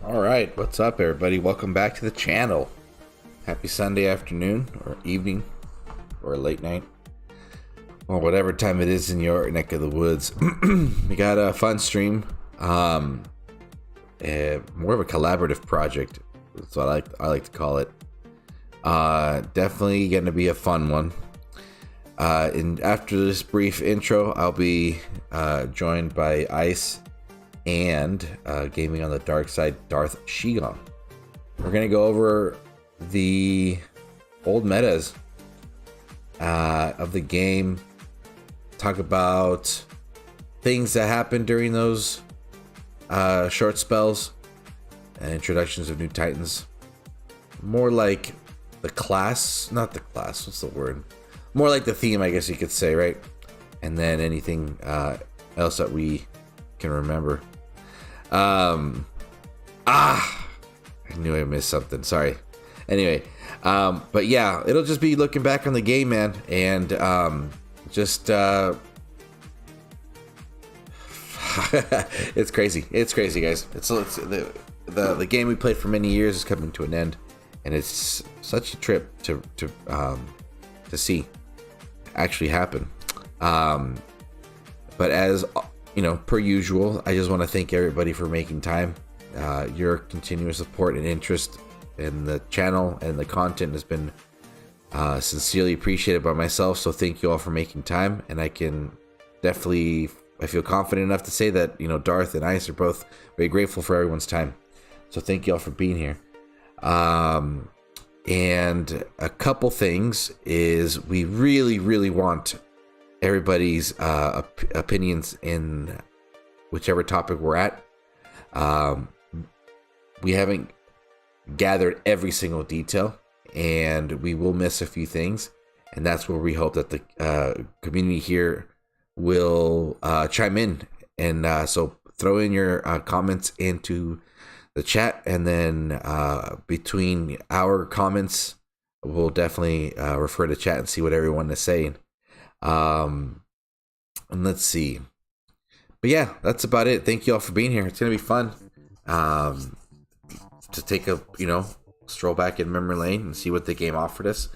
All right, what's up, everybody? Welcome back to the channel. Happy Sunday afternoon, or evening, or late night, or whatever time it is in your neck of the woods. We got a fun stream, more of a collaborative project. That's what I like to call it. Definitely going to be a fun one. And after this brief intro, I'll be joined by Ice and Gaming on the Dark Side, Darth Shigon. We're gonna go over the old metas of the game, talk about things that happened during those short spells and introductions of new titans. More like the class, not the class, what's the word? More like the theme, I guess you could say, right? And then anything else that we can remember. I knew I missed something. Sorry. Anyway, but yeah, it'll just be looking back on the game, man, and just it's crazy. It's crazy, guys. It's the game we played for many years is coming to an end, and it's such a trip to see actually happen. But as you know, per usual, I just want to thank everybody for making time. Your continuous support and interest in the channel and the content has been sincerely appreciated by myself. So thank you all for making time. And I feel confident enough to say that, you know, Darth and Ice are both very grateful for everyone's time. So thank you all for being here. And a couple things is we really want everybody's opinions in whichever topic we're at. We haven't gathered every single detail, and we will miss a few things, and that's where we hope that the community here will chime in. And so throw in your comments into the chat, and then between our comments, we'll definitely refer to chat and see what everyone is saying. And let's see. But yeah, that's about it. Thank you all for being here. It's gonna be fun to take a stroll back in memory lane and see what the game offered us.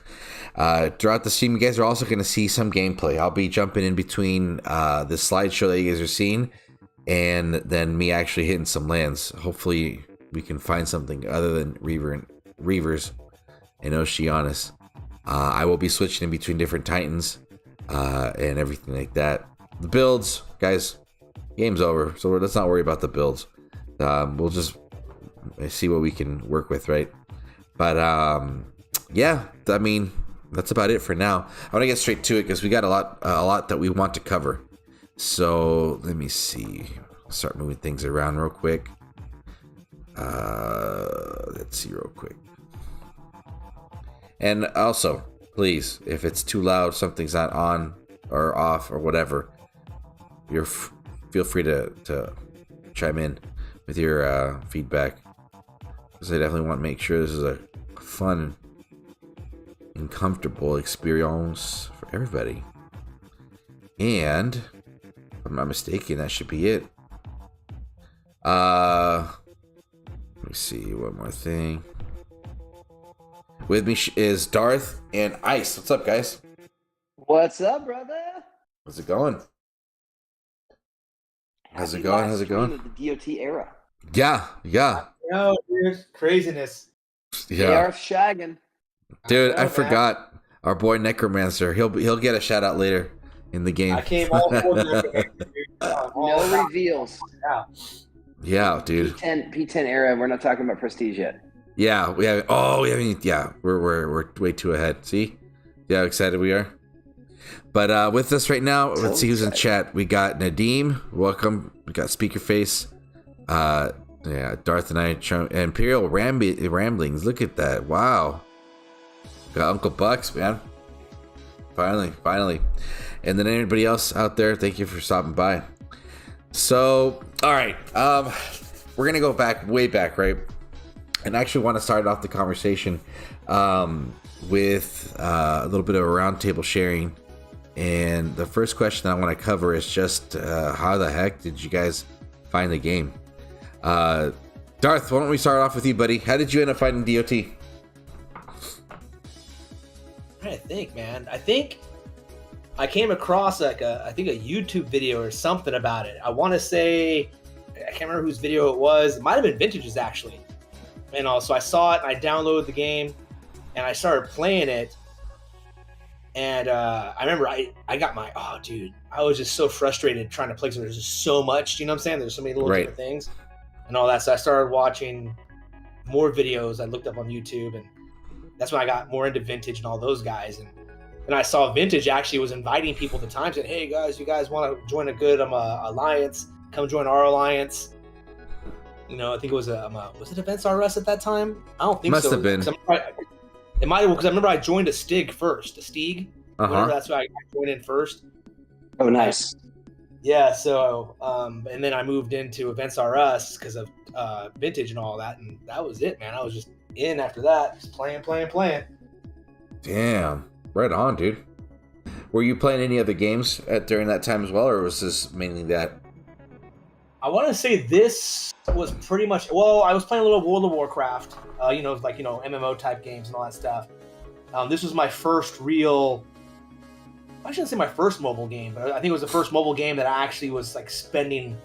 Throughout the stream, you guys are also going to see some gameplay. I'll be jumping in between the slideshow that you guys are seeing and then me actually hitting some lands. Hopefully we can find something other than Reavers and Oceanus. I will be switching in between different Titans and everything like that. The builds, guys, game's over, so let's not worry about the builds. We'll just see what we can work with, right? But yeah, I mean, that's about it for now. I want to get straight to it because we got a lot that we want to cover. So let me see. Start moving things around real quick. Let's see real quick. And also, please, if it's too loud, something's not on or off or whatever, feel free to chime in with your feedback, because I definitely want to make sure this is a fun and comfortable experience for everybody. And if I'm not mistaken, that should be it. Let me see, one more thing. With me is Darth and Ice. What's up, guys? What's up, brother? How's it going? How's it going? How's it going? Of the DOT era. Yeah. No, dude, craziness. Yeah. AR shagging. Dude, I forgot our boy Necromancer. He'll get a shout out later in the game. I came all for the No reveals. Yeah, dude. P10 era. We're not talking about Prestige yet. Yeah, we haven't. Yeah, we're way too ahead. See, yeah, how excited we are. But with us right now, let's see who's in chat. We got Nadim, welcome. We got Speakerface. Yeah, Darth and I, Imperial Ramblings. Look at that! Wow. Got Uncle Bucks, man. Finally. And then anybody else out there, thank you for stopping by. So, all right, we're gonna go way back, right? And I actually want to start off the conversation with a little bit of a roundtable sharing. And the first question I want to cover is just how the heck did you guys find the game? Darth, why don't we start off with you, buddy? How did you end up finding DOT? I'm trying to think, man. I think I came across like a YouTube video or something about it. I want to say, I can't remember whose video it was. It might have been Vintage's actually. And also I saw it and I downloaded the game and I started playing it. And I remember I got my, oh dude, I was just so frustrated trying to play because there's just so much, you know what I'm saying? There's so many little different things and all that. So I started watching more videos I looked up on YouTube, and that's when I got more into Vintage and all those guys. And I saw Vintage actually was inviting people at the time, saying, hey guys, you guys want to join a good alliance? Come join our alliance. You know, I think it was was it Events R Us at that time? I don't think Must so. have been. It might have, because I remember I joined a Stig first, a Stieg. Whatever, that's why I joined in first. Oh, nice. Yeah, so and then I moved into Events R Us because of Vintage and all that, and that was it, man. I was just in after that, just playing. Damn, right on, dude. Were you playing any other games during that time as well, or was this mainly that? I want to say this was pretty much, well, I was playing a little World of Warcraft, MMO type games and all that stuff. This was my first real, I shouldn't say my first mobile game, but I think it was the first mobile game that I actually was like spending.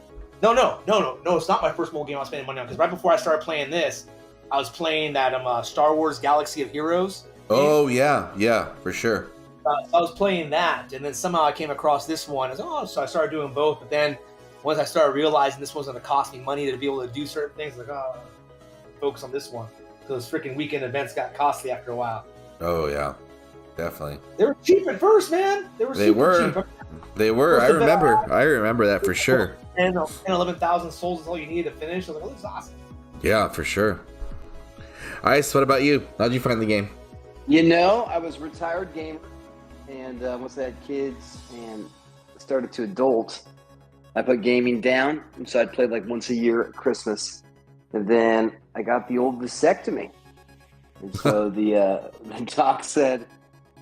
No, it's not my first mobile game I was spending money on, because right before I started playing this, I was playing that Star Wars Galaxy of Heroes game. Oh, yeah, for sure. I was playing that, and then somehow I came across this one. So I started doing both, but then once I started realizing this wasn't going to cost me money to be able to do certain things, like, focus on this one. Those freaking weekend events got costly after a while. Oh, yeah, definitely. They were cheap at first, man. They were cheap. They were. I remember that for sure. 10, 11,000 souls is all you needed to finish. I was like, this is awesome. Yeah, for sure. Ice, what about you? How'd you find the game? You know, I was a retired gamer, and once I had kids and started to adult, I put gaming down, and so I'd play like once a year at Christmas. And then I got the old vasectomy. And so the doc said,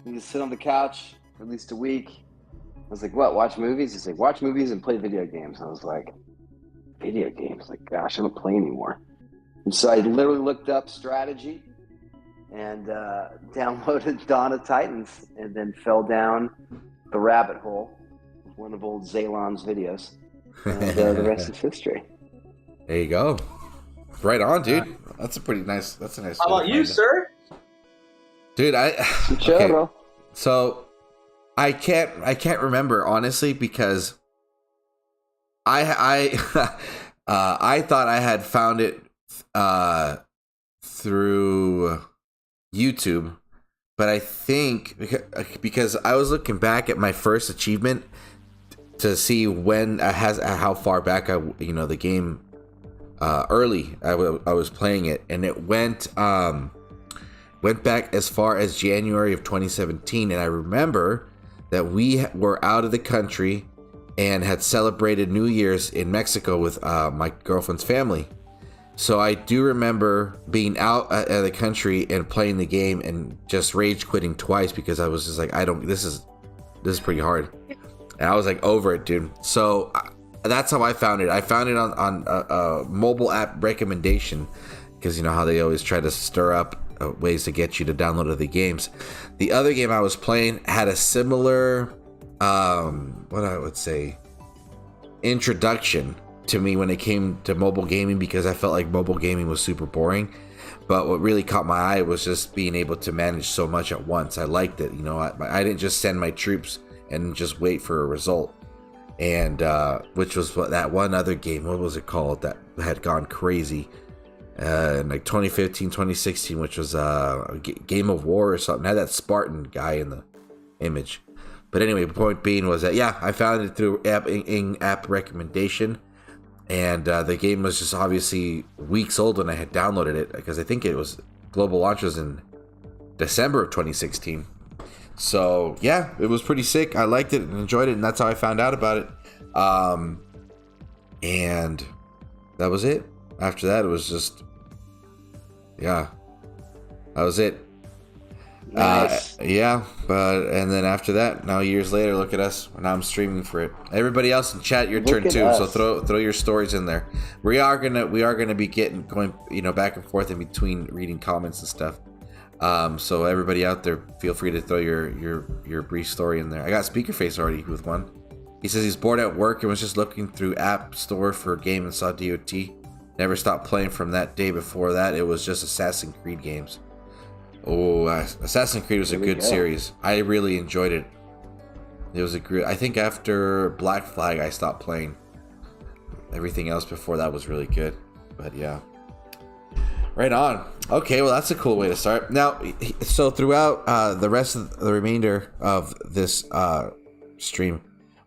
you can sit on the couch for at least a week. I was like, what, watch movies? He's like, watch movies and play video games. I was like, video games? Like, gosh, I don't play anymore. And so I literally looked up strategy and downloaded Dawn of Titans, and then fell down the rabbit hole with one of old Zaylon's videos. And the rest is history. There you go. Right on, dude. That's a nice. How about you, sir? Dude, okay. So I can't remember honestly, because I thought I had found it through YouTube, but I think because I was looking back at my first achievement to see how far back the game early I was playing it, and it went back as far as January of 2017, and I remember that we were out of the country and had celebrated New Year's in Mexico with my girlfriend's family. So I do remember being out of the country and playing the game and just rage quitting twice, because I was just like, this is pretty hard. And I was like over it, dude. So that's how I found it. I found it on a mobile app recommendation, because you know how they always try to stir up ways to get you to download other games. The other game I was playing had a similar, what I would say, introduction to me when it came to mobile gaming, because I felt like mobile gaming was super boring. But what really caught my eye was just being able to manage so much at once. I liked it. You know, I didn't just send my troops and just wait for a result. And which was that one other game, what was it called, that had gone crazy in like 2015, 2016, which was a Game of War or something. It had that Spartan guy in the image. But anyway, the point being was that, yeah, I found it through in-app recommendation. And the game was just obviously weeks old when I had downloaded it, because I think it was global launch was in December of 2016. So yeah, it was pretty sick. I liked it and enjoyed it, and that's how I found out about it. And that was it. After that, it was just, yeah, that was it. Nice. Yeah, and then after that, now years later, look at us. Now I'm streaming for it. Everybody else in chat, your Look turn at too. So us. throw your stories in there. We are gonna be going back and forth in between reading comments and stuff. So everybody out there, feel free to throw your brief story in there. I got Speakerface already with one. He says he's bored at work and was just looking through App Store for a game and saw DOT. Never stopped playing from that day. Before that, it was just Assassin's Creed games. Oh, Assassin's Creed was a good series. I really enjoyed it. It was a great. I think after Black Flag, I stopped playing. Everything else before that was really good. But yeah, right on. Okay, well that's a cool way to start. Now, so throughout the rest of the remainder of this stream,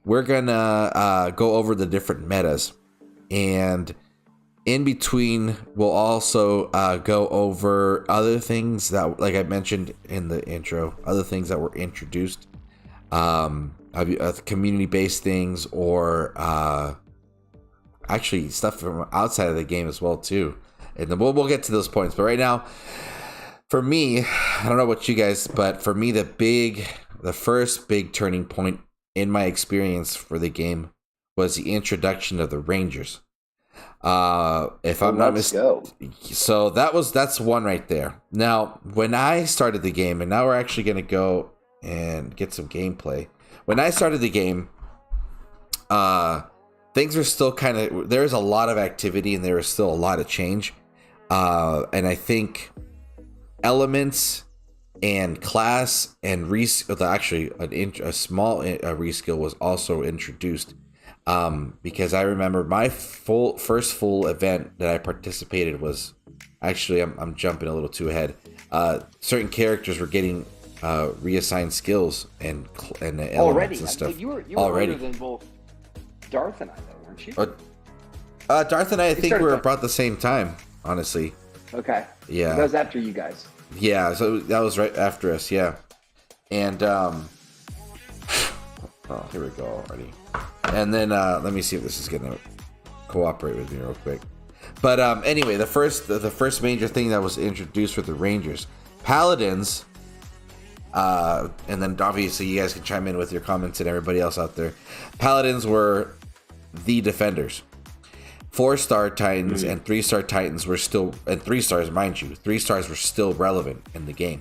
we're gonna go over the different metas, and in between, we'll also go over other things that, like I mentioned in the intro, other things that were introduced, community-based things, or actually stuff from outside of the game as well too. And then we'll get to those points. But right now, for me, I don't know about you guys, but for me, the first big turning point in my experience for the game was the introduction of the Rangers. If I'm not mistaken, so that's one right there. Now, when I started the game, and now we're actually going to go and get some gameplay. When I started the game, things are still there's a lot of activity and there is still a lot of change. And I think elements and class and actually a small reskill was also introduced. Because I remember my first full event that I participated was actually, I'm jumping a little too ahead. Certain characters were getting reassigned skills and elements already and stuff. You were already older than both Darth and I, though, weren't you? Darth and I think we were about the same time, honestly. Okay. Yeah. That was after you guys. Yeah, so that was right after us. Yeah, and oh, here we go already. And then let me see if this is gonna cooperate with me real quick. But anyway, the first major thing that was introduced were the Rangers, Paladins, and then obviously you guys can chime in with your comments and everybody else out there. Paladins were the defenders. 4-star Titans and 3-star Titans were still, and 3 stars, mind you, 3 stars were still relevant in the game.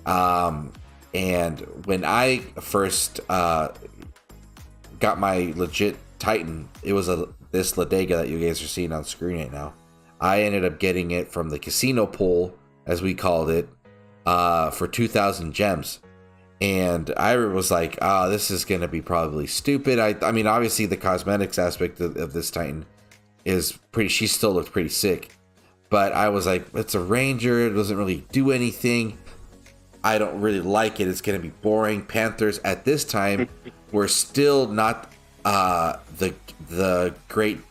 And when I first got my legit Titan, it was this Ladega that you guys are seeing on screen right now. I ended up getting it from the casino pool, as we called it, for 2,000 gems. And I was like, this is going to be probably stupid. I mean, obviously the cosmetics aspect of this Titan is she still looked pretty sick. But I was like, it's a Ranger. It doesn't really do anything. I don't really like it. It's going to be boring. Panthers at this time were still not the great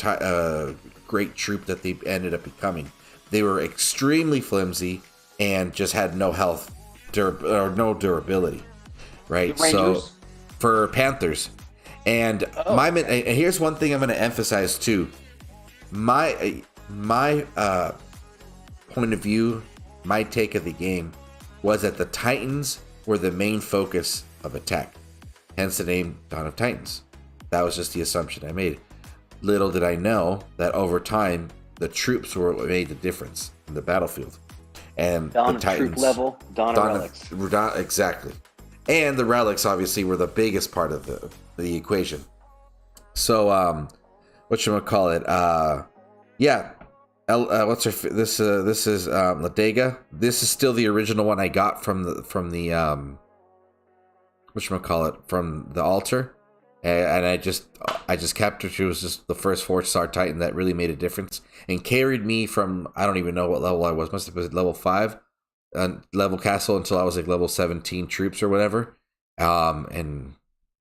troop that they ended up becoming. They were extremely flimsy and just had no health or no durability, right? So for Panthers, and and here's one thing I'm going to emphasize too. My point of view, my take of the game was that the Titans were the main focus of attack, hence the name Dawn of Titans. That was just the assumption I made. Little did I know that over time, the troops were what made the difference in the battlefield. And Dawn the Titans, troop level, Dawn of relics. Exactly. And the relics obviously were the biggest part of the equation. So, whatchamacallit? This is Ladega. This is still the original one I got from the from the altar, and I just kept her. She was just the first 4-star Titan that really made a difference and carried me from, I don't even know what level I was. Must have been level 5, level castle, until I was like level 17 troops or whatever. And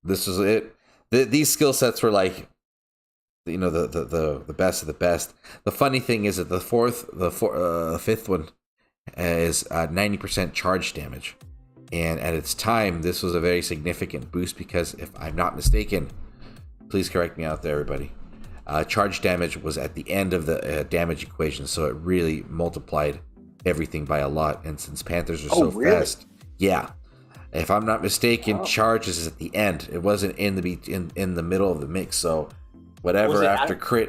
this was it. These skill sets were like, you know, the best of the best. The funny thing is that the fifth one is 90% charge damage, and at its time, this was a very significant boost because, if I'm not mistaken, please correct me out there, everybody. Charge damage was at the end of the damage equation, so it really multiplied everything by a lot. And since Panthers are fast, Yeah. If I'm not mistaken, Oh. charges is at the end. It wasn't in the middle of the mix. So Was whatever it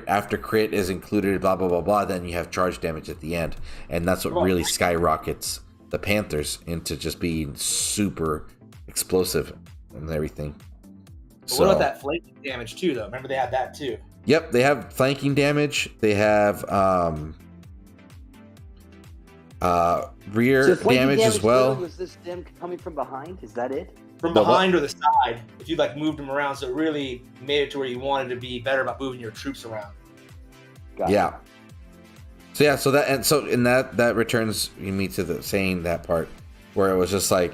after crit is included, blah blah blah blah, then you have charge damage at the end, and that's what Come on. really skyrockets the Panthers into just being super explosive and everything. But what about that flanking damage too, though? Remember they had that too. Yep, they have flanking damage. They have rear So flanking damage as well. really was this them coming from behind? Is that it? From But what- behind or the side, if you like moved them around, so it really made it to where you wanted to be better about moving your troops around. Got it. Yeah. So that returns me to the saying that part where it was just like,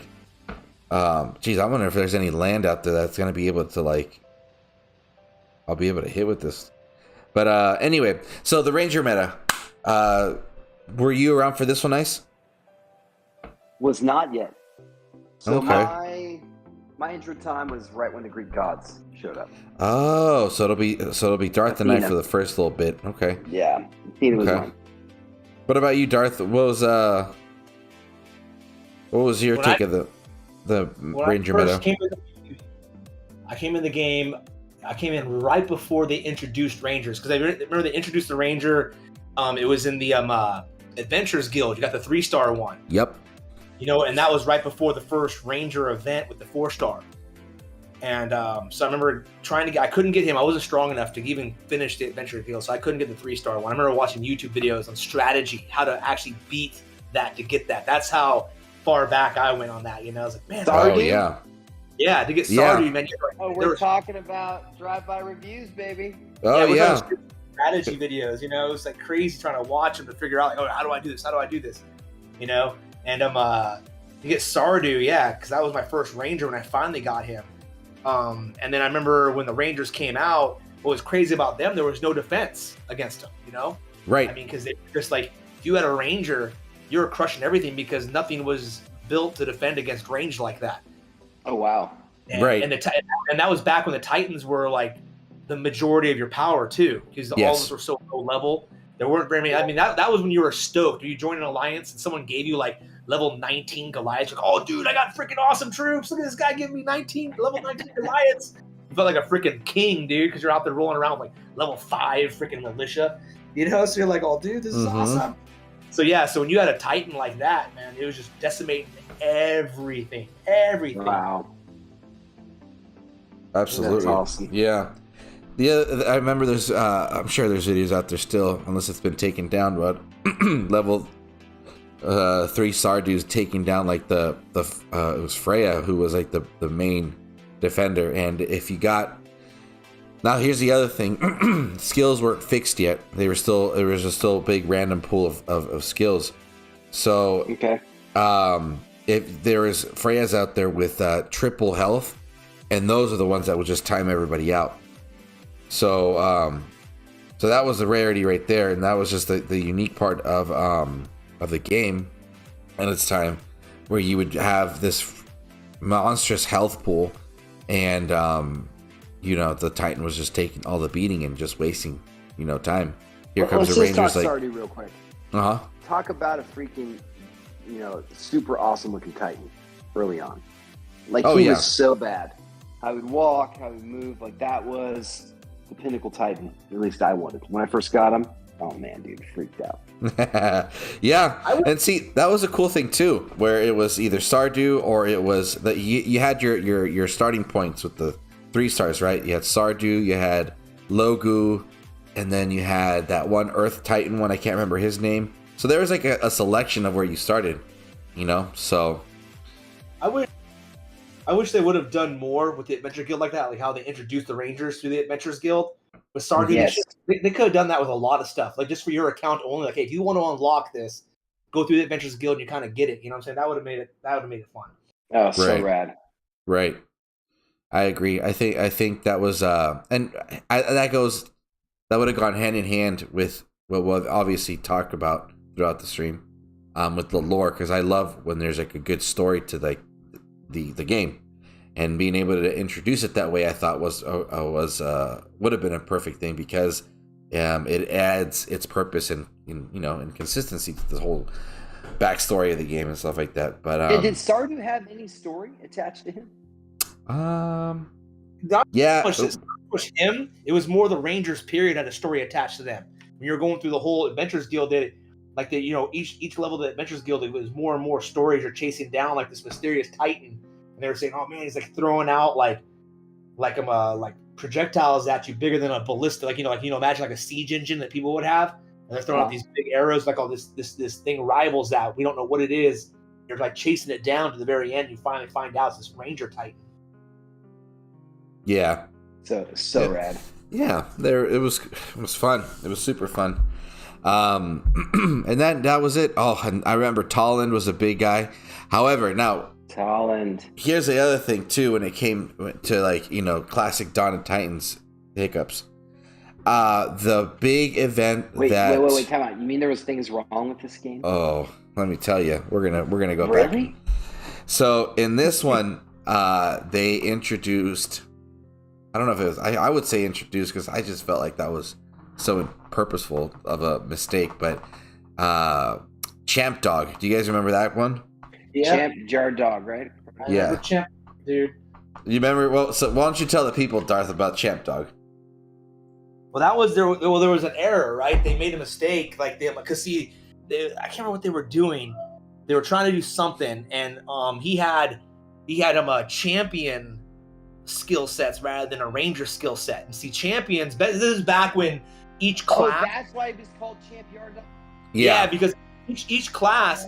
geez, I wonder if there's any land out there that's gonna be able to like, I'll be able to hit with this. But anyway, so the Ranger meta, were you around for this one, Ice? Was not yet. So Okay. my intro time was right when the Greek gods showed up. Oh, so it'll be Darth the Knight Athena. for the first little bit. Okay. Yeah, Athena was Okay. mine. What about you, Darth? What was your When take I- of the When Ranger I first meta? came in the game. I came in right before they introduced Rangers because I remember they introduced the Ranger. It was in the Adventures Guild. You got the 3-star one, Yep. and that was right before the first Ranger event with the 4-star. And so I remember I couldn't get him. I wasn't strong enough to even finish the Adventure Guild, so I couldn't get the 3-star one. I remember watching YouTube videos on strategy, how to actually beat that to get that. That's how far back I went on that. I was like, man, Sorry. Oh yeah. yeah, to get Yeah. Sardu, man. Oh, There we're was- talking about drive-by reviews, baby. Oh we're yeah. talking strategy videos. It's like crazy trying to watch them to figure out, like, oh, how do I do this? How do I do this? And to get Sardu, yeah, because that was my first Ranger when I finally got him. And then I remember when the Rangers came out, what was crazy about them, there was no defense against them, Right. I mean, because they just like, if you had a Ranger, you were crushing everything because nothing was built to defend against range like that. Oh wow. And, Right. And that was back when the Titans were like the majority of your power too, because all of Yes. us were so low level. There weren't very many. I mean, that was when you were stoked. You joined an alliance and someone gave you like level 19 Goliaths. Like, oh, dude, I got freaking awesome troops. Look at this guy giving me level 19 Goliaths. You felt like a freaking king, dude, because you're out there rolling around with like level 5 freaking militia. So you're like, oh, dude, this is Mhm. awesome. So yeah, so when you had a Titan like that, man, it was just decimating everything. Wow. Absolutely. That's awesome. Yeah. I remember there's I'm sure there's videos out there still, unless it's been taken down, but level 3 Sardus taking down like the it was Freya who was like the main defender. And if you got, now here's the other thing, skills weren't fixed yet. There was still a big random pool of skills. So Okay. if there is Freya's out there with triple health, and those are the ones that will just time everybody out. So so that was the rarity right there, and that was just the unique part of the game at its time, where you would have this monstrous health pool, and the Titan was just taking all the beating and just wasting time. Here comes Let's the just Rangers talk like, Sardu real quick. uh-huh. Talk about a freaking, super awesome looking Titan early on. Like Oh, he yeah. was so bad. How he would walk, how he would move, like that was the pinnacle Titan. At least I wanted. When I first got him, oh man, dude, freaked out. Yeah, and see, that was a cool thing too, where it was either Sardu or it was that you had your starting points with the 3 stars, right? You had Sardu, you had Logu, and then you had that one Earth Titan one. I can't remember his name. So there was like a selection of where you started, So I wish they would have done more with the Adventure Guild like that, like how they introduced the Rangers through the Adventures Guild. With Sardu, Yes. they could have done that with a lot of stuff, like just for your account only. Like, hey, if you want to unlock this, go through the Adventures Guild and you kind of get it. You know what I'm saying? That would have made it fun. Oh, so Right. rad. right, I agree. I think that was that would have gone hand in hand with what we'll obviously talk about throughout the stream, with the lore, because I love when there's like a good story to like the game, and being able to introduce it that way, I thought was would have been a perfect thing, because it adds its purpose and consistency to the whole backstory of the game and stuff like that. But Did Stardew have any story attached to him? Yeah. Push him. It was more the Rangers period had a story attached to them. When you're going through the whole Adventures Guild, each level of the Adventures Guild, it was more and more stories you're chasing down like this mysterious Titan, and they were saying, "Oh man, he's like throwing out like projectiles at you bigger than a ballista, imagine like a siege engine that people would have, and they're throwing out these big arrows, like this thing rivals that. We don't know what it is. You're like chasing it down to the very end. You finally find out it's this Ranger Titan. Yeah. So rad. Yeah, it was fun. It was super fun. And that was it. Oh, and I remember Tolland was a big guy. However, now Tolland. Here's the other thing too. When it came to classic Dawn of Titans hiccups, the big event Wait, come on. You mean there was things wrong with this game? Oh, let me tell you, we're gonna go back. Really? So in this one, they introduced. I don't know if it was. I would say introduced because I just felt like that was so purposeful of a mistake. But Champ Dog. Do you guys remember that one? Yeah. Champ Jar Dog, right? Yeah. Champ, dude. You remember? Well, so why don't you tell the people, Darth, about Champ Dog? Well, that was there. Well, there was an error, right? They made a mistake, I can't remember what they were doing. They were trying to do something, and he had a champion skill sets rather than a ranger skill set. And see, champions. This is back when each class. Oh, that's why it was called Champ Jar Dog. Yeah, because each class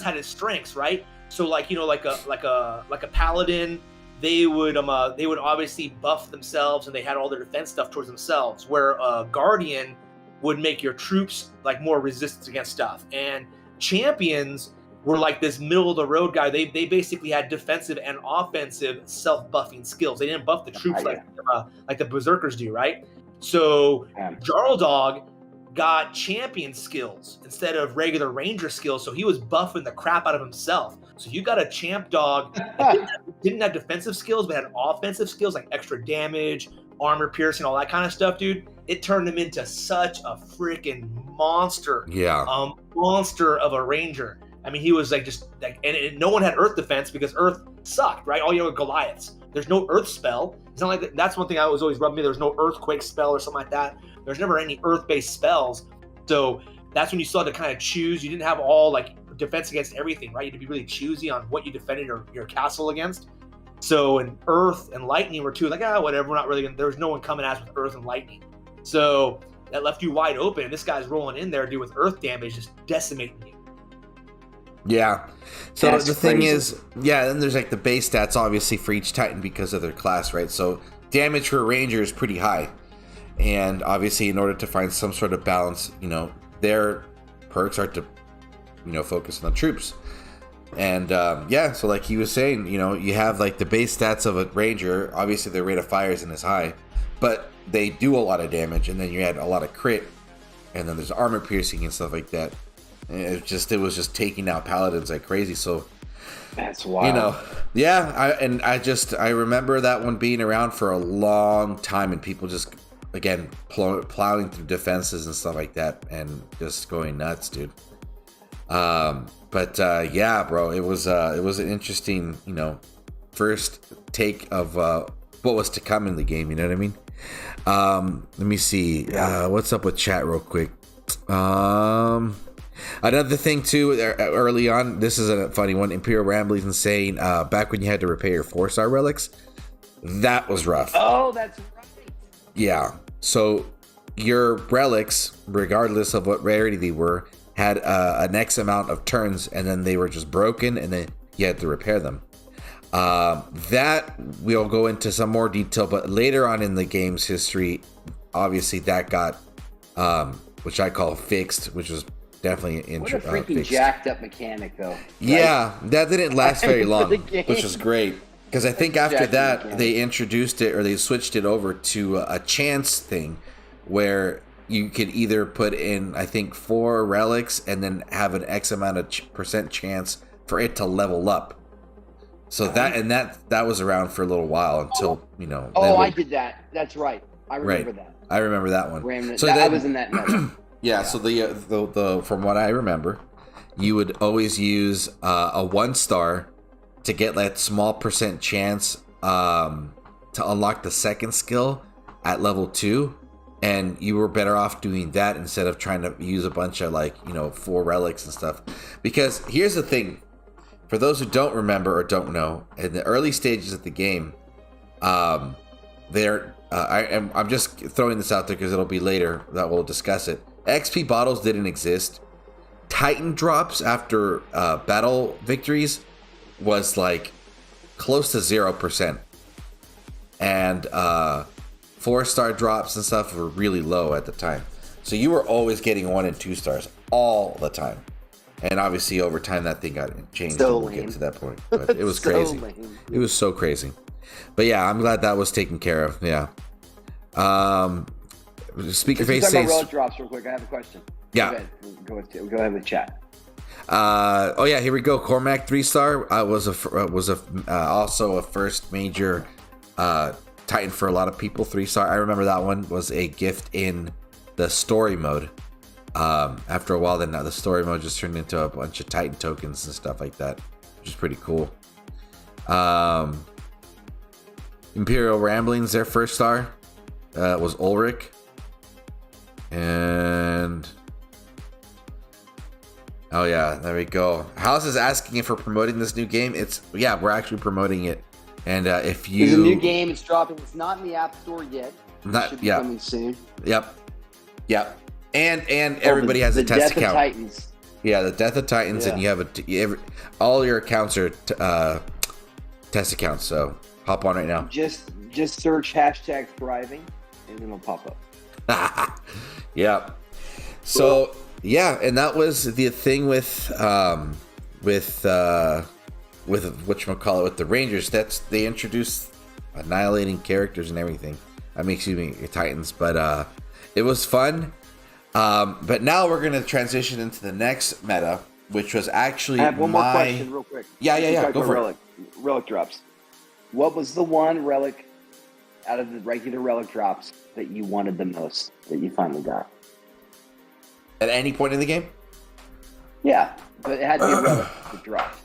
had its strengths, right? So like a paladin, they would obviously buff themselves and they had all their defense stuff towards themselves, where a guardian would make your troops like more resistance against stuff. And champions were like this middle of the road guy. They basically had defensive and offensive self-buffing skills. They didn't buff the troops like the berserkers do, right? So Jarl Dog got champion skills instead of regular ranger skills, so he was buffing the crap out of himself. So you got a champ dog that didn't have defensive skills but had offensive skills like extra damage, armor piercing, all that kind of stuff, dude. It turned him into such a freaking monster. Yeah. Monster of a ranger. I mean, he was and no one had earth defense because earth sucked, right? All you had were Goliaths. There's no earth spell. It's not like that. That's one thing I was always rubbing me. There's no earthquake spell or something like that. There's never any earth-based spells. So that's when you still had to kind of choose. You didn't have all like defense against everything, right? You had to be really choosy on what you defended your castle against. So in earth and lightning were two, whatever, we're not really there was no one coming at us with earth and lightning. So that left you wide open. And this guy's rolling in there, dude, with earth damage, just decimating you. Yeah. So That's the thing crazy. is, then there's like the base stats obviously for each Titan because of their class, right? So damage for a ranger is pretty high. And obviously in order to find some sort of balance, their perks are to, focus on the troops. And so like he was saying, you have like the base stats of a ranger. Obviously their rate of fire isn't as high, but they do a lot of damage. And then you add a lot of crit. And then there's armor piercing and stuff like that. It was just taking out paladins like crazy. So that's wild. I remember that one being around for a long time and people just again plowing through defenses and stuff like that and just going nuts, dude. Bro, it was an interesting first take of what was to come in the game. You know what I mean? Let me see. What's up with chat real quick? Another thing too, early on, this is a funny one. Imperial Ramblings and saying back when you had to repair your 4-star relics, that was rough. Oh, that's right. Yeah. So your relics, regardless of what rarity they were, had an X amount of turns, and then they were just broken, and then you had to repair them. That we'll go into some more detail, but later on in the game's history, obviously that got, which I call fixed, which was definitely What a freaking fixed. jacked up mechanic, though. Right? Yeah, that didn't last very long, For the game. which was great. Because I think after that, they introduced it, or they switched it over to a chance thing, where you could either put in, I think, 4 relics and then have an X amount of percent chance for it to level up. So that was around for a little while until, I did that. That's right. I remember that. I remember that one. I was in that meta. Yeah, so the from what I remember, you would always use a 1-star to get that small percent chance to unlock the second skill at level 2, and you were better off doing that instead of trying to use a bunch of 4 relics and stuff. Because here's the thing, for those who don't remember or don't know, in the early stages of the game, I'm just throwing this out there because it'll be later that we'll discuss it. XP bottles didn't exist. Titan drops after battle victories was like close to 0%, and 4-star drops and stuff were really low at the time. So you were always getting 1 and 2 stars all the time. And obviously over time that thing got changed. So we'll get lame. to that point, but it was crazy. lame. It was so crazy. But yeah, I'm glad that was taken care of. Yeah. Speaker face Talk about says. relic drops real quick. I have a question. Yeah. Go ahead with chat. Oh yeah, here we go. Cormac 3-star was also a first major Titan for a lot of people. 3-star. I remember that one was a gift in the story mode. After a while, then the story mode just turned into a bunch of Titan tokens and stuff like that, which is pretty cool. Imperial Ramblings, their 1-star was Ulrich, and oh yeah, there we go. House is asking if we're promoting this new game. We're actually promoting it. And if you, there's a new game. It's dropping. It's not in the App Store yet. It should be coming soon. Yep. And everybody has a test account. The Death of Titans. Yeah, the Death of Titans, and you have all your accounts are test accounts. So hop on right now. Just search #thriving, and it'll pop up. Yeah. So yeah, and that was the thing with whatchamacallit, with the Rangers. They introduced annihilating characters and everything. Titans, but it was fun. But now we're gonna transition into the next meta, which was actually I have one more question, real quick. Yeah. Go for it. Relic drops. What was the one relic out of the regular relic drops that you wanted the most that you finally got? At any point in the game? Yeah, but it had to be a relic that dropped.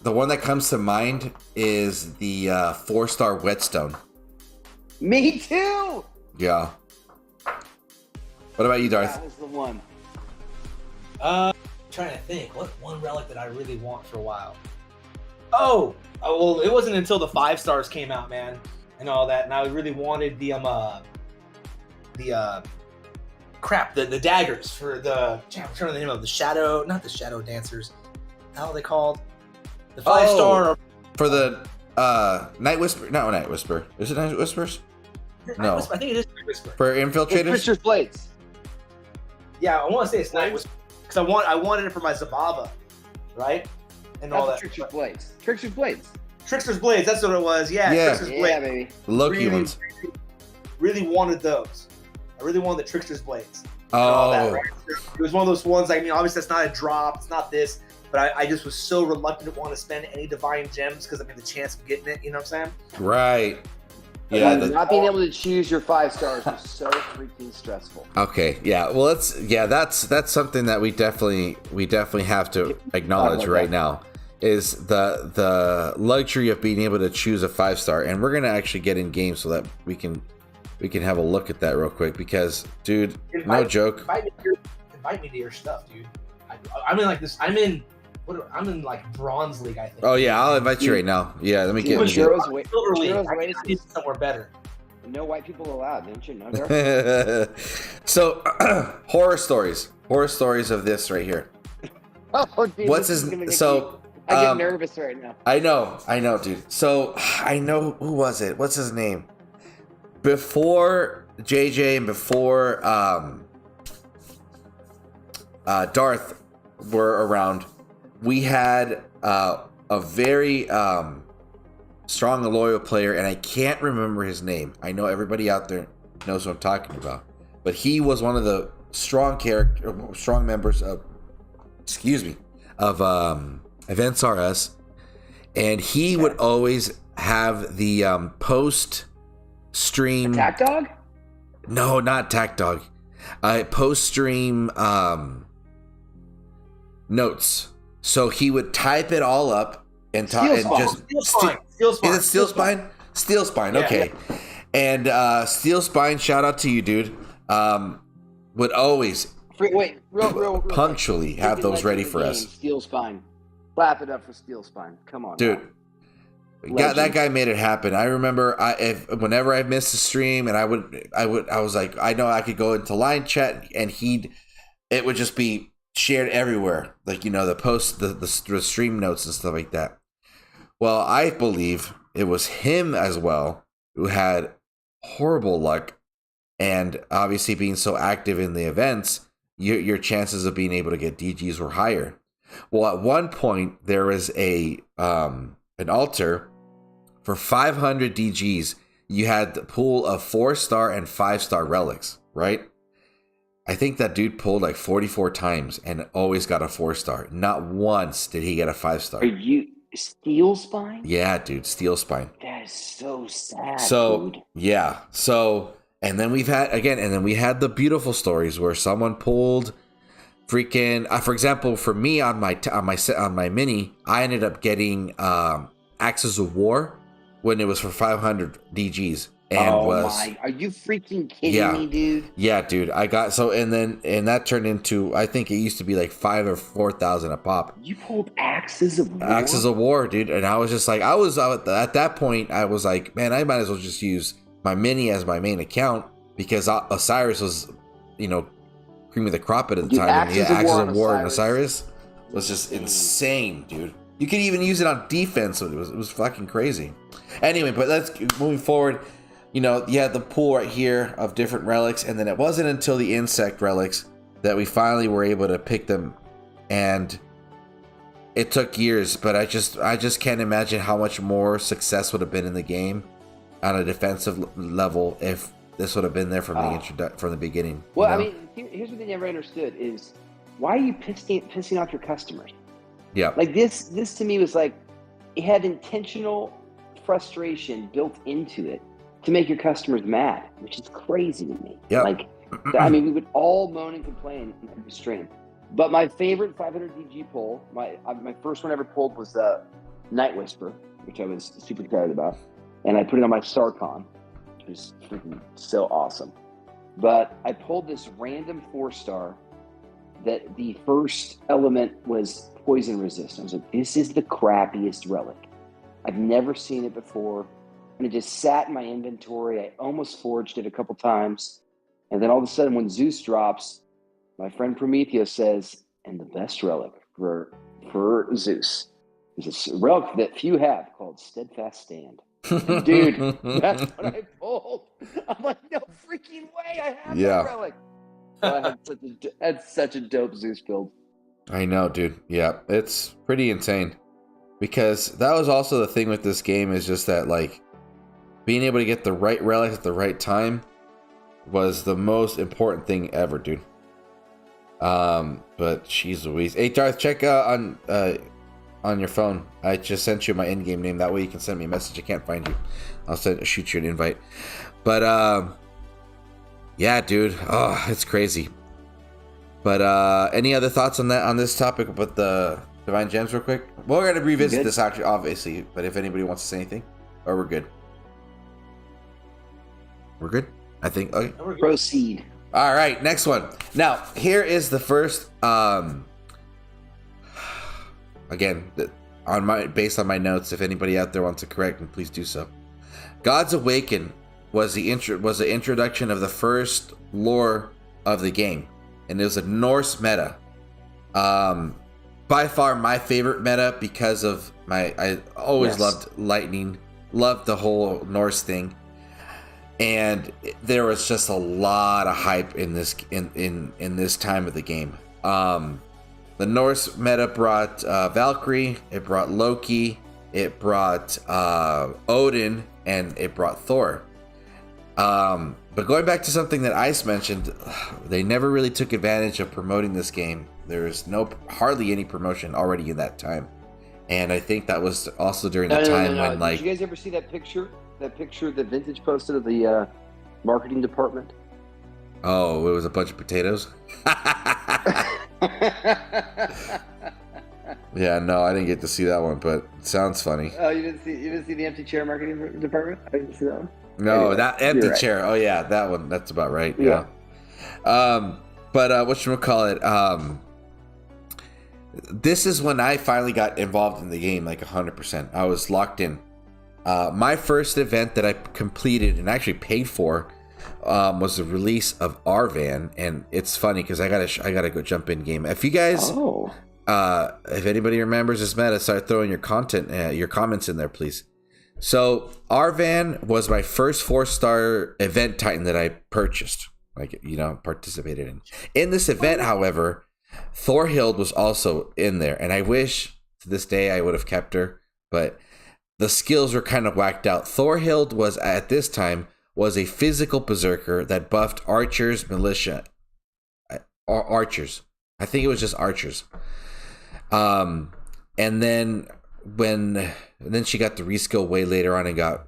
The one that comes to mind is the 4-star whetstone. Me too. Yeah. What about you, Darth? That was the one. Trying to think, what one relic that I really want for a while? Oh, well, it wasn't until the 5 stars came out, man, and all that, and I really wanted the daggers for the. I'm trying to the name of the shadow, not the shadow dancers. How are they called? The 5-star for the Night Whisper. Not Night Whisper. Is it Night Whispers? No. I think it is Night Whisper. For infiltrators. Trickster's Blades. Yeah, I want to say it's Night Whisper because I wanted it for my Zabava, right? And all that. Trickster's Blades. Trickster's Blades. Trickster's Blades. That's what it was. Yeah. Trickster's Blades. Yeah, baby. The Loki ones. Really wanted those. I really wanted the Trickster's Blades. Oh. All that, right? It was one of those ones. Obviously that's not a drop. It's not this. But I just was so reluctant to want to spend any divine gems because the chance of getting it. You know what I'm saying? Right. Yeah. Not being able to choose your 5 stars was so freaking stressful. Okay. Yeah. Well, that's something that we definitely have to acknowledge right now is the luxury of being able to choose a 5-star, and we're gonna actually get in game so that we can have a look at that real quick because, dude, no joke. Invite me to your stuff, dude. I'm in like this. I'm in like bronze league, I think. Oh yeah, I'll invite you right now. Yeah, let me get silver league. I need somewhere better. No white people allowed, don't you know? So, horror stories of this right here. Oh, dude, what's his? So I get nervous right now. I know, dude. So I know who was it? What's his name? Before JJ and before Darth were around, we had a very strong and loyal player, and I can't remember his name. I know everybody out there knows what I'm talking about, but he was one of the strong members of Events RS, and he would always have the post stream Attack Dog. No, not Attack Dog. post stream notes. So he would type it all up and talk and just Steel Spine. Is it Steel Spine? Steel Spine. Yeah, okay. yeah. And Steel Spine, shout out to you, dude. Would always Real punctually have those ready for us. Steel Spine. Clap it up for Steel Spine. Come on, dude. That guy made it happen. I remember whenever I missed a stream and I was like, I know I could go into line chat and it would just be shared everywhere. Like, the post, the stream notes and stuff like that. Well, I believe it was him as well who had horrible luck, and obviously being so active in the events, your chances of being able to get DGs were higher. Well, at one point there was an altar for 500 DGs. You had the pool of 4-star and 5-star relics, right? I think that dude pulled like 44 times and always got a 4-star. Not once did he get a 5-star. Are you Steel Spine? Yeah, dude, Steel Spine. That is so sad. Dude. Yeah. So, and then we had the beautiful stories where someone pulled freaking. For example, for me on my mini, I ended up getting Axes of War when it was for 500 DGs. And are you freaking kidding me, dude? Yeah, dude. I got and that turned into, I think it used to be like 5,000 or 4,000 a pop. You pulled Axes of War? Axes of War, dude. And I was just like, at that point, I was like, man, I might as well just use my mini as my main account, because Osiris was, cream of the crop at the time. Axes of War and Osiris was just insane, dude. You could even use it on defense. So it was fucking crazy. Anyway, but moving forward. You had the pool right here of different relics, and then it wasn't until the insect relics that we finally were able to pick them, and it took years. But I just can't imagine how much more success would have been in the game on a defensive level if this would have been there from the beginning. Well, I mean, here's what I never understood is, why are you pissing off your customers? Yeah, like this to me was like, it had intentional frustration built into it to make your customers mad, which is crazy to me. Yep. Like, I mean, we would all moan and complain in every stream. But my favorite 500 DG pull, my first one I ever pulled was Night Whisper, which I was super excited about. And I put it on my Sarkon, which was freaking so awesome. But I pulled this random 4-star that the first element was poison resistant. I was like, this is the crappiest relic. I've never seen it before. And it just sat in my inventory. I almost forged it a couple times. And then all of a sudden, when Zeus drops, my friend Prometheus says, and the best relic for Zeus is a relic that few have called Steadfast Stand. And dude, that's what I pulled. I'm like, no freaking way, I have that relic. So I had such a dope Zeus build. I know, dude. Yeah, it's pretty insane. Because that was also the thing with this game, is just that, like, being able to get the right relic at the right time was the most important thing ever, dude. But jeez Louise. Hey, Darth, check on your phone. I just sent you my in-game name. That way you can send me a message. I can't find you. I'll shoot you an invite. But yeah, dude. Oh, it's crazy. But any other thoughts on this topic about the Divine Gems real quick? Well, we're gonna revisit this actually, obviously. But if anybody wants to say anything, or we're good. We're good, I think. Okay. Proceed. All right, next one. Now, here is the first. Again, based on my notes. If anybody out there wants to correct me, please do so. Gods Awaken was the introduction of the first lore of the game, and it was a Norse meta. By far my favorite meta, because of I always loved lightning, loved the whole Norse thing. And there was just a lot of hype in this time of the game. The Norse meta brought Valkyrie, it brought Loki, it brought Odin, and it brought Thor. But going back to something that Ice mentioned, they never really took advantage of promoting this game. There's hardly any promotion already in that time. And I think that was also during the time when, like... Did you guys ever see that picture? That picture that Vintage posted of the marketing department? Oh, it was a bunch of potatoes. Yeah, no, I didn't get to see that one, but it sounds funny. Oh, you didn't see the empty chair marketing department? I didn't see that one. No, Anyway, that empty you're right. chair. Oh yeah, that one. That's about right. Yeah. But whatchamacallit, this is when I finally got involved in the game, like 100%. I was locked in. My first event that I completed and actually paid for was the release of Arvan, and it's funny because I gotta go jump in game. If you guys, if anybody remembers this meta, start throwing your comments in there, please. So Arvan was my first 4-star event Titan that I purchased, participated in. In this event, however, Thorhild was also in there, and I wish to this day I would have kept her, but the skills were kind of whacked out. Thorhild was at this time a physical berserker that buffed archers, militia, or archers. I think it was just archers. And then she got the reskill way later on and got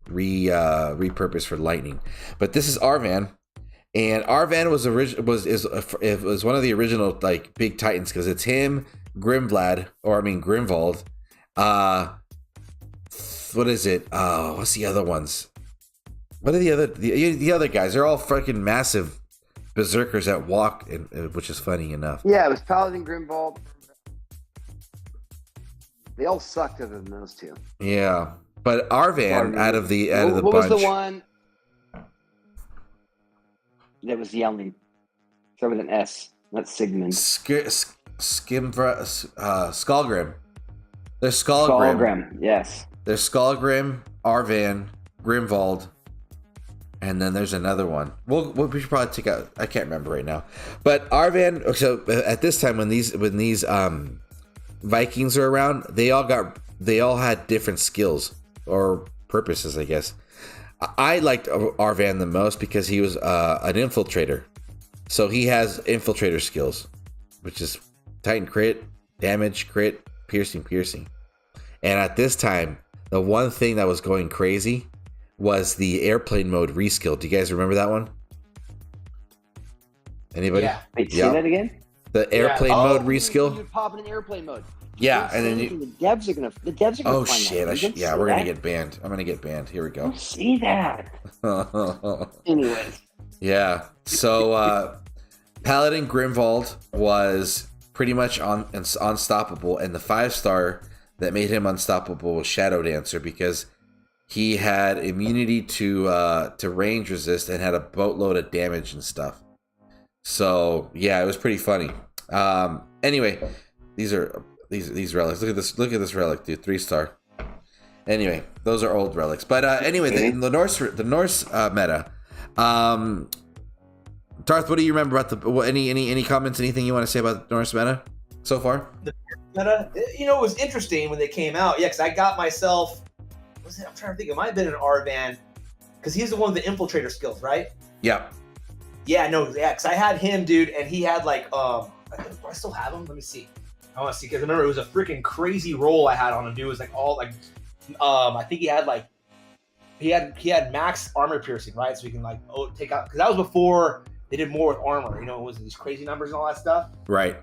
repurposed for lightning. But this is Arvan, and Arvan was one of the original like big Titans because it's him, Grimvald. What is it? What's the other ones? What are the other guys? They're all freaking massive berserkers that walk, which is funny enough. Yeah, it was Paladin, Grimvald. They all sucked other than those two. Yeah, but Arvan out of the bunch. What was the one that was yelling? Start with an S. Not Sigmund. Skullgrim. There's Skullgrim. Yes. There's Skullgrim, Arvan, Grimvald, and then there's another one. We should probably take out. I can't remember right now. But Arvan. So at this time, when these Vikings are around, they all had different skills or purposes, I guess. I liked Arvan the most because he was an infiltrator. So he has infiltrator skills, which is Titan crit, damage, crit, piercing. And at this time, the one thing that was going crazy was the airplane mode reskill. Do you guys remember that one? Anybody? Yeah. Wait, say that again? The airplane mode reskill. You pop in airplane mode. Yeah, and then the devs are gonna. Oh find shit! that. We're gonna get banned. I'm gonna get banned. Here we go. Don't see that. Anyways. Yeah. So Paladin Grimvald was pretty much unstoppable, and the 5-star that made him unstoppable was Shadow Dancer because he had immunity to range resist and had a boatload of damage and stuff. So yeah, it was pretty funny. Anyway, these relics. Look at this relic, dude. 3-star. Anyway, those are old relics. But anyway, the Norse meta. Darth, what do you remember about any comments? Anything you want to say about the Norse meta so far? The meta, it was interesting when they came out. Yeah, because I got myself. I'm trying to think. It might have been an Arvan, because he's the one with the infiltrator skills, right? Yeah. Yeah, no, yeah, because I had him, dude, and he had like I still have him. Let me see. I want to see, because remember it was a freaking crazy roll I had on him, dude. It was like all like, I think he had max armor piercing, right? So he can take out, because that was before they did more with armor. It was these crazy numbers and all that stuff. Right.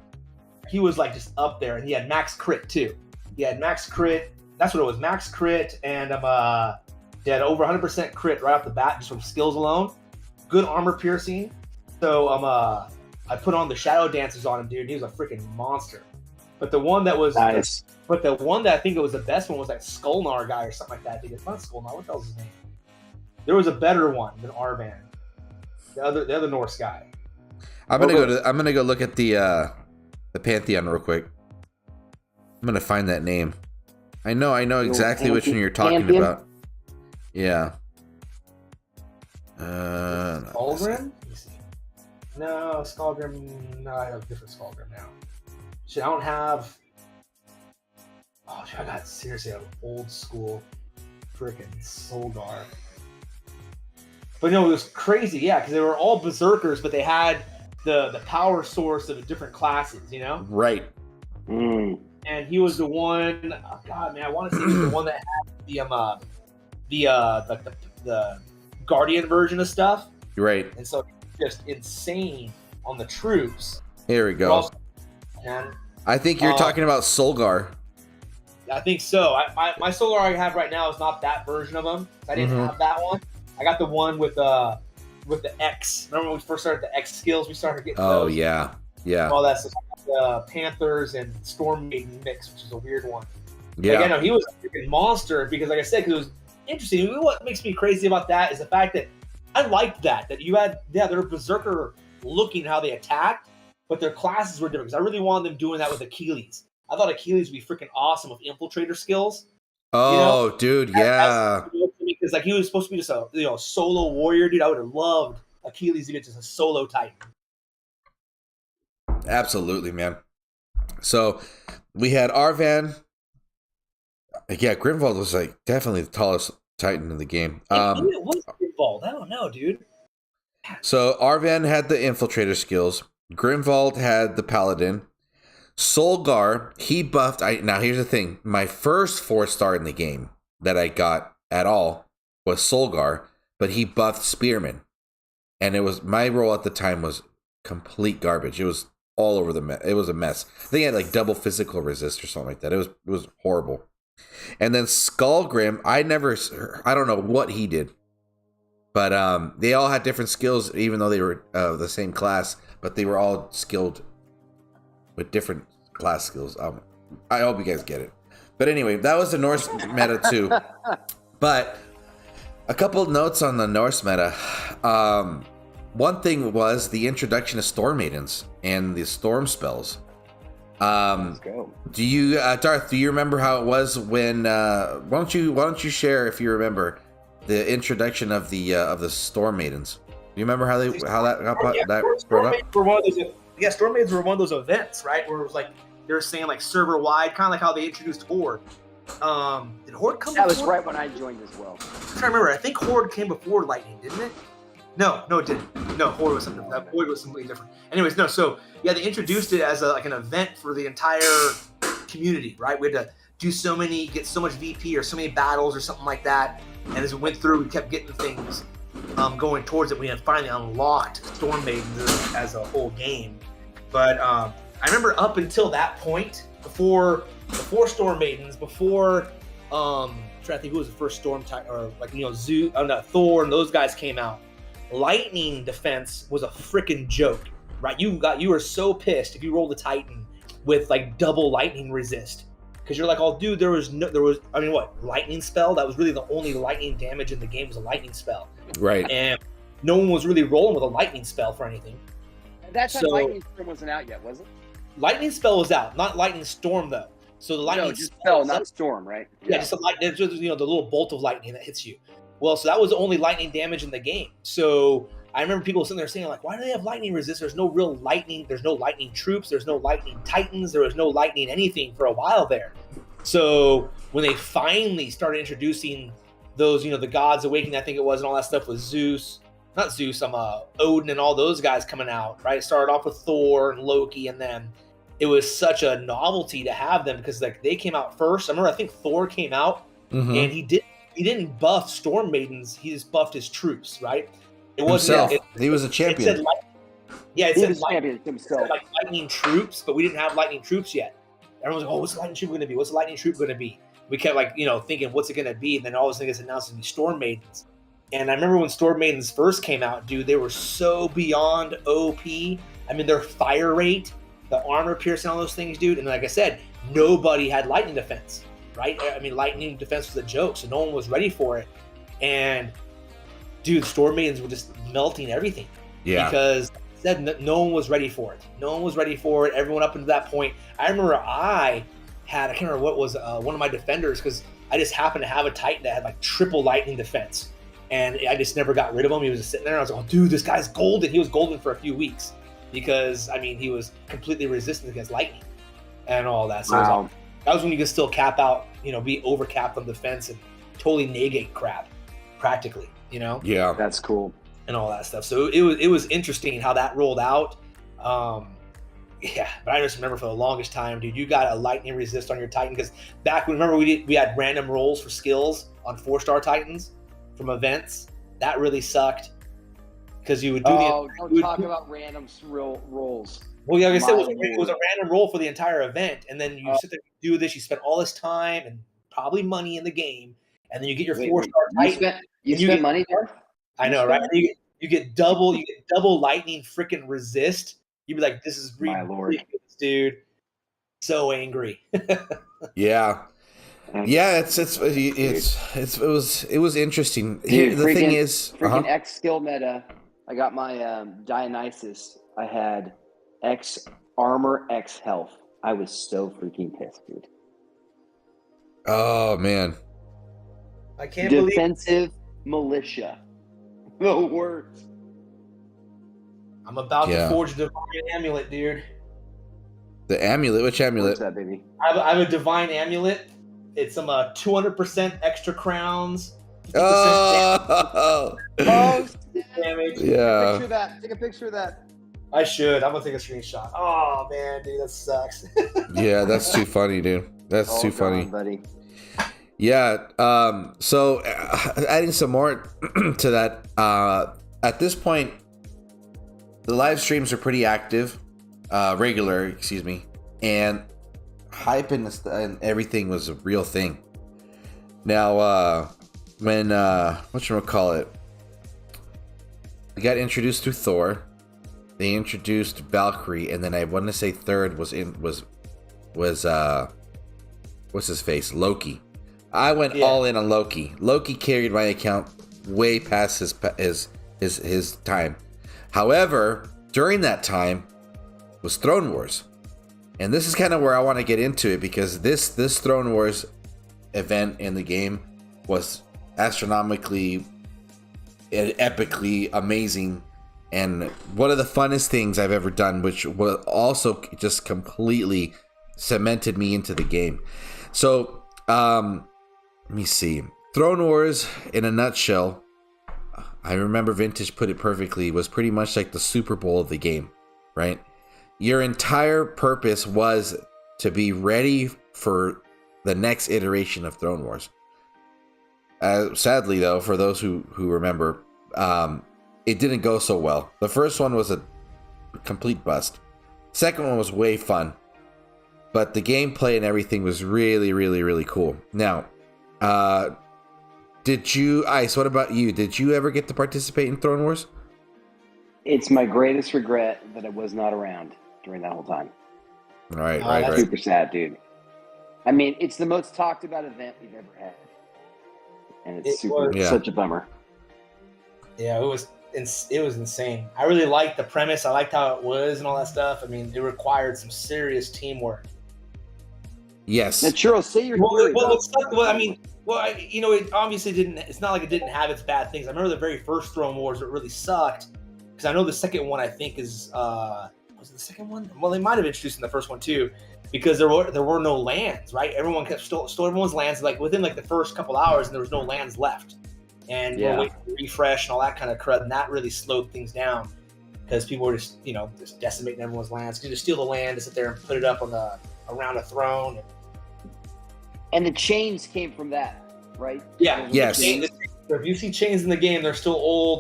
He was like just up there, and he had max crit too. He had max crit. That's what it was, max crit, and he had over 100% crit right off the bat just from skills alone. Good armor piercing. So I put on the Shadow Dancers on him, dude. He was a freaking monster. But the one that was nice. But the one that I think it was the best one was that Skullnar guy or something like that. I think it's not Skullnar. What the hell's his name? There was a better one than Arvan. The other Norse guy. I'm gonna go look at the Pantheon real quick. I'm gonna find that name. I know exactly which one you're talking Pantheon? about. Yeah. Skullgrim? No, Skullgrim. No, I have a different Skullgrim now. Shit, I don't have. Oh, shit, I got seriously an old school freaking Solgar. But no, it was crazy, yeah, because they were all berserkers, but they had the power source of different classes, Right. Mm. And he was the one. Oh God, man, I want to say he was the one that had the Guardian version of stuff. You're right. And so it's just insane on the troops. Here we But go. also, man, I think you're talking about Solgar. I think so. My Solar I have right now is not that version of them. I didn't have that one. I got the one with the X. Remember when we first started the X skills? We started getting Oh those. yeah, yeah, All that stuff. The Panthers and Storm Maiden mix, which is a weird one. yeah. Like, I know he was a freaking monster because, like I said, because it was interesting. What makes me crazy about that is the fact that I liked that you had, they're berserker looking how they attacked, but their classes were different. Because I really wanted them doing that with Achilles. I thought Achilles would be freaking awesome with infiltrator skills. Oh, dude, yeah. Because like he was supposed to be just a solo warrior, dude. I would have loved Achilles to get just a solo Titan. Absolutely, man. So we had Arvan. Yeah, Grimwald was like definitely the tallest Titan in the game. Maybe it was Grimwald. I don't know, dude. So Arvan had the infiltrator skills. Grimwald had the paladin. Solgar, he buffed. Now here's the thing: my first 4-star in the game that I got at all was Solgar, but he buffed Spearman, and it was my role at the time was complete garbage. It was all over the it was a mess. I think he had like double physical resist or something like that. It was horrible. And then Skullgrim, I don't know what he did, but they all had different skills, even though they were the same class, but they were all skilled with different class skills. I hope you guys get it. But anyway, that was the Norse meta too. But a couple of notes on the Norse meta. One thing was the introduction of Storm Maidens and the storm spells. Let's go. Do you, Darth? Do you remember how it was when? Why don't you share if you remember the introduction of the Storm Maidens? Do you remember how that Storm Maidens were one of those. Yeah, Storm Maidens were one of those events, right? Where it was like they were saying like server wide, kind of like how they introduced Horde. Did Horde come? That was before? right when I joined as well. I'm trying to remember. I think Horde came before Lightning, didn't it? No, it didn't. No, Horde was something. That Horde was something different. Anyways, no. So yeah, they introduced it as like an event for the entire community, right? We had to get so much VP or so many battles or something like that. And as we went through, we kept getting things going towards it. We had finally unlocked Storm Maidens as a whole game. But I remember up until that point, before Storm Maidens, before I'm trying to think who was the first Storm Titan, or like Thor and those guys came out. Lightning defense was a freaking joke, right? You were so pissed if you rolled a Titan with like double lightning resist, because you're like, oh dude, lightning spell? That was really the only lightning damage in the game was a lightning spell, right? And no one was really rolling with a lightning spell for anything. That time Lightning Storm wasn't out yet, was it? Lightning spell was out, not Lightning Storm though. So the lightning spell, not storm, right? Yeah, just the little bolt of lightning that hits you. Well, so that was the only lightning damage in the game. So I remember people sitting there saying, like, why do they have lightning resist? There's no real lightning. There's no lightning troops. There's no lightning titans. There was no lightning anything for a while there. So when they finally started introducing those, the gods awakening, I think it was, and all that stuff with Odin and all those guys coming out, right? It started off with Thor and Loki, and then it was such a novelty to have them because like they came out first. I remember I think Thor came out and he didn't buff Storm Maidens. He just buffed his troops, right? It wasn't himself. He was a champion. It said himself. Like lightning troops, but we didn't have lightning troops yet. Everyone's like, oh, what's the lightning troop going to be? What's the lightning troop going to be? We kept thinking, what's it going to be? And then all of a sudden it's announced to be Storm Maidens. And I remember when Storm Maidens first came out, dude, they were so beyond OP. I mean, their fire rate, the armor piercing, all those things, dude. And like I said, nobody had lightning defense, right? I mean, lightning defense was a joke, so no one was ready for it. And dude, Storm Maidens were just melting everything. Yeah. Because no one was ready for it. No one was ready for it. Everyone up until that point. I remember I can't remember what was one of my defenders, because I just happened to have a Titan that had like triple lightning defense. And I just never got rid of him. He was just sitting there. I was like, oh, dude, this guy's golden. He was golden for a few weeks because, I mean, he was completely resistant against lightning and all that. So wow. That was when you could still cap out, be overcapped on defense and totally negate crap, practically, Yeah. That's cool. And all that stuff. So it was interesting how that rolled out. Yeah, but I just remember for the longest time, dude, you got a lightning resist on your Titan, because back when, remember, we had random rolls for skills on 4-star Titans from events. That really sucked. because you would do don't talk about random rolls. well, like I said, My it was a lord. random roll for the entire event, and then you sit there and do this. You spend all this time and probably money in the game, and then you get your Wait, 4-star Titan. You and you spent get, money, Darth? I know, right? You get double lightning freaking resist. You'd be like, this is My lord. ridiculous, dude. So angry. Yeah. Yeah, it was interesting. Here, the thing is, freaking X skill meta. I got my Dionysus. I had X armor, X health. I was so freaking pissed, dude. oh man, I can't believe Defensive militia. The worst. I'm about Yeah. to forge a divine amulet, dude. the amulet. Which amulet? What's that, baby? I have a divine amulet. It's some 200% extra crowns. 50% Oh, damage. yeah. Picture that. Take a picture of that. I should. I'm gonna take a screenshot. Oh man, dude, that sucks. Yeah, that's too funny, dude. That's All too funny. gone, buddy. Yeah. So adding some more to that. At this point, the live streams are pretty active, regular. Excuse me, and hype and everything was a real thing. Now, when whatchamacallit, I got introduced to Thor. They introduced Valkyrie, and then I want to say third was what's his face, Loki. I went all in on Loki. Loki carried my account way past his time. However, during that time was Throne Wars, and this is kind of where I want to get into it, because this Throne Wars event in the game was astronomically and epically amazing, and one of the funnest things I've ever done, which was also just completely cemented me into the game. So let me see. Throne Wars in a nutshell, I remember Vintage put it perfectly, was pretty much like the Super Bowl of the game, right? Your entire purpose was to be ready for the next iteration of Throne Wars. Sadly, though, for those who remember, it didn't go so well. The first one was a complete bust. Second one was way fun, but the gameplay and everything was really, really, really cool. Now, did you, Ice, what about you? Did you ever get to participate in Throne Wars? It's my greatest regret that I was not around during that whole time. Right. Super sad, dude. I mean, it's the most talked about event we've ever had, and it's such a bummer. Yeah, it was insane. I really liked the premise. I liked how it was and all that stuff. I mean, it required some serious teamwork. Yes. Now, Churro, say your theory. It obviously didn't. It's not like it didn't have its bad things. I remember the very first Throne Wars. It really sucked, because I know the second one, I think, is was it the second one? Well, they might have introduced in the first one too, because there were no lands, right? Everyone kept stole everyone's lands like within like the first couple hours, and there was no lands left. And we're waiting to refresh and all that kind of crud, and that really slowed things down, because people were just decimating everyone's lands. You just steal the land to sit there and put it up around a throne. And the chains came from that, right? Yeah. Yes. If you see chains in the game, they're still old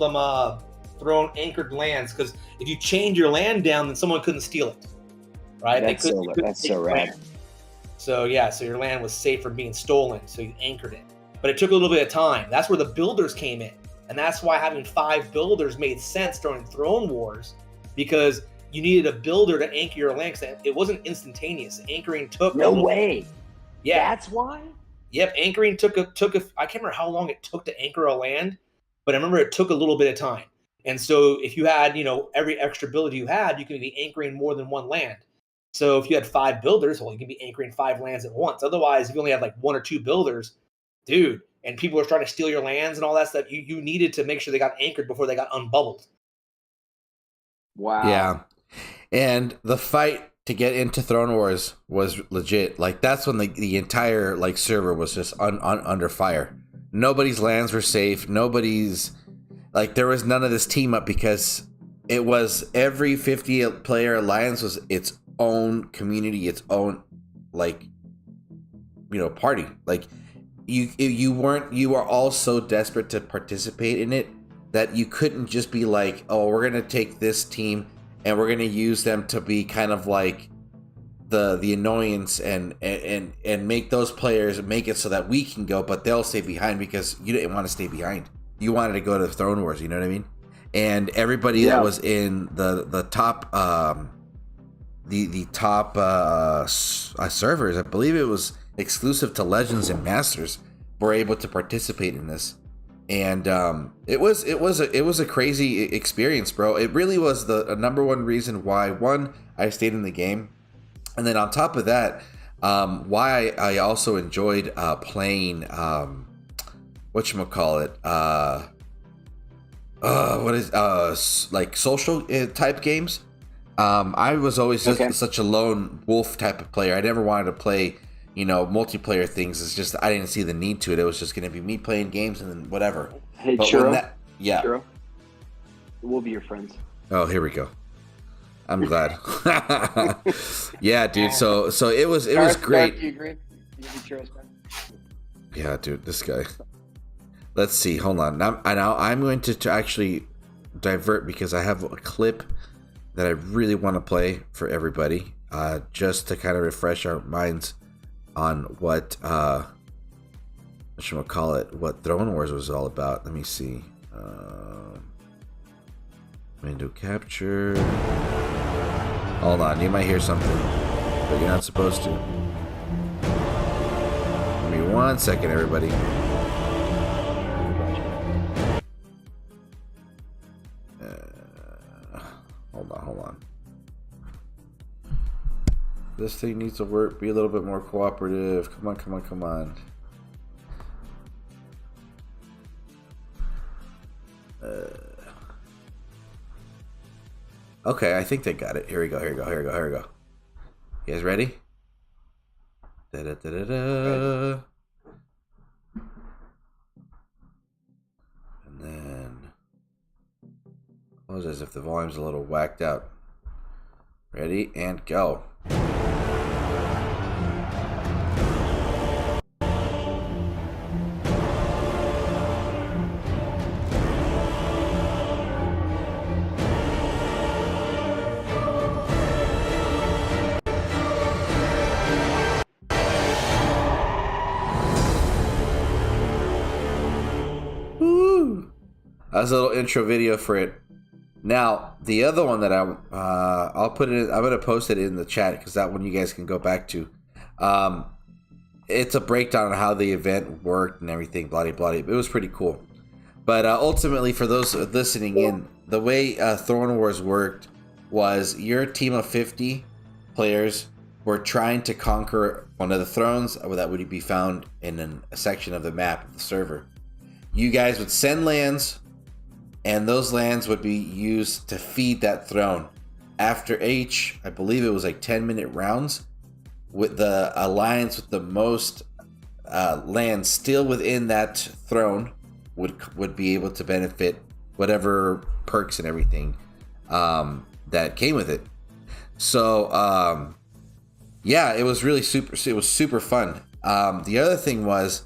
throne anchored lands, because if you chained your land down, then someone couldn't steal it, right? That's so rad. So your land was safe from being stolen, so you anchored it. But it took a little bit of time. That's where the builders came in. And that's why having 5 builders made sense during Throne Wars, because you needed a builder to anchor your land. It wasn't instantaneous. Anchoring took no way. Yeah, that's why. Yep, anchoring took a. I can't remember how long it took to anchor a land, but I remember it took a little bit of time. And so if you had every extra builder you had, you could be anchoring more than one land. So if you had 5 builders, well, you can be anchoring 5 lands at once. Otherwise, if you only had like 1 or 2 builders, dude, and people were trying to steal your lands and all that stuff, you needed to make sure they got anchored before they got unbubbled. Wow. Yeah. And the fight to get into Throne Wars was legit. Like, that's when the entire server was just under fire. Nobody's lands were safe. There was none of this team up, because it was every 50 player alliance was its own community, its own party. You were all so desperate to participate in it that you couldn't just be like, oh, we're gonna take this team and we're gonna use them to be kind of like the annoyance and make those players make it so that we can go, but they'll stay behind because you didn't want to stay behind. You wanted to go to the Throne Wars, you know what I mean? And everybody that was in the top the top servers, I believe it was exclusive to Legends and Masters, were able to participate in this. And it was a crazy experience, bro. It really was the number one reason why I stayed in the game, and then on top of that, why I also enjoyed playing whatchamacallit, what is like social type games. I was always just such a lone wolf type of player. I never wanted to play, multiplayer things. It's just I didn't see the need to it. It was just going to be me playing games and then whatever. Hey, Churro. Yeah. Churro. We'll be your friends. Oh, here we go. I'm glad. Yeah, dude. So it was great. Do you agree? You be Churro's friend? Yeah, dude. This guy. Let's see. Hold on. Now I'm going to actually divert because I have a clip that I really want to play for everybody, just to kind of refresh our minds on what what Throne Wars was all about. Let me see. Window capture. Hold on, you might hear something, but you're not supposed to. Give me 1 second, everybody. Hold on. This thing needs to work. Be a little bit more cooperative. Come on. Okay, I think they got it. Here we go. You guys ready? Da-da-da-da-da. And then apologize if the volume's a little whacked out. Ready and go. Woo! That was a little intro video for it. Now, the other one that I'll put it in, I'm going to post it in the chat because that one you guys can go back to. It's a breakdown on how the event worked and everything, blah, blah. It was pretty cool. But ultimately, for those listening in, the way Throne Wars worked was your team of 50 players were trying to conquer one of the thrones that would be found in a section of the map of the server. You guys would send lands, and those lands would be used to feed that throne. After I believe it was like 10-minute rounds, with the alliance with the most land still within that throne would be able to benefit whatever perks and everything that came with it. So yeah, it was really super fun. The other thing was,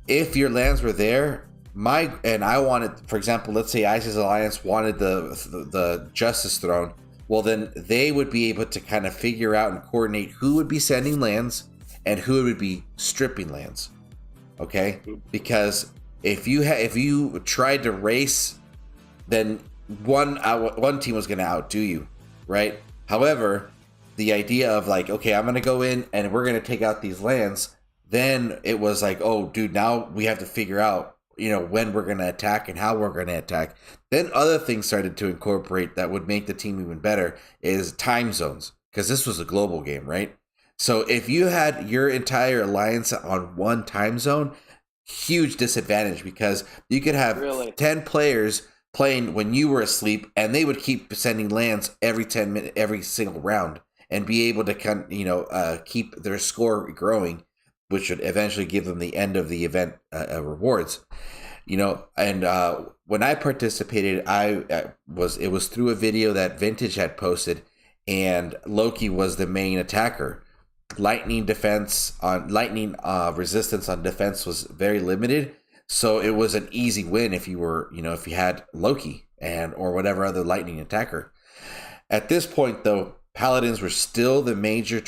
if your lands were there, I wanted, for example, let's say ISIS Alliance wanted the Justice Throne. Well, then they would be able to kind of figure out and coordinate who would be sending lands and who would be stripping lands. Okay, because if you tried to race, then one team was going to outdo you, right? However, the idea of like, okay, I'm going to go in and we're going to take out these lands. Then it was like, oh, dude, now we have to figure out, when we're going to attack and how we're going to attack. Then other things started to incorporate that would make the team even better is time zones, because this was a global game, right? So if you had your entire alliance on one time zone, huge disadvantage, because you could have 10 players playing when you were asleep, and they would keep sending lands every 10 minutes, every single round, and be able to keep their score growing, which would eventually give them the end of the event rewards. And when I participated, it was through a video that Vintage had posted, and Loki was the main attacker. Lightning resistance on defense was very limited, So it was an easy win if you were, if you had Loki or whatever other lightning attacker. At this point, though, paladins were still the major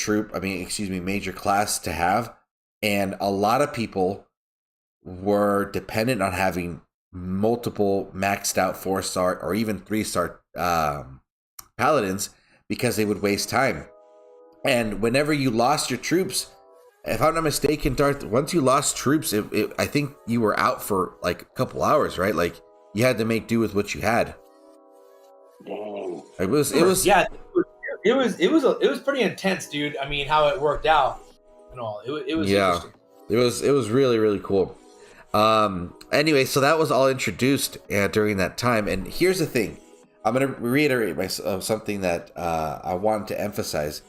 major class to have, and a lot of people were dependent on having multiple maxed out 4-star or even 3-star paladins because they would waste time. And whenever you lost your troops, if I'm not mistaken, Darth, once you lost troops, I think you were out for like a couple hours, right? Like you had to make do with what you had. Dang. It was Yeah, it was pretty intense, dude. I mean, how it worked out and all. It was interesting. It was really, really cool. Anyway, so that was all introduced during that time. And here's the thing. I'm going to reiterate something that I wanted to emphasize.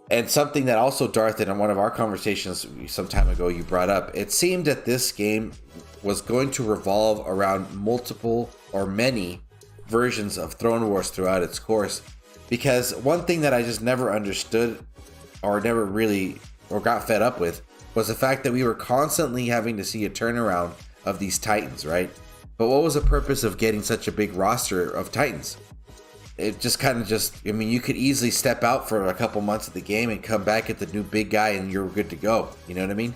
And something that also, Darth, in one of our conversations some time ago, you brought up. It seemed that this game was going to revolve around multiple or many versions of Throne Wars throughout its course. Because one thing that I just never understood or never really or got fed up with was the fact that we were constantly having to see a turnaround of these Titans, right? But what was the purpose of getting such a big roster of Titans? It just kind of you could easily step out for a couple months of the game and come back at the new big guy and you're good to go. You know what I mean?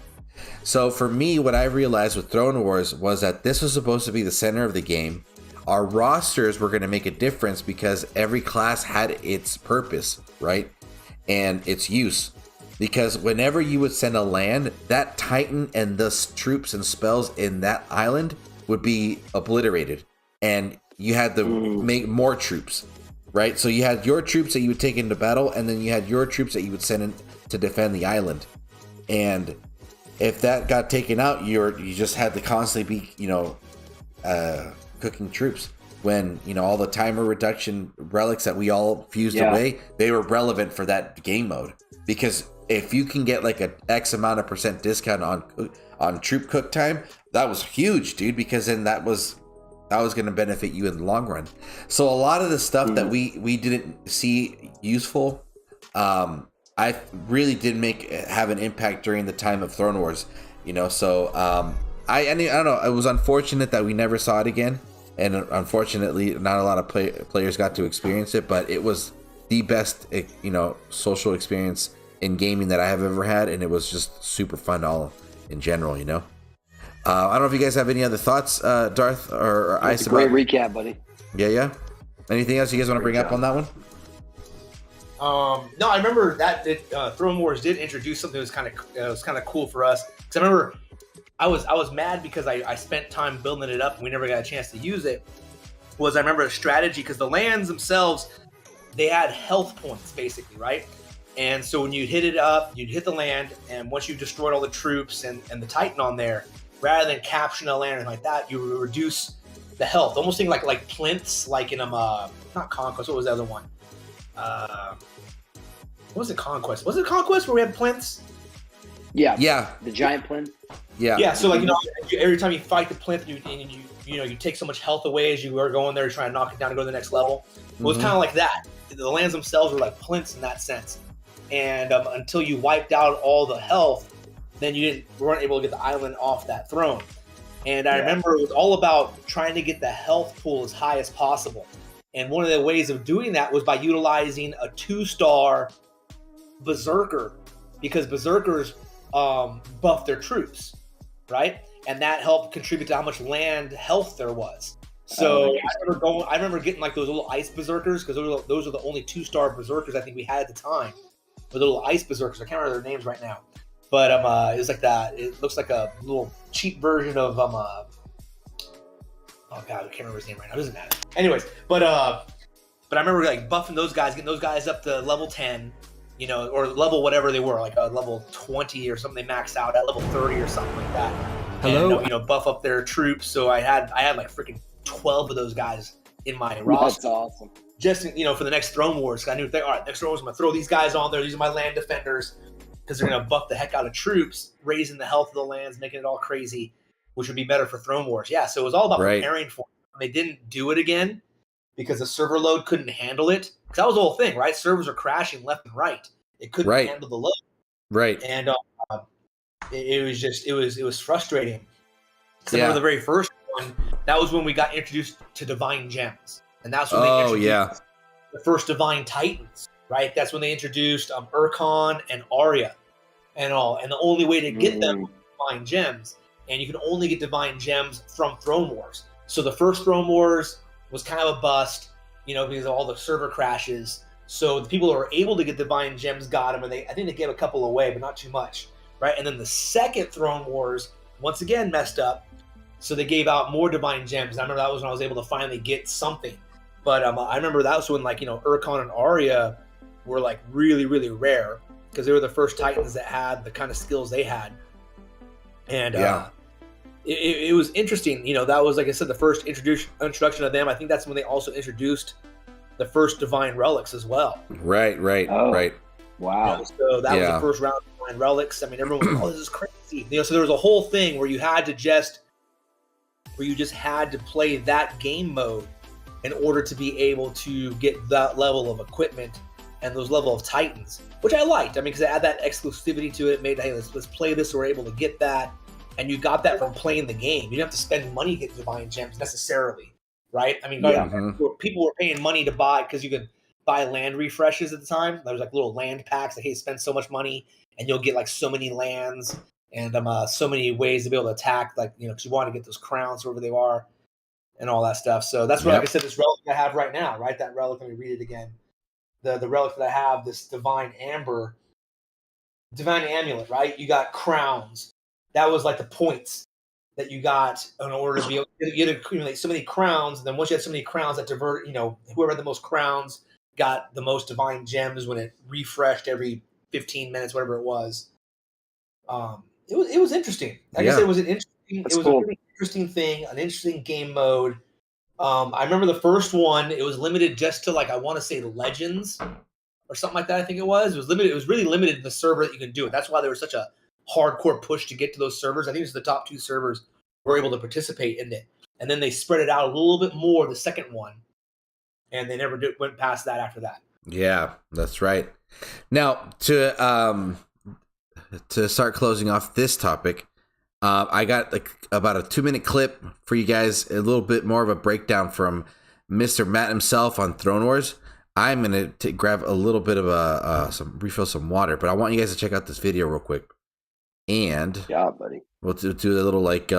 So for me, what I realized with Throne Wars was that this was supposed to be the center of the game. Our rosters were going to make a difference because every class had its purpose, right? And its use. Because whenever you would send a land, that Titan and the troops and spells in that island would be obliterated. And you had to make more troops, right? So you had your troops that you would take into battle, and then you had your troops that you would send in to defend the island. And if that got taken out, you just had to constantly be, cooking troops. When, all the timer reduction relics that we all fused away, they were relevant for that game mode. Because if you can get like a X amount of % discount on troop cook time, that was huge, dude, because then that was going to benefit you in the long run. So a lot of the stuff that we didn't see useful, I really did have an impact during the time of Throne Wars, So I don't know. It was unfortunate that we never saw it again, and unfortunately, not a lot of players got to experience it. But it was the best, social experience in gaming that I have ever had, and it was just super fun all in general. I don't know if you guys have any other thoughts, Darth or Ice. Great recap, buddy. Yeah. Anything else you guys want to bring up on that one? No, I remember that Throne Wars did introduce something that was kind of cool for us. Because I remember I was mad because I spent time building it up and we never got a chance to use it. I remember a strategy because the lands themselves, they had health points basically, right? And so when you hit it up, you'd hit the land, and once you destroyed all the troops and the Titan on there, rather than capturing a land like that, you would reduce the health. Almost think like plinths, like in not Conquest. What was the other one? What was it? Conquest? Was it Conquest where we had plinths? Yeah. The giant plinth. Yeah. Yeah. So every time you fight the plinth, you take so much health away as you are going there, trying to knock it down to go to the next level. It was kind of like that. The lands themselves were like plinths in that sense. And until you wiped out all the health, then you weren't able to get the island off that throne. And I remember it was all about trying to get the health pool as high as possible. And one of the ways of doing that was by utilizing a 2-star berserker, because berserkers buff their troops, right? And that helped contribute to how much land health there was. So I remember getting like those little ice berserkers, because those are the only 2-star berserkers I think we had at the time. The little ice berserkers. I can't remember their names right now. But it was like that. It looks like a little cheap version of oh god, I can't remember his name right now. It doesn't matter. Anyways, but I remember like buffing those guys, getting those guys up to level 10, or level whatever they were, like a level 20 or something. They maxed out at level 30 or something like that. Hello. And, buff up their troops. So I had like freaking 12 of those guys in my roster. That's awesome. Just for the next Throne Wars, I knew, all right, next Throne Wars, I'm gonna throw these guys on there. These are my land defenders, because they're gonna buff the heck out of troops, raising the health of the lands, making it all crazy, which would be better for Throne Wars. Yeah, so it was all about preparing for it. They didn't do it again because the server load couldn't handle it. Because that was the whole thing, right? Servers are crashing left and right. It couldn't handle the load. Right. And it was frustrating. Because I remember the very first one, that was when we got introduced to divine gems. And that's when they introduced the first divine titans, right? That's when they introduced Urkon and Arya and all. And the only way to get them was divine gems. And you can only get divine gems from Throne Wars. So the first Throne Wars was kind of a bust, because of all the server crashes. So the people who were able to get divine gems got them, and I think they gave a couple away, but not too much, right? And then the second Throne Wars, once again, messed up. So they gave out more divine gems. I remember that was when I was able to finally get something. But I remember that was when, Urkon and Arya were, really, really rare because they were the first Titans that had the kind of skills they had. And it was interesting. That was, like I said, the first introduction of them. I think that's when they also introduced the first divine relics as well. Right. Wow. So that was the first round of divine relics. I mean, everyone was, oh, this is crazy. So there was a whole thing where you just had to play that game mode in order to be able to get that level of equipment and those level of Titans, which I liked. I mean, because it had that exclusivity to it. It made, hey, let's play this. So we're able to get that. And you got that from playing the game. You didn't have to spend money to get divine gems necessarily, right? I mean, people were paying money to buy because you could buy land refreshes at the time. There was little land packs. Hey, spend so much money and you'll get so many lands and so many ways to be able to attack, because you want to get those crowns wherever they are and all that stuff. So that's what, like I said, this relic I have right now, right? That relic, let me read it again. The relic that I have, this divine amulet, right? You got crowns. That was the points that you got in order to be able to accumulate so many crowns. And then once you had so many crowns, that whoever had the most crowns got the most divine gems when it refreshed every 15 minutes, whatever it was. It was interesting. Like I said, it was a really interesting thing, an interesting game mode. I remember the first one, it was limited just to I want to say Legends or something like that. I think it was. It was limited. It was really limited in the server that you can do it. That's why there was such a hardcore push to get to those servers. I think it was the top 2 servers were able to participate in it. And then they spread it out a little bit more the second one. And they never went past that after that. Yeah, that's right. Now, to start closing off this topic, I got about a 2-minute clip for you guys, a little bit more of a breakdown from Mr. Matt himself on Throne Wars. I'm going to grab a little bit of refill some water, but I want you guys to check out this video real quick. And yeah, buddy, we'll do a little break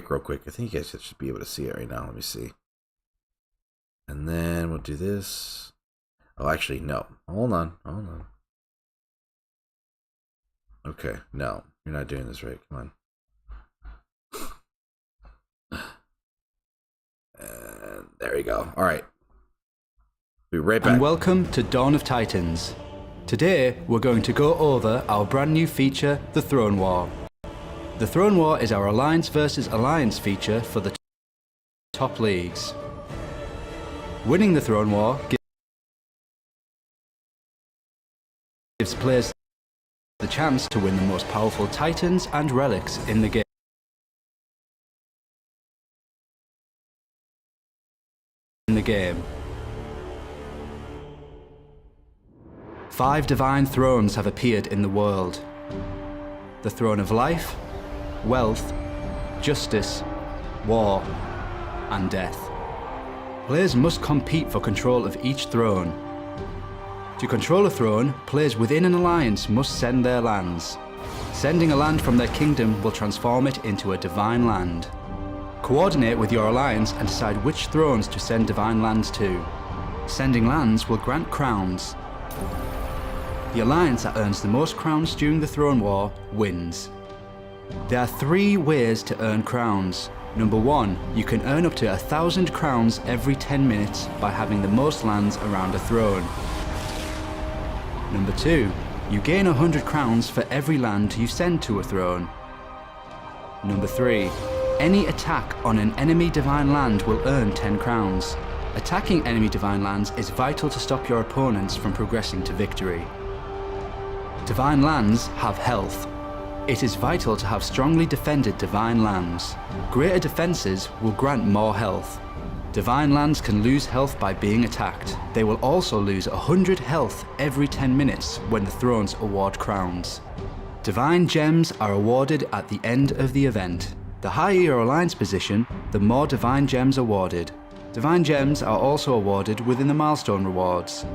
real quick. I think you guys should be able to see it right now. Let me see. And then we'll do this. Oh, actually, no. Hold on. Okay, no. You're not doing this right. Come on. And there we go. All right. Be right back. And welcome to Dawn of Titans. Today, we're going to go over our brand new feature, the Throne War. The Throne War is our Alliance versus Alliance feature for the top leagues. Winning the Throne War gives players the chance to win the most powerful Titans and relics in the game. 5 divine thrones have appeared in the world. The throne of life, wealth, justice, war, and death. Players must compete for control of each throne. To control a throne, players within an alliance must send their lands. Sending a land from their kingdom will transform it into a divine land. Coordinate with your alliance and decide which thrones to send divine lands to. Sending lands will grant crowns. The alliance that earns the most crowns during the Throne War wins. There are 3 ways to earn crowns. Number 1, you can earn up to 1,000 crowns every 10 minutes by having the most lands around a throne. Number 2, you gain 100 crowns for every land you send to a throne. Number 3, any attack on an enemy divine land will earn 10 crowns. Attacking enemy divine lands is vital to stop your opponents from progressing to victory. Divine lands have health. It is vital to have strongly defended divine lands. Greater defenses will grant more health. Divine lands can lose health by being attacked. They will also lose 100 health every 10 minutes when the thrones award crowns. Divine gems are awarded at the end of the event. The higher your alliance position, the more divine gems awarded. Divine gems are also awarded within the milestone rewards.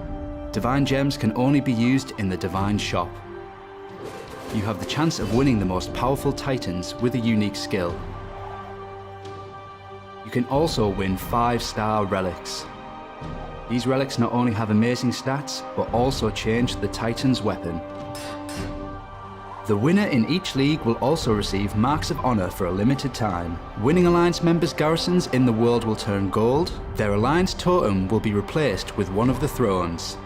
Divine gems can only be used in the Divine Shop. You have the chance of winning the most powerful titans with a unique skill. You can also win 5-star relics. These relics not only have amazing stats, but also change the titan's weapon. The winner in each league will also receive marks of honor for a limited time. Winning Alliance members' garrisons in the world will turn gold. Their Alliance totem will be replaced with one of the thrones.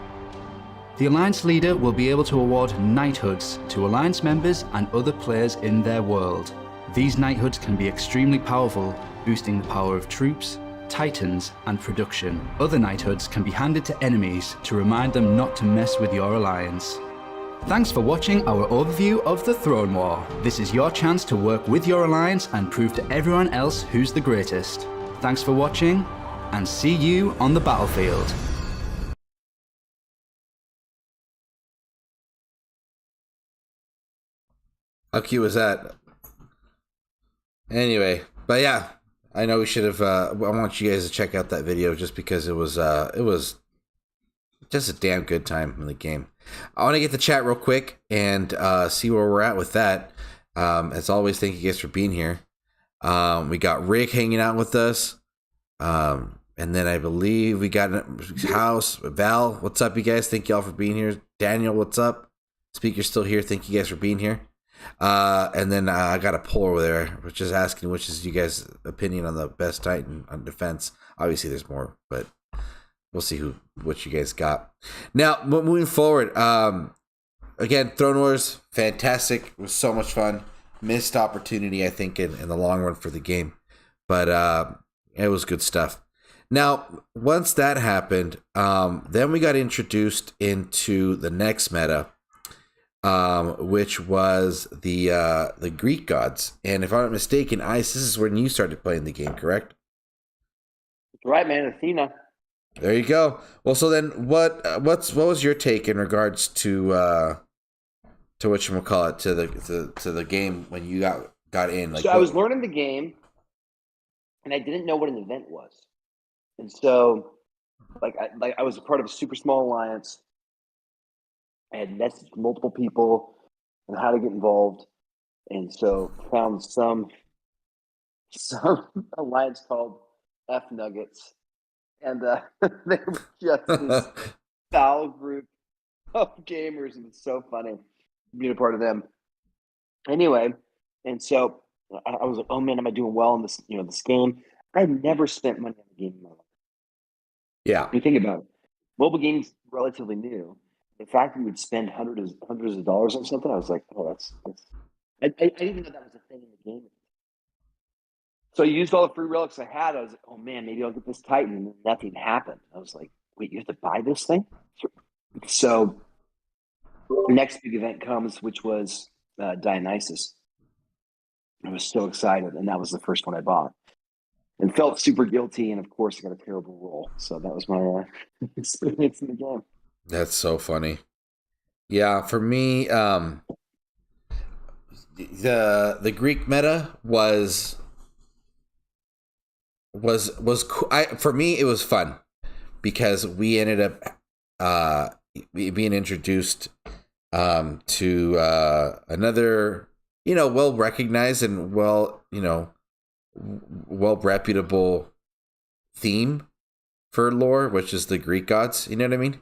The Alliance leader will be able to award knighthoods to Alliance members and other players in their world. These knighthoods can be extremely powerful, boosting the power of troops, titans, and production. Other knighthoods can be handed to enemies to remind them not to mess with your alliance. Thanks for watching our overview of the Throne War. This is your chance to work with your alliance and prove to everyone else who's the greatest. Thanks for watching, and see you on the battlefield. How cute was that? Anyway, but yeah, I know we should have. I want you guys to check out that video just because it was just a damn good time in the game. I want to get the chat real quick and see where we're at with that. As always, thank you guys for being here. We got Rick hanging out with us. And then I believe we got House, Val. What's up, you guys? Thank y'all for being here. Daniel, what's up? Speaker's still here. Thank you guys for being here. And then I got a poll over there, which is asking which is you guys' opinion on the best Titan on defense. Obviously, there's more, but we'll see what you guys got. Now, moving forward, again, Throne Wars, fantastic. It was so much fun. Missed opportunity, I think, in the long run for the game, but it was good stuff. Now, once that happened, then we got introduced into the next meta, which was the Greek gods. And if I'm not mistaken, Ice, this is when you started playing the game, correct? Right, man, Athena. There you go. Well, so then what was your take in regards to whatchamacallit, to the game when you got in? Like, so I was learning the game, and I didn't know what an event was, and so I was a part of a super small alliance. I had messaged multiple people on how to get involved, and so found some alliance called F Nuggets, and they were just this foul group of gamers, and it's so funny being a part of them. Anyway, and so I was like, "Oh man, am I doing well in this? This game." I had never spent money on a game in my life. Yeah, You think about it, mobile games relatively new. The fact that we would spend hundreds of dollars on something, I was like, "Oh, that's." I didn't even know that was a thing in the game. So I used all the free relics I had. I was like, "Oh man, maybe I'll get this Titan," and then nothing happened. I was like, "Wait, you have to buy this thing?" So the next big event comes, which was Dionysus. I was so excited, and that was the first one I bought, and felt super guilty. And of course, I got a terrible roll. So that was my experience in the game. that's so funny. Yeah, for me, the Greek meta was cool. For me, it was fun because we ended up being introduced to another, well recognized and well reputable theme for lore, which is the Greek gods. You know what I mean?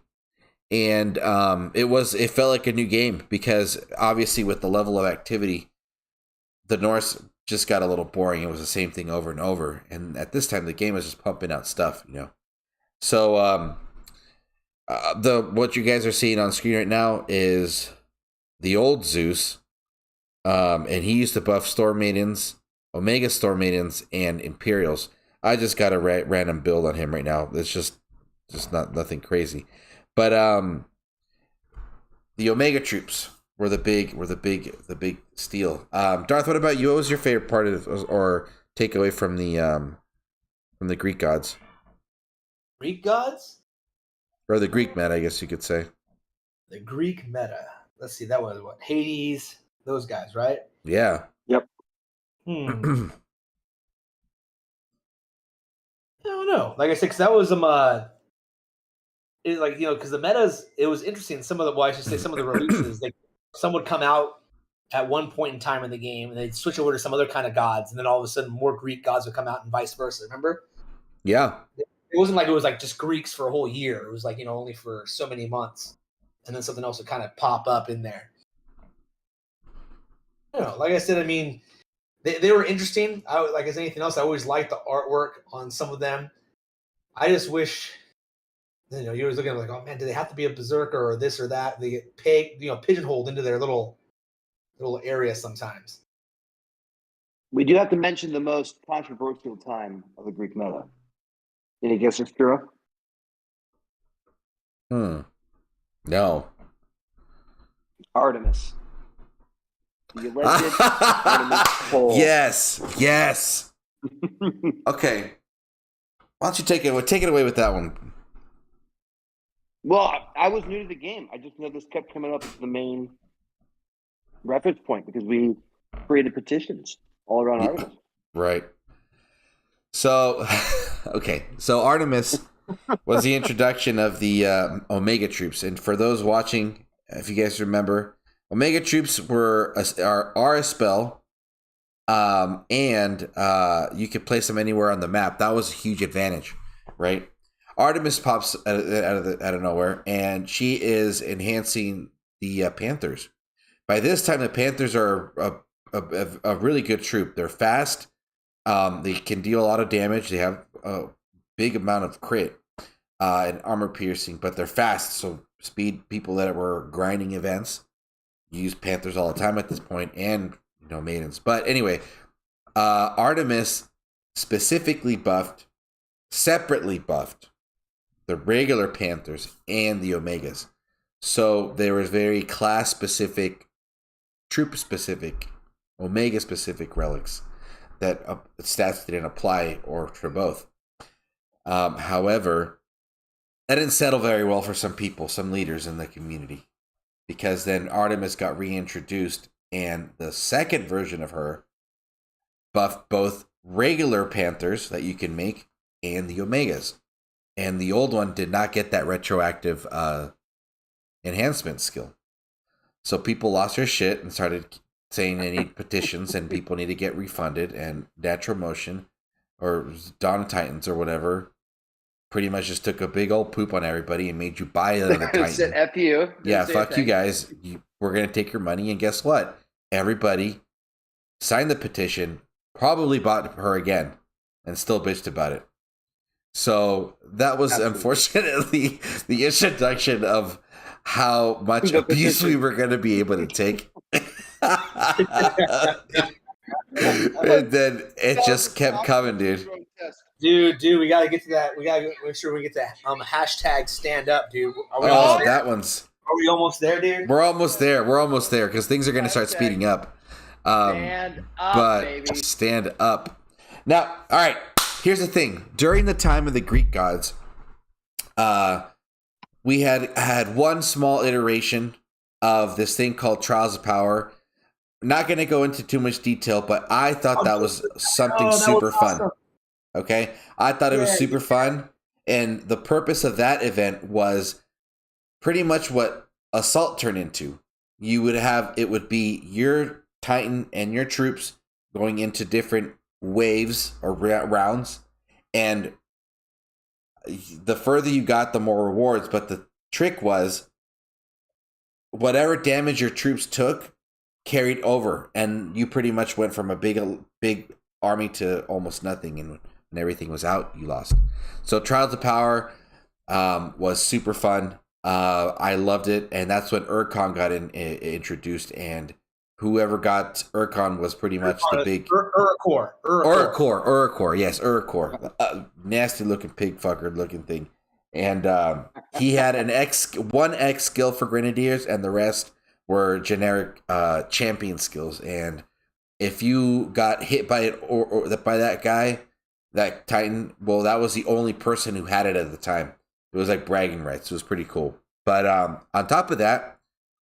And it felt like a new game because obviously with the level of activity, the Norse just got a little boring. It was the same thing over and over. And at this time, the game was just pumping out stuff, So what you guys are seeing on screen right now is the old Zeus, and he used to buff Storm Maidens, Omega Storm Maidens, and Imperials. I just got a random build on him right now. It's just nothing crazy. But the Omega troops were the big steal. Darth, what about you? What was your favorite part of or takeaway from the Greek gods? Greek gods? Or the Greek meta, I guess you could say. The Greek meta. Let's see, that was what? Hades, Those guys, right? Yeah. Yep. I don't know. Like I said, because that was like because the metas, it was interesting. Some of the, well, I should say, some of the releases, like some would come out at one point in time in the game, and they'd switch over to some other kind of gods, and then all of a sudden, more Greek gods would come out, and vice versa. Remember? Yeah. It wasn't like it was like just Greeks for a whole year. It was like only for so many months, and then something else would kind of pop up in there. I don't know. Like I said, I mean, they were interesting. Like as anything else, I always liked the artwork on some of them. I just wish, you're always looking at like, oh man, do they have to be a berserker or this or that? They get pigeonholed into their little area sometimes. We do have to mention the most controversial time of the Greek meta. Any guesses, Kira? No. Artemis. The alleged Artemis poll. Yes. Okay. Why don't you take it away with that one? Well, I was new to the game. I just know this kept coming up as the main reference point because we created petitions all around Artemis. Right. So, okay. So Artemis was the introduction of the Omega troops, and for those watching, if you guys remember, Omega troops are a spell, and you could place them anywhere on the map. That was a huge advantage, right? Artemis pops out of nowhere, and she is enhancing the Panthers. By this time, the Panthers are a really good troop. They're fast. They can deal a lot of damage. They have a big amount of crit and armor piercing, but they're fast. So speed people that were grinding events use Panthers all the time at this point, and maidens. But anyway, Artemis separately buffed the regular Panthers and the Omegas. So there was very class specific, troop specific, Omega specific relics that stats didn't apply or for both. However, that didn't settle very well for some people, some leaders in the community, because then Artemis got reintroduced, and the second version of her buffed both regular Panthers that you can make and the Omegas. And the old one did not get that retroactive enhancement skill. So people lost their shit and started saying they need petitions and people need to get refunded, and Natural Motion or Dawn of Titans or whatever pretty much just took a big old poop on everybody and made you buy another Titan. Said F you. Yeah, fuck you guys. We're going to take your money, and guess what? Everybody signed the petition, probably bought her again, and still bitched about it. So that was unfortunately the introduction of how much abuse we were going to be able to take. And then it just kept coming, dude. Dude, we gotta get to that. We gotta make sure we get that hashtag stand up, dude. That one's. Are we almost there, dude? We're almost there because things are going to start speeding up. Stand up, baby. Stand up. Now, all right. Here's the thing. During the time of the Greek gods, we had one small iteration of this thing called Trials of Power. Not going to go into too much detail, but I thought that was something super fun. Awesome. Okay? I thought it was super fun, and the purpose of that event was pretty much what Assault turned into. It would be your Titan and your troops going into different waves or rounds, and the further you got, the more rewards. But the trick was whatever damage your troops took carried over, and you pretty much went from a big army to almost nothing, and when everything was out, you lost. So Trials of Power was super fun. I loved it, and that's when Urkon got introduced, and whoever got Urkon was pretty much the big Urkor. Yes, Urkor. Nasty looking pig fucker looking thing, and he had one X skill for Grenadiers, and the rest were generic champion skills. And if you got hit by it or by that guy, that Titan, well, that was the only person who had it at the time. It was like bragging rights. It was pretty cool. But on top of that,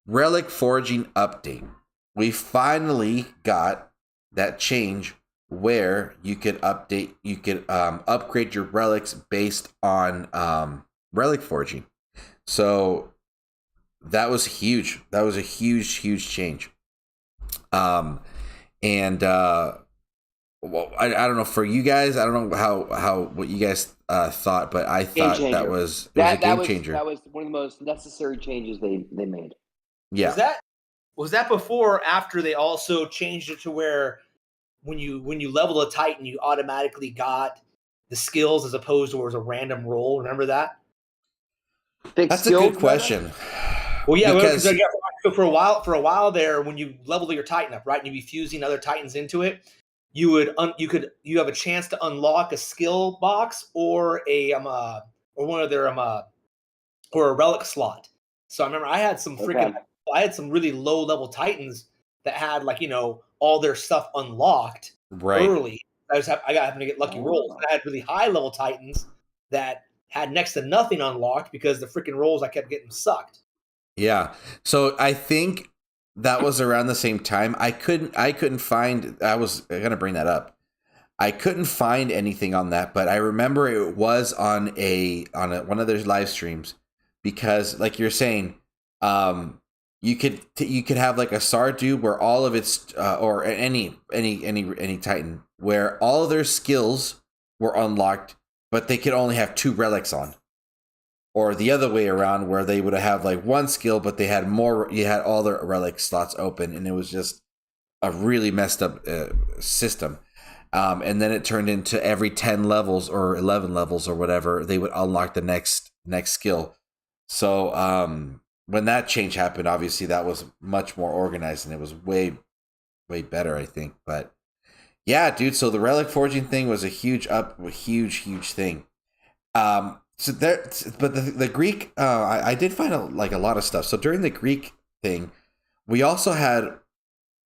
Relic Forging update. we finally got that change where you could upgrade your relics based on relic forging. So that was huge. That was a huge change. And well, I don't know for you guys. I don't know how what you guys thought, but I thought that was a game changer. That was one of the most necessary changes they made. Yeah. Was that before or after they also changed it to where when you level a Titan, you automatically got the skills as opposed to where it was a random roll? Remember that? That's a good question. Well, yeah, because for a while there, when you level your Titan up, right, and you'd be fusing other Titans into it, you have a chance to unlock a skill box or a one of their or a relic slot. So I remember I had some really low level Titans that had all their stuff unlocked early. I happened to get lucky rolls. And I had really high level Titans that had next to nothing unlocked because the freaking rolls I kept getting sucked. Yeah. So I think that was around the same time. I couldn't find. I was gonna bring that up. I couldn't find anything on that, but I remember it was on one of their live streams because, like you're saying, you could have like a Sardu where all of its or any Titan where all of their skills were unlocked, but they could only have 2 relics on. Or the other way around, where they would have like 1 skill, but they had more. You had all their relic slots open, and it was just a really messed up system. And then it turned into every 10 levels or 11 levels or whatever, they would unlock the next skill. So when that change happened, obviously that was much more organized, and it was way better, I think. But yeah, dude. So the relic forging thing was a huge thing. So there, but the Greek, I did find a lot of stuff. So during the Greek thing, we also had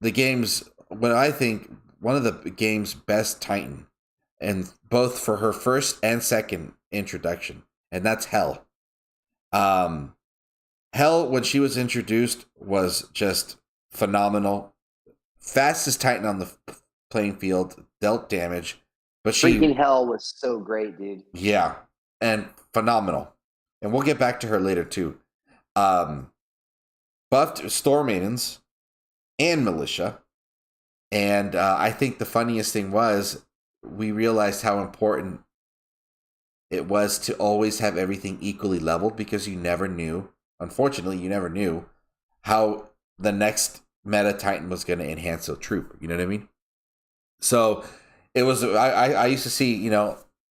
the game's, what I think, one of the game's best Titan, and both for her first and second introduction, and that's Hell. Hell, when she was introduced, was just phenomenal. Fastest Titan on the playing field, dealt damage, but freaking Hell was so great, dude. Yeah. And phenomenal. And we'll get back to her later too. Buffed Storm Maidens and Militia. And I think the funniest thing was we realized how important it was to always have everything equally leveled, because you never knew, unfortunately, how the next meta Titan was going to enhance a troop. You know what I mean? So it was, I used to see,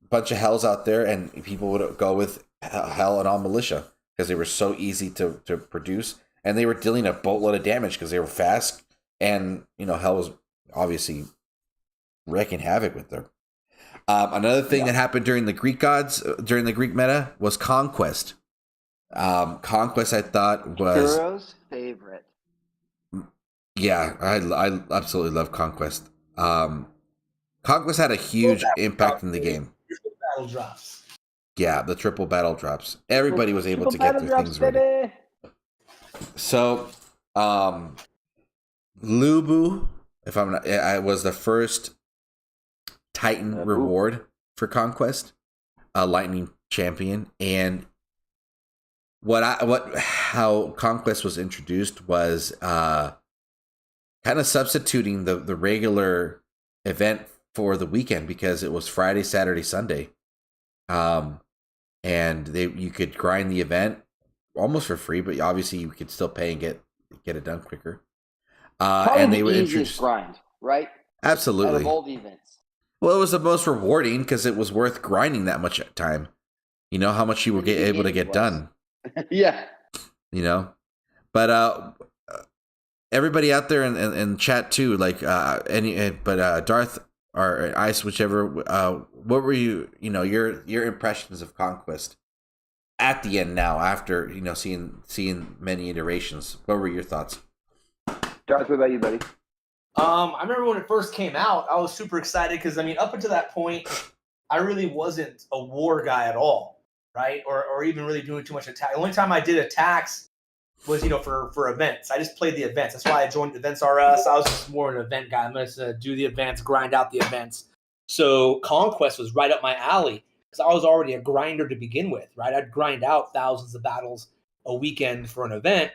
bunch of Hells out there, and people would go with Hell and all Militia because they were so easy to produce, and they were dealing a boatload of damage because they were fast, and Hell was obviously wreaking havoc with them. Another thing that happened during the Greek meta was Conquest. Conquest, I thought, was Hero's favorite. Yeah, I absolutely love Conquest. Conquest had a huge impact in the game. Battle drops. Yeah, the triple battle drops. Everybody was able to get their things ready. So, Lubu, if I'm not, I was the first Titan reward for Conquest, a Lightning Champion, and how Conquest was introduced was kind of substituting the regular event for the weekend, because it was Friday, Saturday, Sunday. And you could grind the event almost for free, but obviously you could still pay and get it done quicker. And they would introduce grind, right? Absolutely. Out of all the events. Well, it was the most rewarding because it was worth grinding that much time. You know how much you were able to get done. Yeah. But everybody out there in chat too, Darth or Ice, whichever. What were your impressions of Conquest at the end now, after seeing many iterations? What were your thoughts? Darth, what about you, buddy? I remember when it first came out, I was super excited because up until that point, I really wasn't a war guy at all, right? Or even really doing too much attack. The only time I did attacks was, for events. I just played the events. That's why I joined Events R Us. I was just more an event guy. I'm going to do the events, grind out the events. So Conquest was right up my alley because I was already a grinder to begin with, right? I'd grind out thousands of battles a weekend for an event.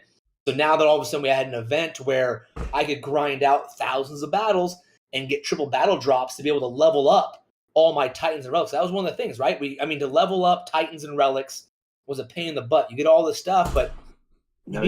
So now that all of a sudden we had an event where I could grind out thousands of battles and get triple battle drops to be able to level up all my Titans and Relics. That was one of the things, right? To level up Titans and Relics was a pain in the butt. You get all this stuff, but you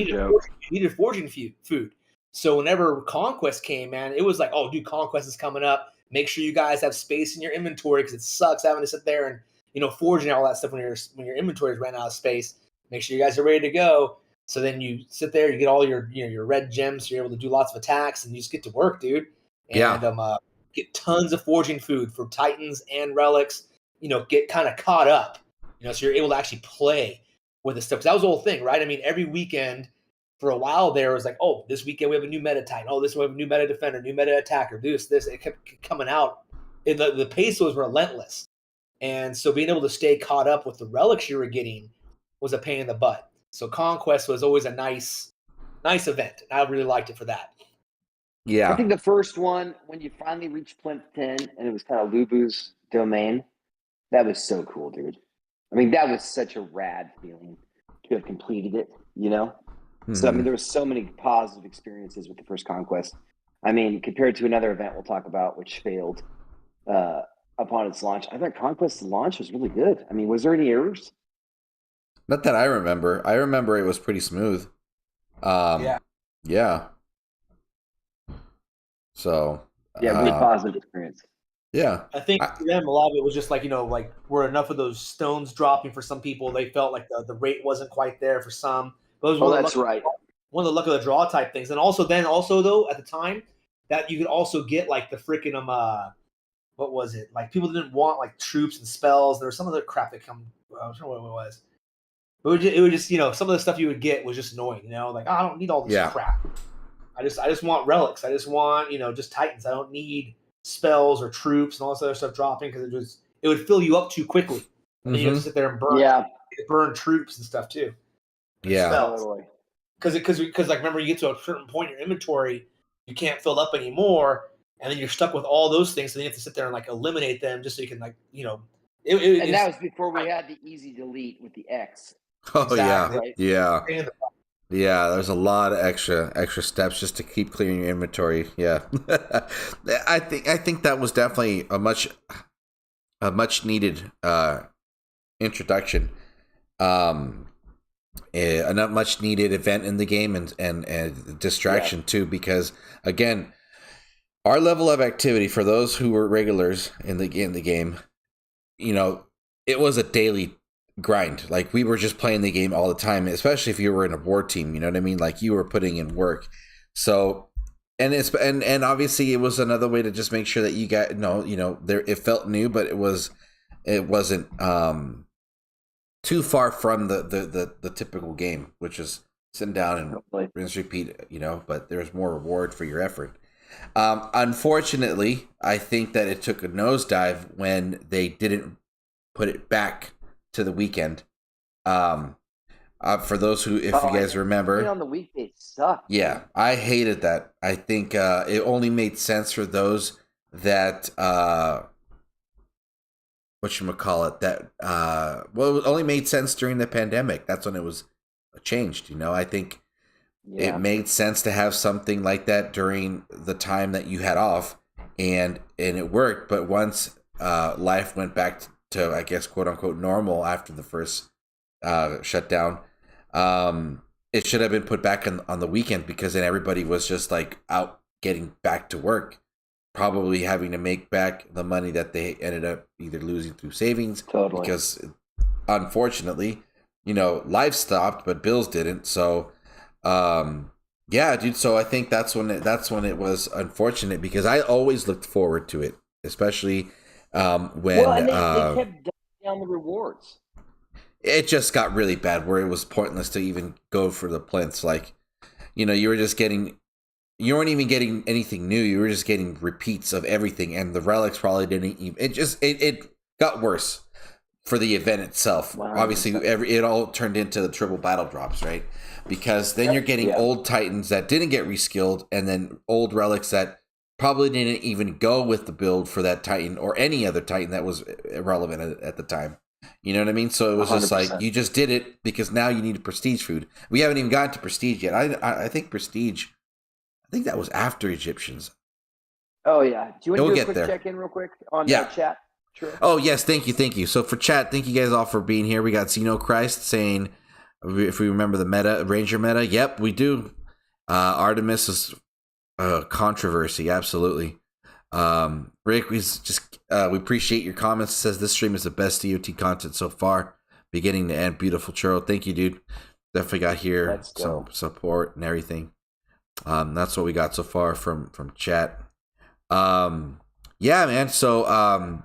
needed forging food. So whenever Conquest came, man, it was like, oh, dude, Conquest is coming up. Make sure you guys have space in your inventory because it sucks having to sit there and forging all that stuff when your inventory's ran out of space. Make sure you guys are ready to go. So then you sit there, you get all your your red gems, so you're able to do lots of attacks, and you just get to work, dude. And get tons of forging food for Titans and Relics. Get kind of caught up. So you're able to actually play with the stuff. 'Cause that was the whole thing, right? I mean, every weekend for a while there was like, oh, this weekend we have a new meta Titan. Oh, this we have a new meta defender, new meta attacker. This. It kept coming out. The pace was relentless. And so being able to stay caught up with the relics you were getting was a pain in the butt. So Conquest was always a nice event. I really liked it for that. Yeah. I think the first one, when you finally reached Plinth 10 and it was kind of Lubu's domain, that was so cool, dude. I mean, that was such a rad feeling to have completed it, Mm-hmm. So, I mean, there were so many positive experiences with the first Conquest. I mean, compared to another event we'll talk about, which failed upon its launch, I thought Conquest's launch was really good. I mean, was there any errors? Not that I remember. I remember it was pretty smooth. Yeah. So. Yeah, really positive experience. Yeah. I think for them, a lot of it was just like, were enough of those stones dropping for some people. They felt like the rate wasn't quite there for some. But it was that's right. One of the luck of the draw type things. And also though, at the time, that you could also get like the freaking, what was it? Like people didn't want like troops and spells. There was some other crap that come, I don't know what it was. It would just some of the stuff you would get was just annoying, like, oh, I don't need all this crap. I just want relics. I just want, just Titans. I don't need spells or troops and all this other stuff dropping because it would fill you up too quickly. And then you have to sit there and burn troops and stuff too. Yeah. Because like remember you get to a certain point in your inventory, you can't fill up anymore, and then you're stuck with all those things. So then you have to sit there and like eliminate them just so you can like and that was before we had the easy delete with the X. Oh exactly, yeah. Yeah, there's a lot of extra steps just to keep clearing your inventory. Yeah. I think that was definitely a much needed introduction. A not much needed event in the game and distraction too, because again, our level of activity for those who were regulars in the game, it was a daily grind. Like we were just playing the game all the time, especially if you were in a war team, you know what I mean? Like you were putting in work. So and obviously it was another way to just make sure that you got there it felt new, but it wasn't too far from the typical game, which is sitting down and rinse repeat, but there's more reward for your effort. Unfortunately, I think that it took a nosedive when they didn't put it back to the weekend. For those who, if you guys remember, on the weekday sucked. Yeah, I hated that. I think it only made sense for those that whatchamacallit, that it only made sense during the pandemic. That's when it was changed. I think it made sense to have something like that during the time that you had off, and it worked. But once life went back to, I guess, quote unquote normal after the first shutdown, it should have been put back on the weekend, because then everybody was just like out getting back to work, probably having to make back the money that they ended up either losing through savings. Totally. Because unfortunately, life stopped, but bills didn't. So, yeah, dude. So I think that's when it was unfortunate, because I always looked forward to it, especially when and they kept down the rewards. It just got really bad where it was pointless to even go for the plinths. Like, you weren't even getting anything new. You were just getting repeats of everything, and the relics probably didn't even. It got worse. for the event itself. 100%. Obviously, it all turned into the triple battle drops, right? Because then you're getting old Titans that didn't get reskilled, and then old relics that probably didn't even go with the build for that Titan or any other Titan that was irrelevant at the time. You know what I mean? So it was just 100%. like, you just did it because now you need a prestige food. We haven't even gotten to prestige yet. I think prestige, I think that was after Egyptians. Oh, yeah. Do you want We'll to do get a quick there. check-in real quick on chat? Sure. Oh, yes. Thank you. So for chat, thank you guys all for being here. We got Xeno Christ saying, if we remember the meta, Ranger meta. Yep, we do. Artemis is controversy. Absolutely. Rick, we appreciate your comments. It says this stream is the best DOT content so far, beginning to end. Beautiful churro. Thank you, dude. Definitely got here some support and everything. That's what we got so far from chat. Yeah, man. So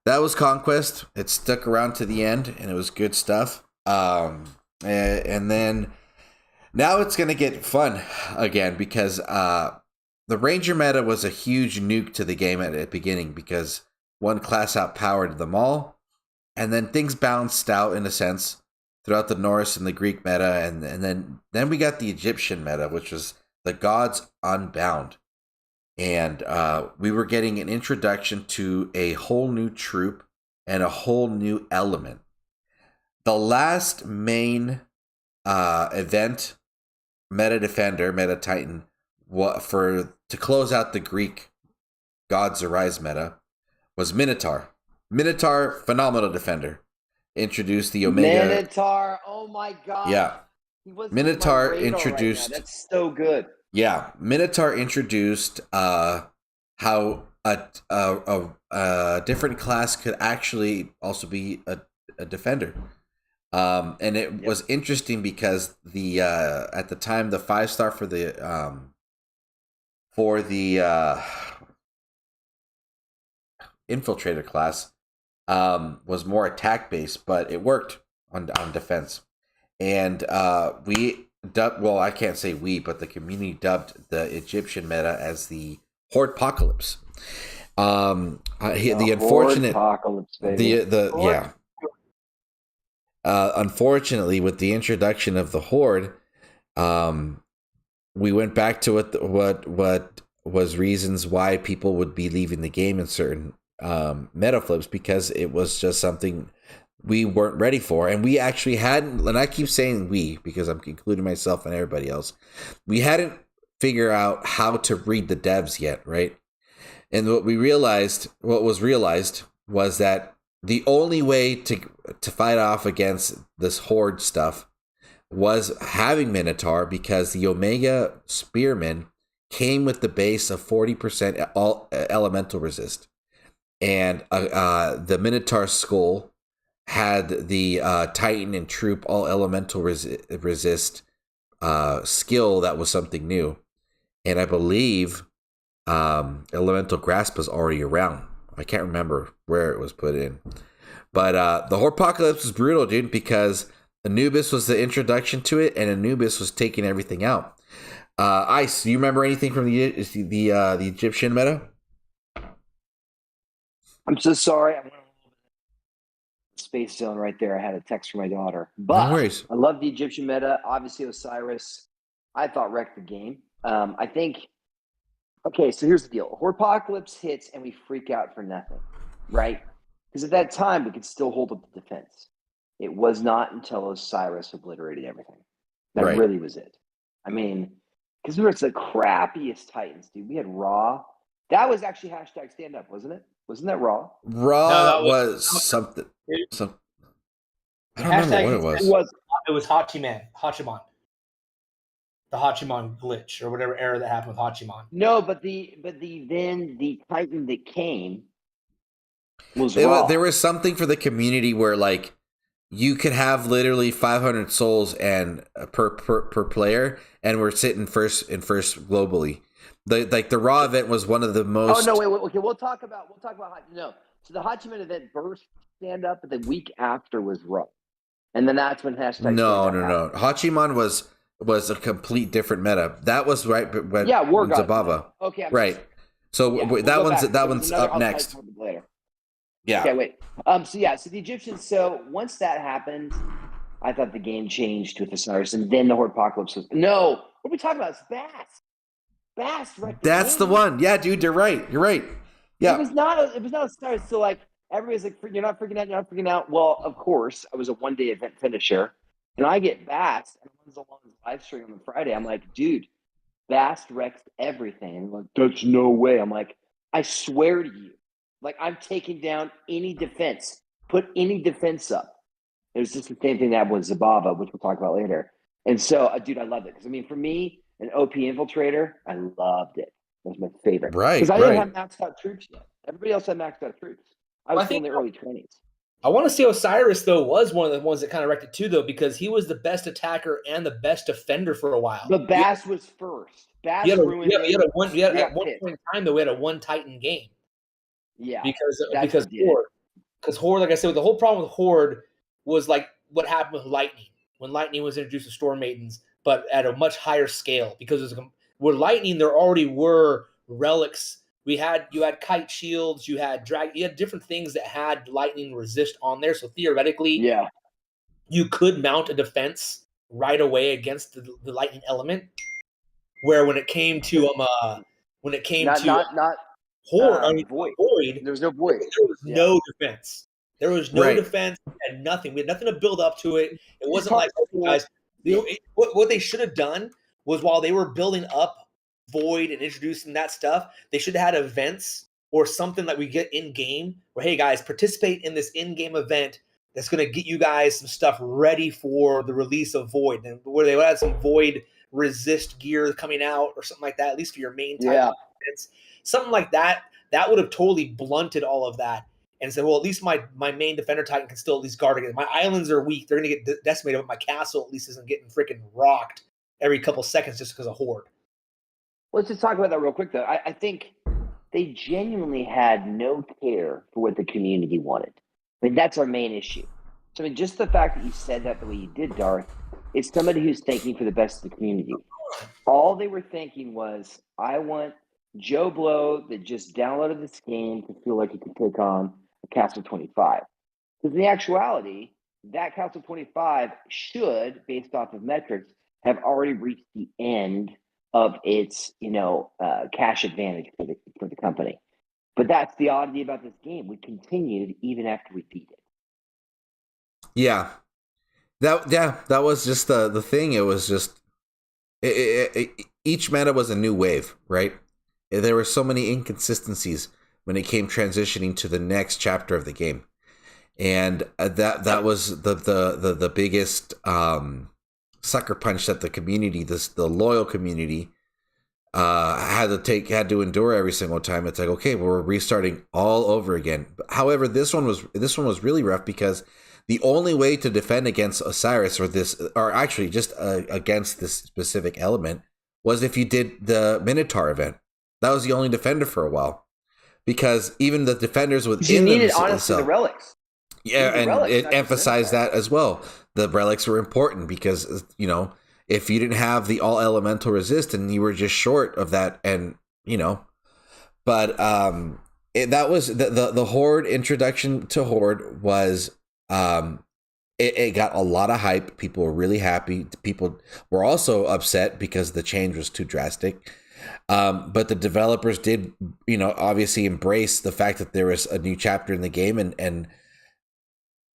that was Conquest. It stuck around to the end, and it was good stuff. And then now it's gonna get fun again because the Ranger meta was a huge nuke to the game at the beginning because one class outpowered them all, and then things balanced out in a sense throughout the Norse and the Greek meta, and then we got the Egyptian meta, which was the gods unbound, and we were getting an introduction to a whole new troop and a whole new element. The last main event, meta defender, meta titan, to close out the Greek Gods Arise meta was Minotaur. Minotaur, phenomenal defender. Introduced the Omega. Minotaur, oh my god. Yeah. Minotaur introduced. Right, that's so good. Yeah, Minotaur introduced how a different class could actually also be a defender. And it was interesting because the at the time the 5-star for the infiltrator class was more attack based, but it worked on defense. And we dubbed, well, I can't say we, but the community dubbed the Egyptian meta as the Horde Apocalypse. The unfortunate Apocalypse, baby. Unfortunately, with the introduction of the Horde, we went back to what was reasons why people would be leaving the game in certain meta flips, because it was just something we weren't ready for, and we actually hadn't, and I keep saying we because I'm including myself and everybody else, we hadn't figured out how to read the devs yet, right? And what was realized was that the only way to fight off against this Horde stuff was having Minotaur, because the Omega Spearman came with the base of 40% all elemental resist, and the Minotaur skull had the Titan and Troop all elemental resist skill. That was something new, and I believe elemental grasp was already around. I can't remember where it was put in, but the Horde Apocalypse was brutal, dude, because Anubis was the introduction to it, and Anubis was taking everything out. Ice, do you remember anything from the Egyptian meta? I'm so sorry. I'm space zone right there. I had a text from my daughter, but No worries. I love the Egyptian meta. Obviously, Osiris, I thought wrecked the game. I think. Okay, so here's the deal: Horde Apocalypse hits, and we freak out for nothing, right? Because at that time, we could still hold up the defense. It was not until Osiris obliterated everything. That really was it. I mean, because it's the crappiest Titans, dude. We had Raw. That was actually hashtag stand up, wasn't it? Wasn't that Raw? Raw No, was something. I don't remember what it was. It was Hachiman. The Hachiman glitch or whatever error that happened with Hachiman. No, but the Titan that came was Raw. There was something for the community where like you could have literally 500 souls and per player, and we're sitting first globally. The Raw event was one of the most. Oh no! Wait. Okay, we'll talk about no. So the Hachiman event burst stand up, but the week after was Raw, and then that's when hashtag. No. Hachiman was a complete different meta. That was right. When, War God. Zabava. Okay. Right. So that one's up next. Yeah. Okay, wait. So the Egyptians. So once that happened, I thought the game changed with Osiris, and then the Horde Apocalypse was. No, what are we talking about? It's Bast. Bast wrecked the That's the game. one. Yeah, dude, you're right. You're right. It Yeah. was not. It was not Osiris. So like everybody's like, "You're not freaking out. You're not freaking out." Well, of course, I was a one-day event finisher, and I get Bast, and I was on his live stream on Friday. I'm like, dude, Bast wrecks everything. And I'm like, there's no way. I'm like, I swear to you, like I'm taking down any defense. Put any defense up. It was just the same thing that happened with Zababa, which we'll talk about later. And so, dude, I loved it. Because, I mean, for me, an OP infiltrator, I loved it. It was my favorite. Right, Because I right. didn't have maxed out troops yet. Everybody else had maxed out troops. I was still in the early 20s. I want to say Osiris, though, was one of the ones that kind of wrecked it, too, though, because he was the best attacker and the best defender for a while. But Bass was first. Bass At ruined one it. point in time, though, we had a one Titan game. Yeah. Because Horde, like I said, the whole problem with Horde was like what happened with Lightning when Lightning was introduced to Storm Maidens, but at a much higher scale. Because with Lightning, there already were relics. You had kite shields, you had different things that had lightning resist on there. So theoretically, you could mount a defense right away against the lightning element. Where when it came to Void, there was no Void. There was no defense. There was no defense. We had nothing. We had nothing to build up to it. It wasn't like, okay, guys. What they should have done was while they were building up Void and introducing that stuff, they should have had events or something that we get in game where, hey guys, participate in this in-game event that's going to get you guys some stuff ready for the release of Void, and where they would have some Void resist gear coming out or something like that, at least for your main type events. Something like that. That would have totally blunted all of that and said, well, at least my main defender Titan can still at least guard against. My islands are weak. They're going to get decimated, but my castle at least isn't getting freaking rocked every couple seconds just because of Horde. Let's just talk about that real quick, though. I think they genuinely had no care for what the community wanted. I mean, that's our main issue. So, I mean, just the fact that you said that the way you did, Darth, it's somebody who's thinking for the best of the community. All they were thinking was, I want Joe Blow that just downloaded this game to feel like he could take on a Castle 25. Because in the actuality, that Castle 25 should, based off of metrics, have already reached the end of its, cash advantage for the company. But that's the oddity about this game. We continued even after we beat it. Yeah. That was just the thing. It was just each meta was a new wave, right? There were so many inconsistencies when it came transitioning to the next chapter of the game, and that was the biggest sucker punch that the community, the loyal community, had to endure every single time. It's like, okay, well, we're restarting all over again. However, this one was really rough because the only way to defend against Osiris or actually just against this specific element was if you did the Minotaur event. That was the only defender for a while, because even the defenders within you needed honestly the relics. Yeah, and it emphasized that as well. The relics were important because, if you didn't have the all elemental resist and you were just short of that, and but that was the Horde introduction to Horde was it got a lot of hype. People were really happy. People were also upset because the change was too drastic. But the developers did, obviously embrace the fact that there was a new chapter in the game, and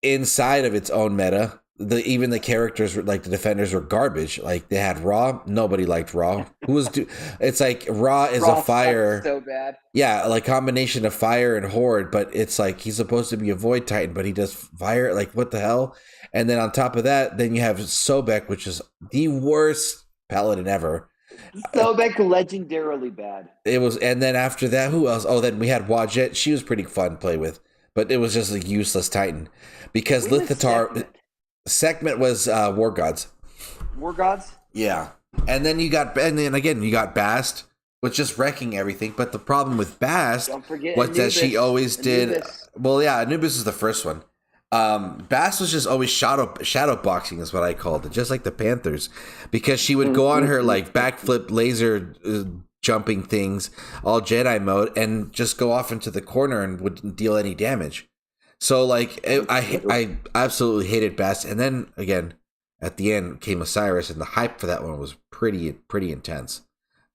inside of its own meta, even the characters, like the defenders, were garbage. Like they had Ra. Nobody liked Ra. It's like Ra is a fire. So bad. Yeah, like combination of fire and Horde, but it's like he's supposed to be a Void Titan, but he does fire. Like what the hell? And then on top of that, then you have Sobek, which is the worst paladin ever. Sobek legendarily bad. It was, and then after that, who else? Oh, then we had Wadjet. She was pretty fun to play with, but it was just a useless Titan because Lithatar. Segment was War Gods. War Gods? Yeah. And then you got Bast, was just wrecking everything. But the problem with Bast was that she always did. Well, yeah, Anubis is the first one. Bast was just always shadow boxing, is what I called it, just like the Panthers, because she would go on her like backflip laser jumping things, all Jedi mode, and just go off into the corner and wouldn't deal any damage. So like I absolutely hated Best, and then again at the end came Osiris, and the hype for that one was pretty intense.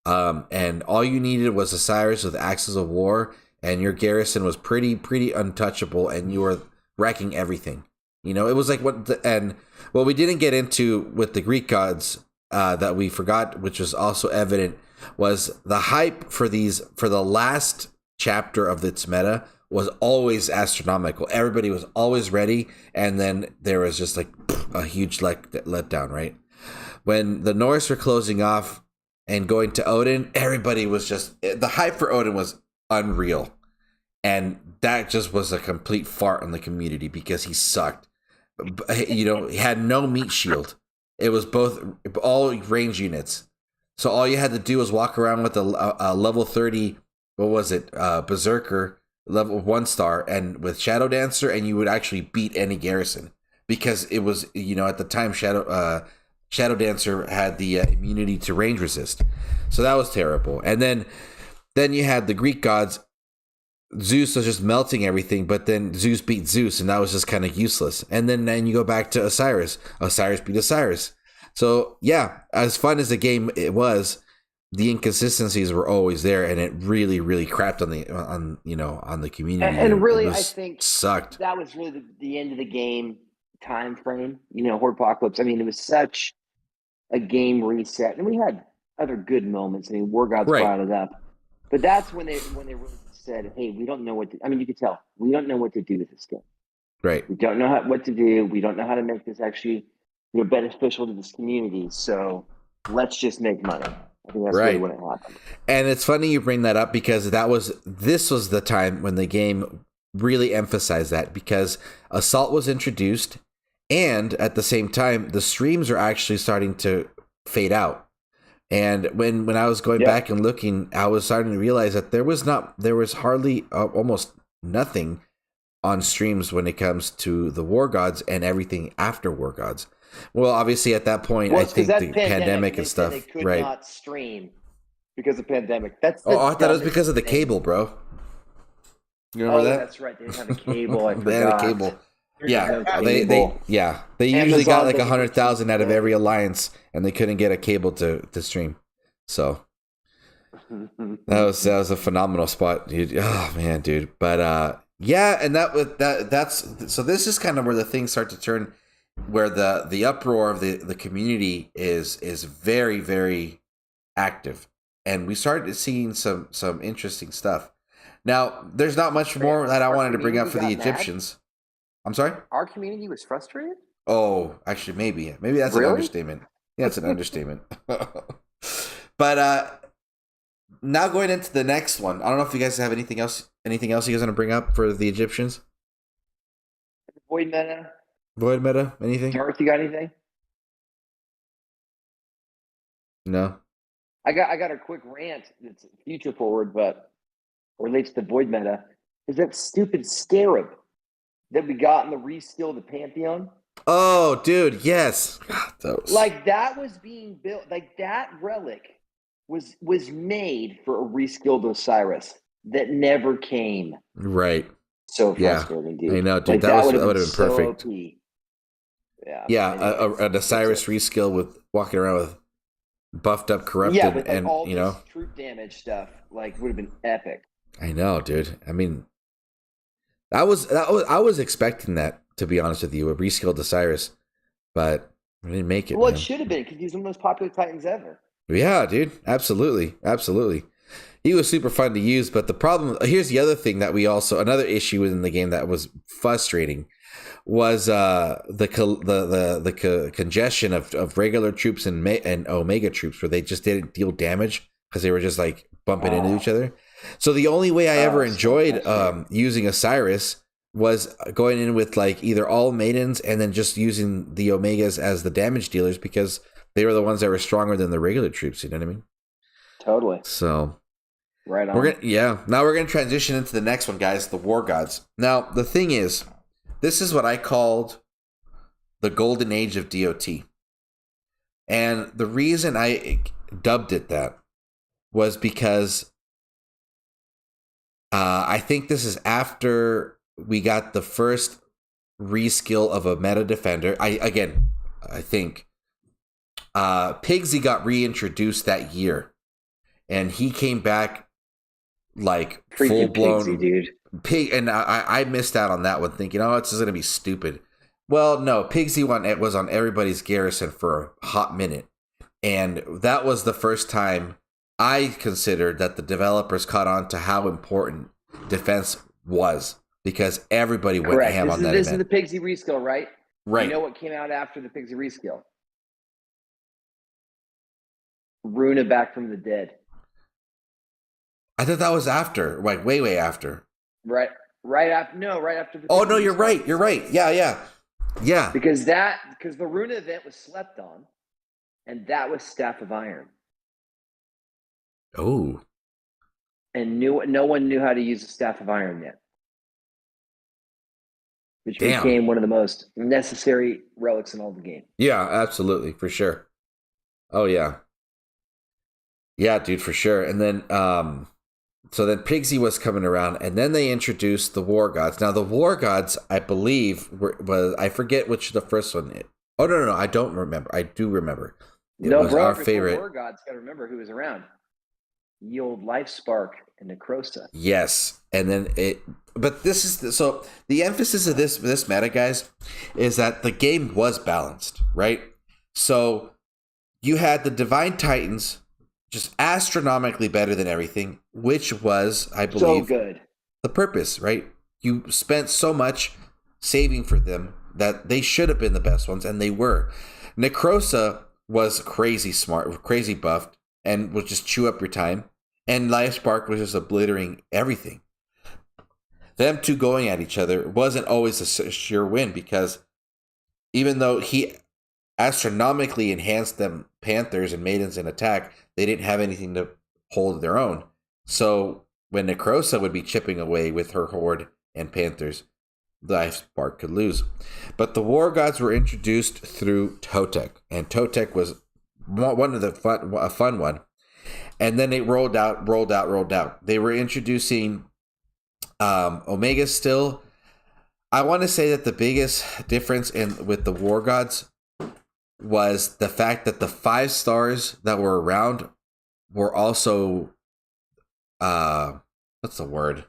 And all you needed was Osiris with Axes of War, and your garrison was pretty untouchable, and you were wrecking everything. You know, it was like what we didn't get into with the Greek gods that we forgot, which was also evident, was the hype for the last chapter of its meta was always astronomical. Everybody was always ready, and then there was just like a huge letdown, right? When the Norse were closing off and going to Odin, everybody was just, the hype for Odin was unreal. And that just was a complete fart on the community because he sucked. You know, he had no meat shield. It was all range units. So all you had to do was walk around with a level 30, what was it, Berserker, level 1 star, and with Shadow Dancer, and you would actually beat any garrison. Because it was, you know, at the time, Shadow Dancer had the immunity to range resist. So that was terrible. And then you had the Greek gods. Zeus was just melting everything, but then Zeus beat Zeus, and that was just kind of useless. And then you go back to Osiris. Osiris beat Osiris. So yeah, as fun as the game it was, the inconsistencies were always there, and it really crapped on the community. And really, I think sucked. That was really the end of the game time frame. You know, Horde Apocalypse. I mean, it was such a game reset, and we had other good moments. I mean, War Gods brought it up, but that's when they really said, "Hey, we don't know what to." I mean, you could tell we don't know what to do with this game. Right. We don't know what to do. We don't know how to make this actually, you know, beneficial to this community. So let's just make money. I think that's really when it happened. And it's funny you bring that up because this was the time when the game really emphasized that, because Assault was introduced, and at the same time the streams are actually starting to fade out. And when I was going back and looking, I was starting to realize that there was hardly almost nothing on streams when it comes to the War Gods and everything after War Gods. Well, obviously at that point, I think the pandemic and stuff, they could not stream because of pandemic. I thought it was because of the cable, bro. You remember that? That's right. They didn't have a cable. I forgot. They had a cable. Yeah, they usually got like 100,000 out of every alliance, and they couldn't get a cable to stream. So that was a phenomenal spot, dude. Oh man, dude. But yeah, and that's so. This is kind of where the things start to turn, where the uproar of the community is very active, and we started seeing some interesting stuff. Now, there's not much more that I wanted to bring up for the Egyptians. I'm sorry? Our community was frustrated? Oh, actually, maybe that's an understatement. Yeah, it's an understatement. But now going into the next one, I don't know if you guys have anything else you guys want to bring up for the Egyptians? Void meta? Anything? Darth, you got anything? No. I got a quick rant that's future forward, but relates to Void meta. Is that stupid scarab that we got in the reskill of the Pantheon? Oh, dude, yes. God, like that was being built, like that relic was made for a reskilled Osiris that never came. Right. So frustrating, dude. I know, dude. Like, that would have been perfect. So an Osiris reskill with walking around with buffed up corrupted, with, and all you know, troop damage stuff, like would have been epic. I know, dude. I mean, I was expecting that, to be honest with you, a reskilled Osiris, but we didn't make it. Well, man. It should have been, because he's one of the most popular Titans ever. Yeah, dude. Absolutely. He was super fun to use, but the problem, here's the other thing that another issue within the game that was frustrating was the congestion of regular troops and Omega troops, where they just didn't deal damage because they were just like bumping into each other. So the only way I ever enjoyed using Osiris was going in with like either all maidens and then just using the Omegas as the damage dealers, because they were the ones that were stronger than the regular troops. You know what I mean? Totally. So right on. Now we're gonna transition into the next one, guys. The War Gods. Now the thing is, this is what I called the golden age of DOT, and the reason I dubbed it that was because I think this is after we got the first reskill of a meta defender. I think Pigsy got reintroduced that year, and he came back like full blown dude. pig. And I missed out on that one, thinking, oh, it's gonna be stupid. Well, no, Pigsy was on everybody's garrison for a hot minute, and that was the first time I considered that the developers caught on to how important defense was, because everybody went ham on that This event. is the Pigsy reskill, right? Right. You know what came out after the Pigsy reskill? Runa back from the dead. I thought that was after, like way after. Right after the Oh Pigsy no, you're reskill. right. You're right. Yeah. Because the Runa event was slept on, and that was Staff of Iron. Oh. And no one knew how to use the Staff of Iron yet. Which became one of the most necessary relics in all the game. Yeah, absolutely, for sure. Oh yeah. Yeah, dude, for sure. And then so then Pigsy was coming around, and then they introduced the War Gods. Now the War Gods, I believe, was I forget which the first one is. Oh no, I don't remember. I do remember. It was our favorite. War Gods, gotta remember who was around. Ye old Life Spark and Necrosa. Yes, and then but this is so the emphasis of this meta, guys, is that the game was balanced, right? So you had the Divine Titans just astronomically better than everything, which was, I believe, so good. The purpose, right? You spent so much saving for them that they should have been the best ones, and they were. Necrosa was crazy smart, crazy buffed, and would just chew up your time. And Life Spark was just obliterating everything. Them two going at each other wasn't always a sure win, because even though he astronomically enhanced them Panthers and Maidens in attack, they didn't have anything to hold their own. So when Necrosa would be chipping away with her Horde and Panthers, Life Spark could lose. But the War Gods were introduced through Totek, and Totek was one of a fun one. And then it rolled out. They were introducing Omega still. I want to say that the biggest difference with the War Gods was the fact that the 5 stars that were around were also what's the word?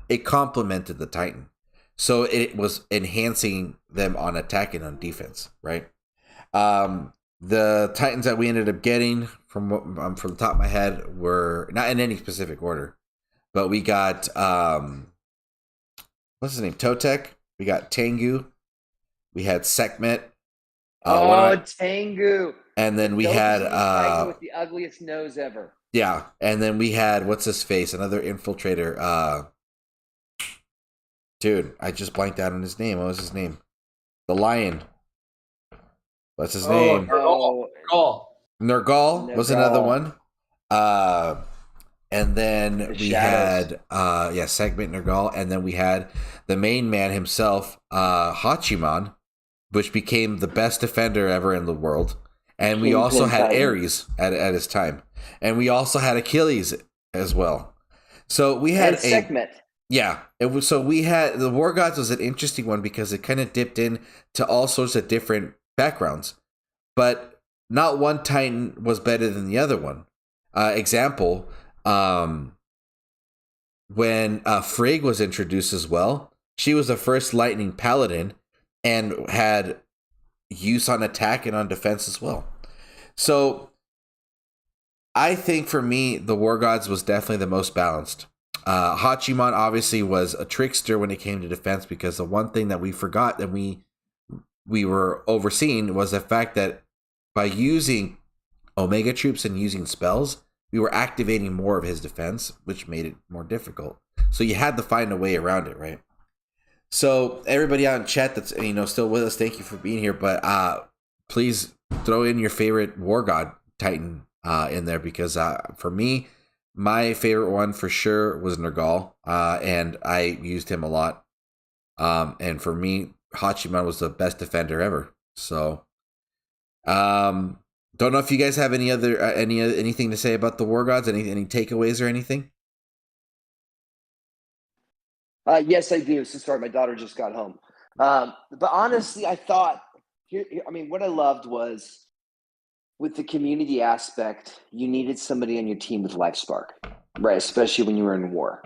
It complemented the Titan. So it was enhancing them on attack and on defense, right? The Titans that we ended up getting from the top of my head were not in any specific order, but we got what's his name? Totek. We got Tengu. We had Sekhmet. Tengu. And then we had with the ugliest nose ever. Yeah, and then we had what's his face? Another infiltrator. Dude, I just blanked out on his name. What was his name? The Lion. What's his name? Nergal was another one. And then we had Segment Nergal, and then we had the main man himself, Hachiman, which became the best defender ever in the world. And we also had Ares at his time. And we also had Achilles as well. So we had Sekhmet. Yeah, it was. So we had the War Gods was an interesting one because it kind of dipped in to all sorts of different backgrounds, but not one Titan was better than the other one. Example, when Frigg was introduced as well, she was the first Lightning Paladin and had use on attack and on defense as well. So I think for me, the War Gods was definitely the most balanced. Hachiman obviously was a trickster when it came to defense, because the one thing that we forgot that we were overseeing was the fact that by using Omega troops and using spells, we were activating more of his defense, which made it more difficult. So you had to find a way around it, right? So everybody out in chat that's still with us, thank you for being here. But please throw in your favorite War God Titan in there, because for me, my favorite one for sure was Nergal, and I used him a lot. And for me, Hachiman was the best defender ever. So, don't know if you guys have any other anything to say about the War Gods, any takeaways or anything. Yes, I do. So sorry, my daughter just got home. But honestly, I thought, what I loved was with the community aspect, you needed somebody on your team with life spark, right? Especially when you were in war.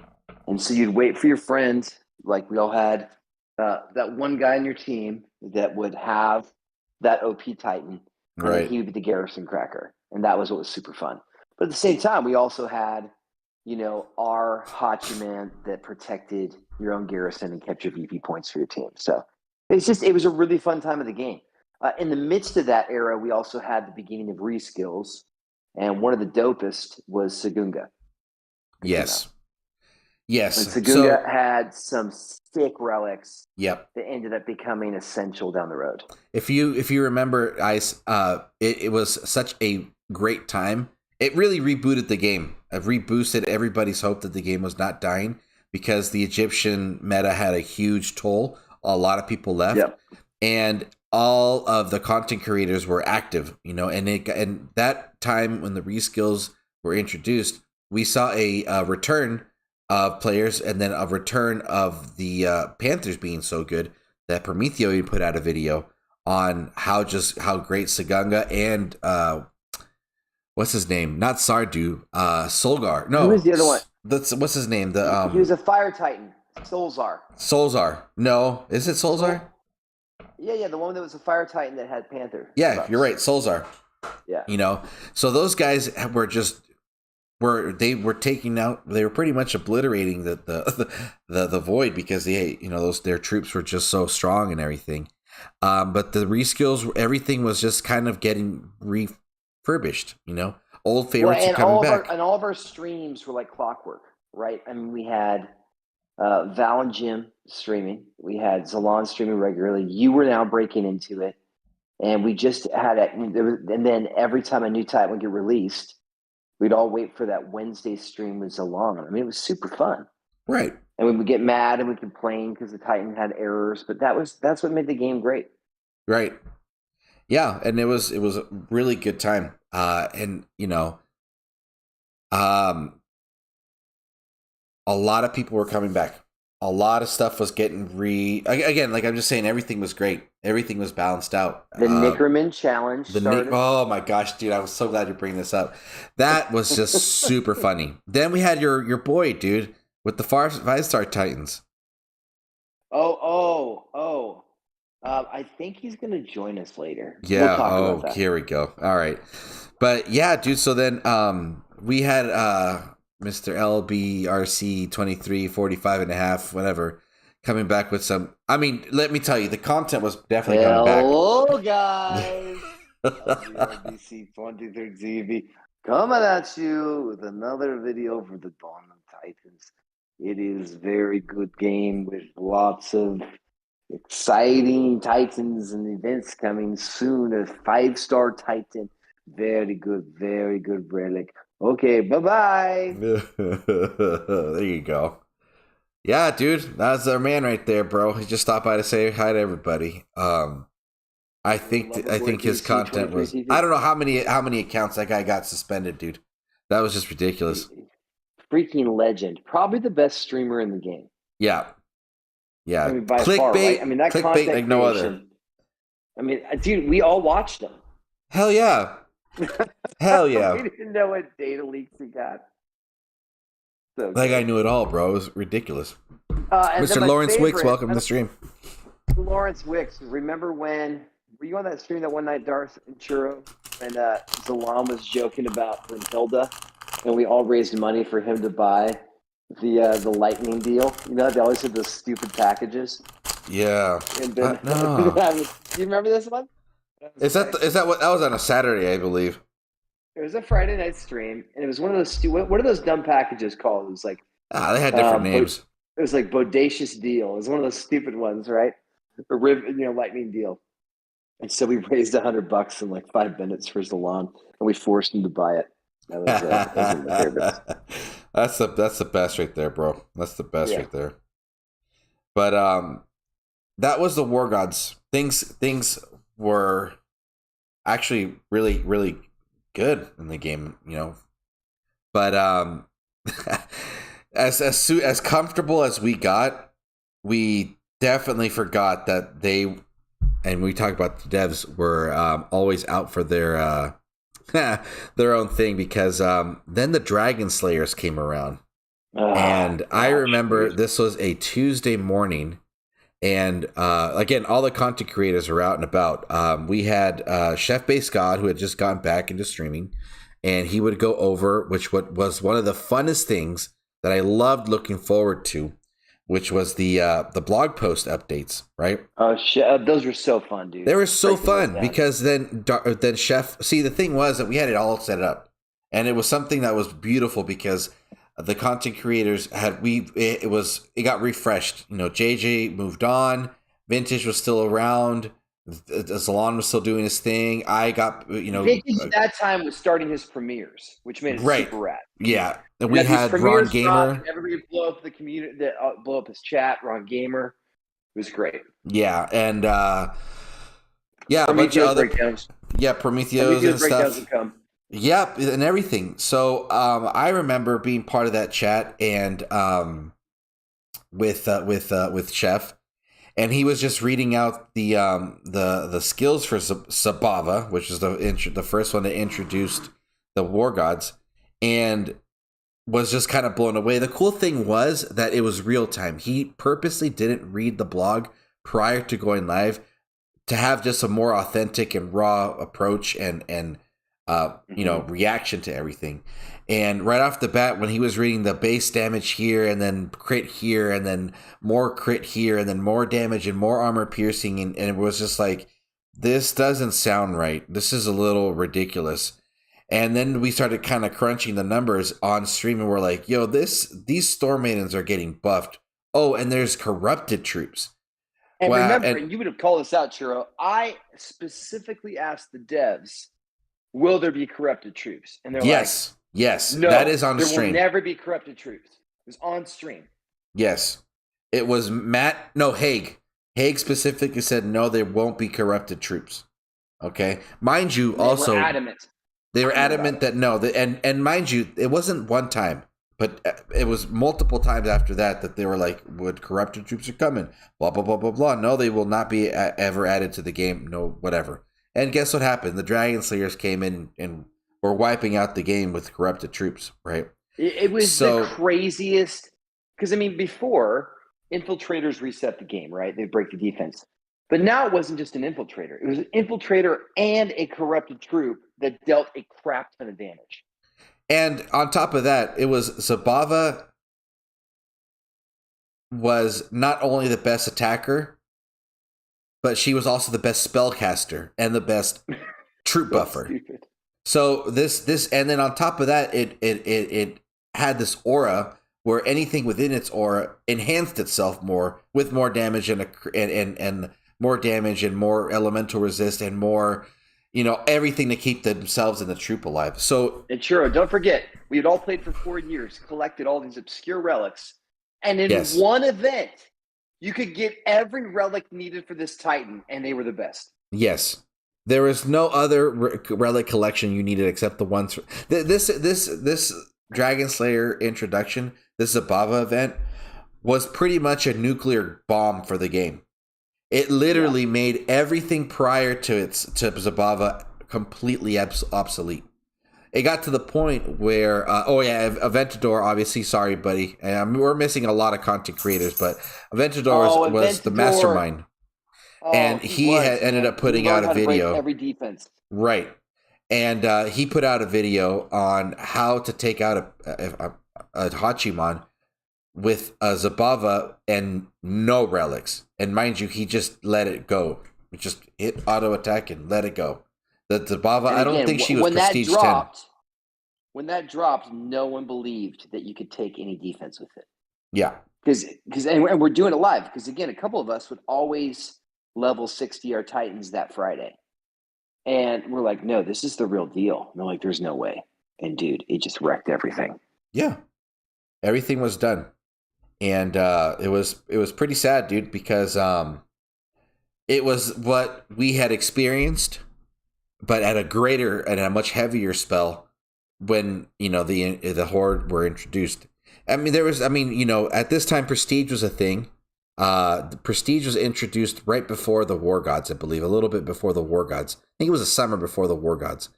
And so you'd wait for your friend, like we all had that one guy on your team that would have that OP Titan, and then Right. he would be the Garrison Cracker. And that was what was super fun. But at the same time, we also had, our Hachiman that protected your own garrison and kept your VP points for your team. So it was a really fun time of the game. In the midst of that era, we also had the beginning of reskills, and one of the dopest was Sagunga. Yes. And Yes. Sagunga had some sick relics Yep. that ended up becoming essential down the road. If you remember, Ice, it was such a great time. It really rebooted the game. It reboosted everybody's hope that the game was not dying because the Egyptian meta had a huge toll. A lot of people left, Yep. and all of the content creators were active. And that time when the reskills were introduced, we saw a return of players, and then a return of the Panthers being so good that Prometheo even put out a video on how great Sagunga and what's his name? Not Sardu, Solgar. No, Who was the other one? What's his name? He was a fire titan, Solzar. Solzar. No, is it Solzar? Yeah, the one that was a fire titan that had Panther. Yeah, buffs. you're right, Solzar. Yeah. So those guys were taking out. They were pretty much obliterating the void because their troops were just so strong and everything. But the reskills, everything was just kind of getting refurbished. Old favorites are coming back. And all of our streams were like clockwork, right? I mean, we had Val and Jim streaming. We had Zalon streaming regularly. You were now breaking into it, and we just had it. And then every time a new Titan would get released, we'd all wait for that Wednesday stream with Zalon. I mean, it was super fun, right? And we would get mad and we complain because the Titan had errors, but that's what made the game great. Right. Yeah, and it was a really good time. A lot of people were coming back. A lot of stuff was getting again, like I'm just saying, everything was great. Everything was balanced out. The Nickerman challenge started. Oh my gosh, dude! I was so glad you bring this up. That was just super funny. Then we had your boy, dude, with the 5-star Titans. I think he's going to join us later. Yeah. We'll talk about that. Here we go. All right. But yeah, dude. So then we had Mr. LBRC 2345 and a half, whatever, coming back with some. I mean, let me tell you, the content was definitely coming back. Hello, guys. LBRC 23ZV coming at you with another video for the Dawn of Titans. It is a very good game with lots of exciting Titans and events coming soon. A 5-star Titan. Very good relic. Okay, bye-bye. There you go. Yeah, dude. That's our man right there, bro. He just stopped by to say hi to everybody. I think his content was. I don't know how many accounts that guy got suspended, dude. That was just ridiculous. Freaking legend. Probably the best streamer in the game. Yeah. I mean, by clickbait, far, right? I mean, that clickbait like no other. I mean, dude, we all watched him. Hell yeah. Hell yeah. We didn't know what data leaks he got. So that guy knew it all, bro. It was ridiculous. And Mr. Lawrence Wicks, welcome to the stream. Lawrence Wicks, remember when, were you on that stream that one night, Darth and Churro, and Zalam was joking about Brunhilde, and we all raised money for him to buy the lightning deal? You know, they always had those stupid packages. Yeah. And then, no. do you remember this one? Is that what that was on a Saturday, I believe? It was a Friday night stream, and it was one of those what are those dumb packages called? It was like they had different names. It was like Bodacious Deal. It was one of those stupid ones, right? Lightning deal. And so we raised $100 in like 5 minutes for Zalan, and we forced him to buy it. That was one of my favorites. That's the best right there, bro. That's the best right there. But that was the War Gods. Things were actually really, really good in the game, But as comfortable as we got, we definitely forgot that they, and we talked about the devs were always out for their their own thing, because then the Dragon Slayers came around. And I remember this was a Tuesday morning, and again, all the content creators are out and about. We had Chef Base God, who had just gotten back into streaming, and he would go over, which was one of the funnest things that I loved looking forward to, which was the blog post updates, right? Oh shit, those were so fun, dude. They were so fun because then Chef. See, the thing was that we had it all set up, and it was something that was beautiful because the content creators had it got refreshed. You know, JJ moved on, Vintage was still around, Salon was still doing his thing. I got Vintage at that time was starting his premieres, which made it super rad. Yeah, and we had Ron Gamer. Everybody would blow up the community, blow up his chat. Ron Gamer, it was great. Yeah, and a bunch of other breakdowns. Yeah, Prometheus and stuff. Would come. Yep, and everything. So I remember being part of that chat and with Chef, and he was just reading out the skills for Zabava, which is the first one that introduced the War Gods, and was just kind of blown away. The cool thing was that it was real time. He purposely didn't read the blog prior to going live to have just a more authentic and raw approach and reaction to everything. And right off the bat, when he was reading the base damage here and then crit here and then more crit here and then more damage and more armor piercing, and it was just like, this doesn't sound right. This is a little ridiculous. And then we started kind of crunching the numbers on stream, and we're like, yo, these Storm Maidens are getting buffed. Oh, and there's corrupted troops. And remember, you would have called this out, Churro, I specifically asked the devs, will there be corrupted troops? And they're yes, no, that is on there stream. There will never be corrupted troops. It was on stream. Yes. It was Haig. Haig specifically said, no, there won't be corrupted troops. Okay? Mind you, also... They were adamant that no. And mind you, it wasn't one time, but it was multiple times after that they were like, would corrupted troops are coming, blah, blah, blah, blah, blah. No, they will not be ever added to the game. No, whatever. And guess what happened? The Dragon Slayers came in and were wiping out the game with corrupted troops, right? It was the craziest. Because, I mean, before, infiltrators reset the game, right? They break the defense. But now it wasn't just an infiltrator. It was an infiltrator and a corrupted troop that dealt a crap ton of damage. And on top of that, it was Zabava was not only the best attacker, but she was also the best spellcaster and the best troop buffer. Stupid. So this and then on top of that, it had this aura where anything within its aura enhanced itself more with more damage and more damage and more elemental resist and more, everything to keep themselves and the troop alive. So, and Churro, don't forget, we had all played for 4 years, collected all these obscure relics, and in one event, you could get every relic needed for this Titan, and they were the best. Yes. There was no other relic collection you needed except the ones. This Dragon Slayer introduction, this Zabava event, was pretty much a nuclear bomb for the game. It literally made everything prior to Zabava completely obsolete. It got to the point where, Aventador, obviously, sorry, buddy. We're missing a lot of content creators, but Aventador was the mastermind. And he had ended up putting out a video. Every defense. Right. And he put out a video on how to take out a Hachiman with a Zabava and no relics. And mind you, he just let it go. He just hit auto attack and let it go. The Zabava, I don't think she was prestige 10. When that dropped, no one believed that you could take any defense with it. Yeah. And we're doing it live. Because again, a couple of us would always level 60 our Titans that Friday. And we're like, no, this is the real deal. And they're like, there's no way. And dude, it just wrecked everything. Yeah. Everything was done. And it was pretty sad, dude, because it was what we had experienced, but at a greater and a much heavier spell when, the Horde were introduced. I mean, at this time, Prestige was a thing. The Prestige was introduced right before the War Gods, I believe, a little bit before the War Gods. I think it was a summer before the War Gods.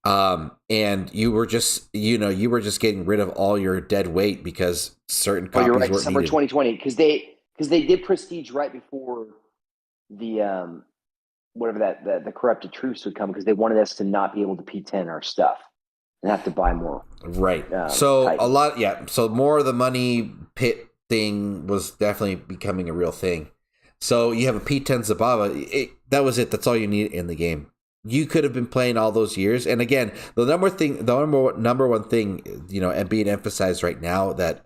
And you were just getting rid of all your dead weight because certain copies you're right, weren't summer needed. 2020, because they did Prestige right before the whatever the corrupted truce would come, because they wanted us to not be able to P10 our stuff and have to buy more. Right. Titans. So more of the money pit thing was definitely becoming a real thing. So you have a P10 Zababa. That was it. That's all you need in the game. You could have been playing all those years. And again, the number one thing, and being emphasized right now that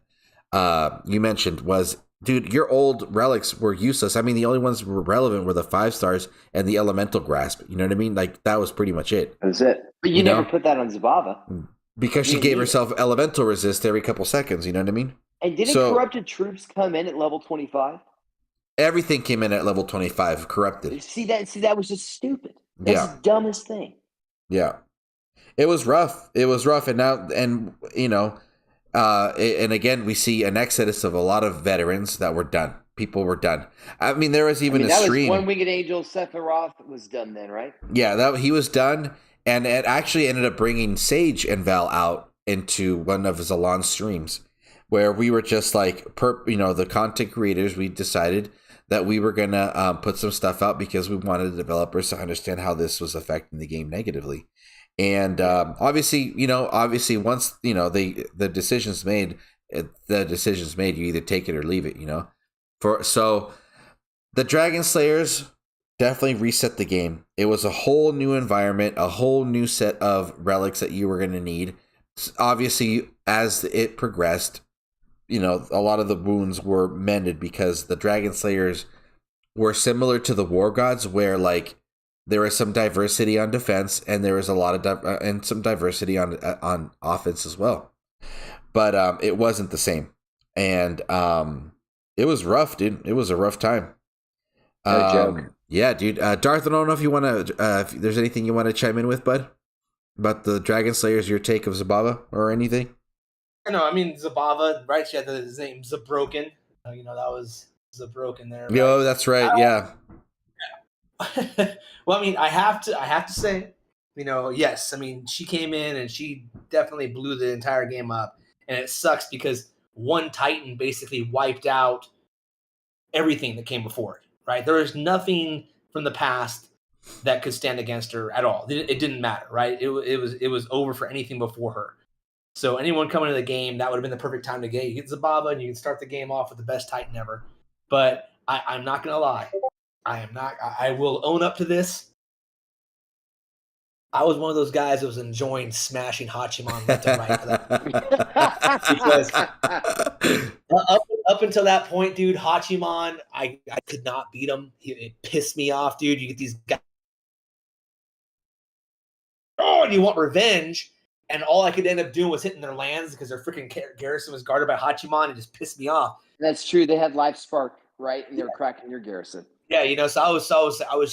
you mentioned was, dude, your old relics were useless. I mean, the only ones that were relevant were the 5 stars and the elemental grasp. You know what I mean? Like, that was pretty much it. That was it. But you never put that on Zabava. Because she gave herself elemental resist every couple seconds. You know what I mean? And didn't corrupted troops come in at level 25? Everything came in at level 25, corrupted. See, that was just stupid. That's the dumbest thing. Yeah. It was rough. And again, we see an exodus of a lot of veterans that were done. People were done. I mean, there was even a stream. Was One-Winged Angel, Sephiroth was done then, right? Yeah, he was done. And it actually ended up bringing Sage and Val out into one of Zalon's streams, where we were just like, the content creators, we decided that we were going to put some stuff out because we wanted the developers to understand how this was affecting the game negatively. And obviously, once, the decision's made, you either take it or leave it, So the Dragon Slayers definitely reset the game. It was a whole new environment, a whole new set of relics that you were going to need. Obviously, as it progressed, a lot of the wounds were mended because the Dragon Slayers were similar to the War Gods, where like there was some diversity on defense and there was a lot of and some diversity on offense as well. But it wasn't the same, and it was rough, dude. It was a rough time. No joke. Yeah, dude. Darth, I don't know if you want to. If there's anything you want to chime in with, bud, about the Dragon Slayers, your take of Zababa or anything. No, I mean Zabava, right? She had his name Zabroken. That was Zabroken there. Right? Yo, that's right. Yeah. Well, I mean, I have to say, yes. I mean, she came in and she definitely blew the entire game up, and it sucks because one Titan basically wiped out everything that came before it. Right? There is nothing from the past that could stand against her at all. It didn't matter, right? It was over for anything before her. So anyone coming into the game, that would have been the perfect time to get Zababa, and you can start the game off with the best Titan ever. But I'm not gonna lie, I will own up to this. I was one of those guys that was enjoying smashing Hachiman left and right for that. Because up until that point, dude, Hachiman, I could not beat him. It pissed me off, dude. You get these guys, and you want revenge, and all I could end up doing was hitting their lands because their freaking garrison was guarded by Hachiman. It just pissed me off. That's true. They had Life Spark, right? And they were cracking your garrison. Yeah, so I was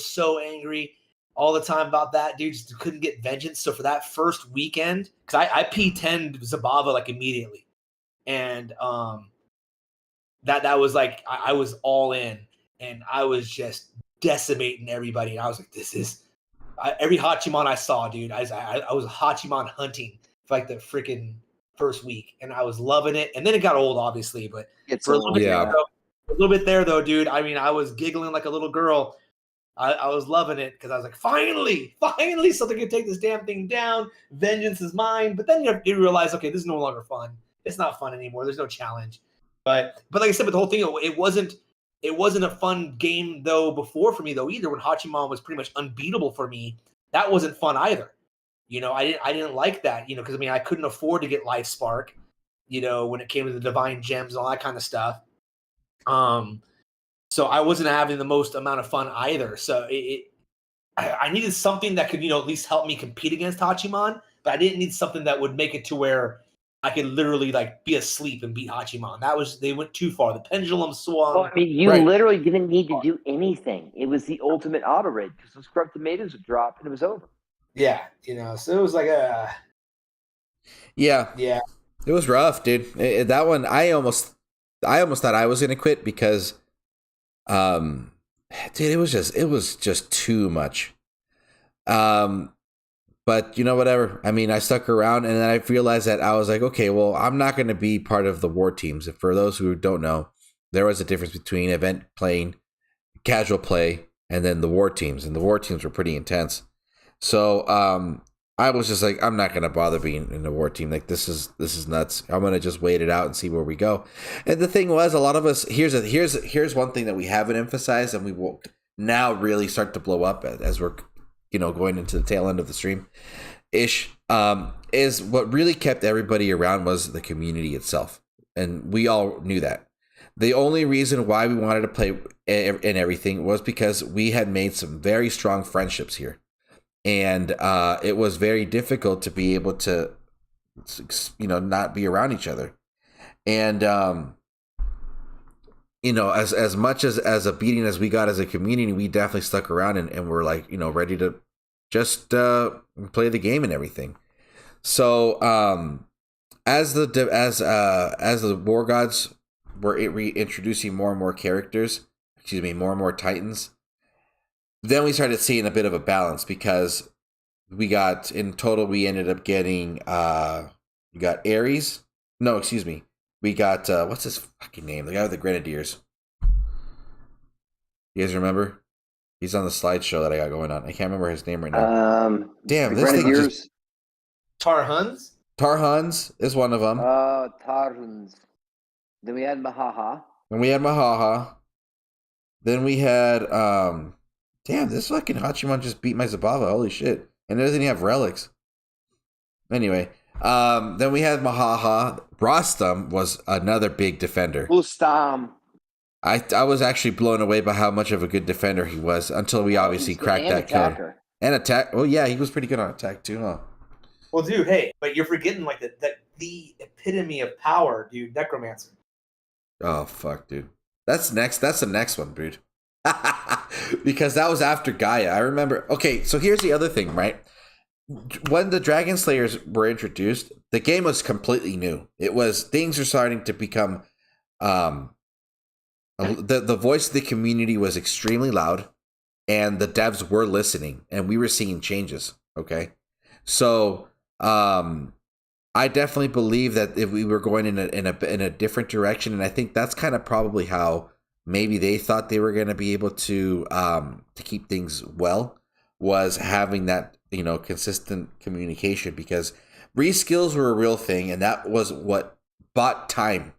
so angry all the time about that, dude. Just couldn't get vengeance. So for that first weekend, because I P10'd Zabava like immediately, and that was like I was all in, and I was just decimating everybody. And I was like, this is every Hachiman I saw, dude. I was Hachiman hunting for like the freaking first week, and I was loving it. And then it got old, obviously, but for a little bit there, though, dude. I mean, I was giggling like a little girl. I was loving it because I was like, finally, something can take this damn thing down. Vengeance is mine. But then you realize, okay, this is no longer fun. It's not fun anymore. There's no challenge. But like I said, with the whole thing, it wasn't a fun game though before for me though either. When Hachiman was pretty much unbeatable for me, that wasn't fun either. I didn't like that. Because I mean I couldn't afford to get Life Spark. When it came to the Divine Gems and all that kind of stuff. So I wasn't having the most amount of fun either. So I needed something that could, at least help me compete against Hachiman, but I didn't need something that would make it to where I could literally like be asleep and beat Hachiman. They went too far. The pendulum swung. Well, I mean, you literally didn't need to do anything. It was the ultimate auto raid because those corrupt tomatoes would drop and it was over. Yeah, so it was like Yeah. It was rough, dude. That one, I almost thought I was gonna quit because, um, dude, it was just too much. Um, but you know, whatever. I mean, I stuck around, and then I realized that I was like, okay, well, I'm not gonna be part of the war teams. And for those who don't know, there was a difference between event playing, casual play, and then the war teams, and the war teams were pretty intense. So, I was just like, I'm not gonna bother being in a war team. Like this is nuts. I'm gonna just wait it out and see where we go. And the thing was, a lot of us here's one thing that we haven't emphasized, and we will now really start to blow up as we're going into the tail end of the stream ish. Is what really kept everybody around was the community itself, and we all knew that. The only reason why we wanted to play and everything was because we had made some very strong friendships here. And it was very difficult to be able to, not be around each other. And, as much as a beating as we got as a community, we definitely stuck around and we're like, ready to just play the game and everything. So as the War Gods were reintroducing more and more characters, more and more Titans, then we started seeing a bit of a balance because we ended up getting we got Ares. No, excuse me. We got what's his fucking name? The guy with the Grenadiers. You guys remember? He's on the slideshow that I got going on. I can't remember his name right now. Damn, this thing just... Tarhuns? Tarhuns is one of them. Tarhuns. Then we had Mahaha. Then we had damn, this fucking Hachiman just beat my Zabava. Holy shit. And it doesn't even have relics. Anyway, then we had Mahaha. Rostam was another big defender. Rustam. I was actually blown away by how much of a good defender he was until we obviously cracked that killer. And attack. Oh, yeah, he was pretty good on attack too, huh? Well, dude, hey, but you're forgetting like the epitome of power, dude, Necromancer. Oh, fuck, dude. That's the next one, dude. Because that was after Gaia. I remember. Okay, so here's the other thing, right? When the Dragon Slayers were introduced, the game was completely new. Things are starting to become the voice of the community was extremely loud, and the devs were listening, and we were seeing changes. Okay, so I definitely believe that if we were going in a different direction, and I think that's kind of probably how maybe they thought they were going to be able to keep things well, was having that consistent communication, because reskills were a real thing, and that was what bought time.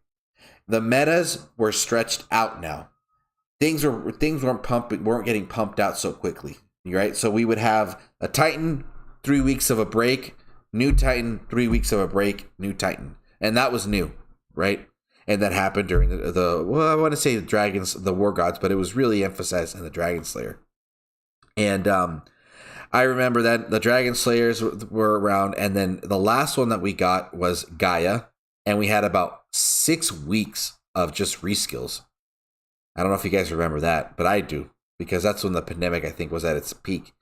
The metas were stretched out now. Things weren't getting pumped out so quickly, right? So we would have a Titan, 3 weeks of a break, new Titan, 3 weeks of a break, new Titan, and that was new, right? And that happened during I want to say the War Gods, but it was really emphasized in the Dragon Slayer. And I remember that the Dragon Slayers were around, and then the last one that we got was Gaia, and we had about 6 weeks of just reskills. I don't know if you guys remember that, but I do, because that's when the pandemic, I think, was at its peak.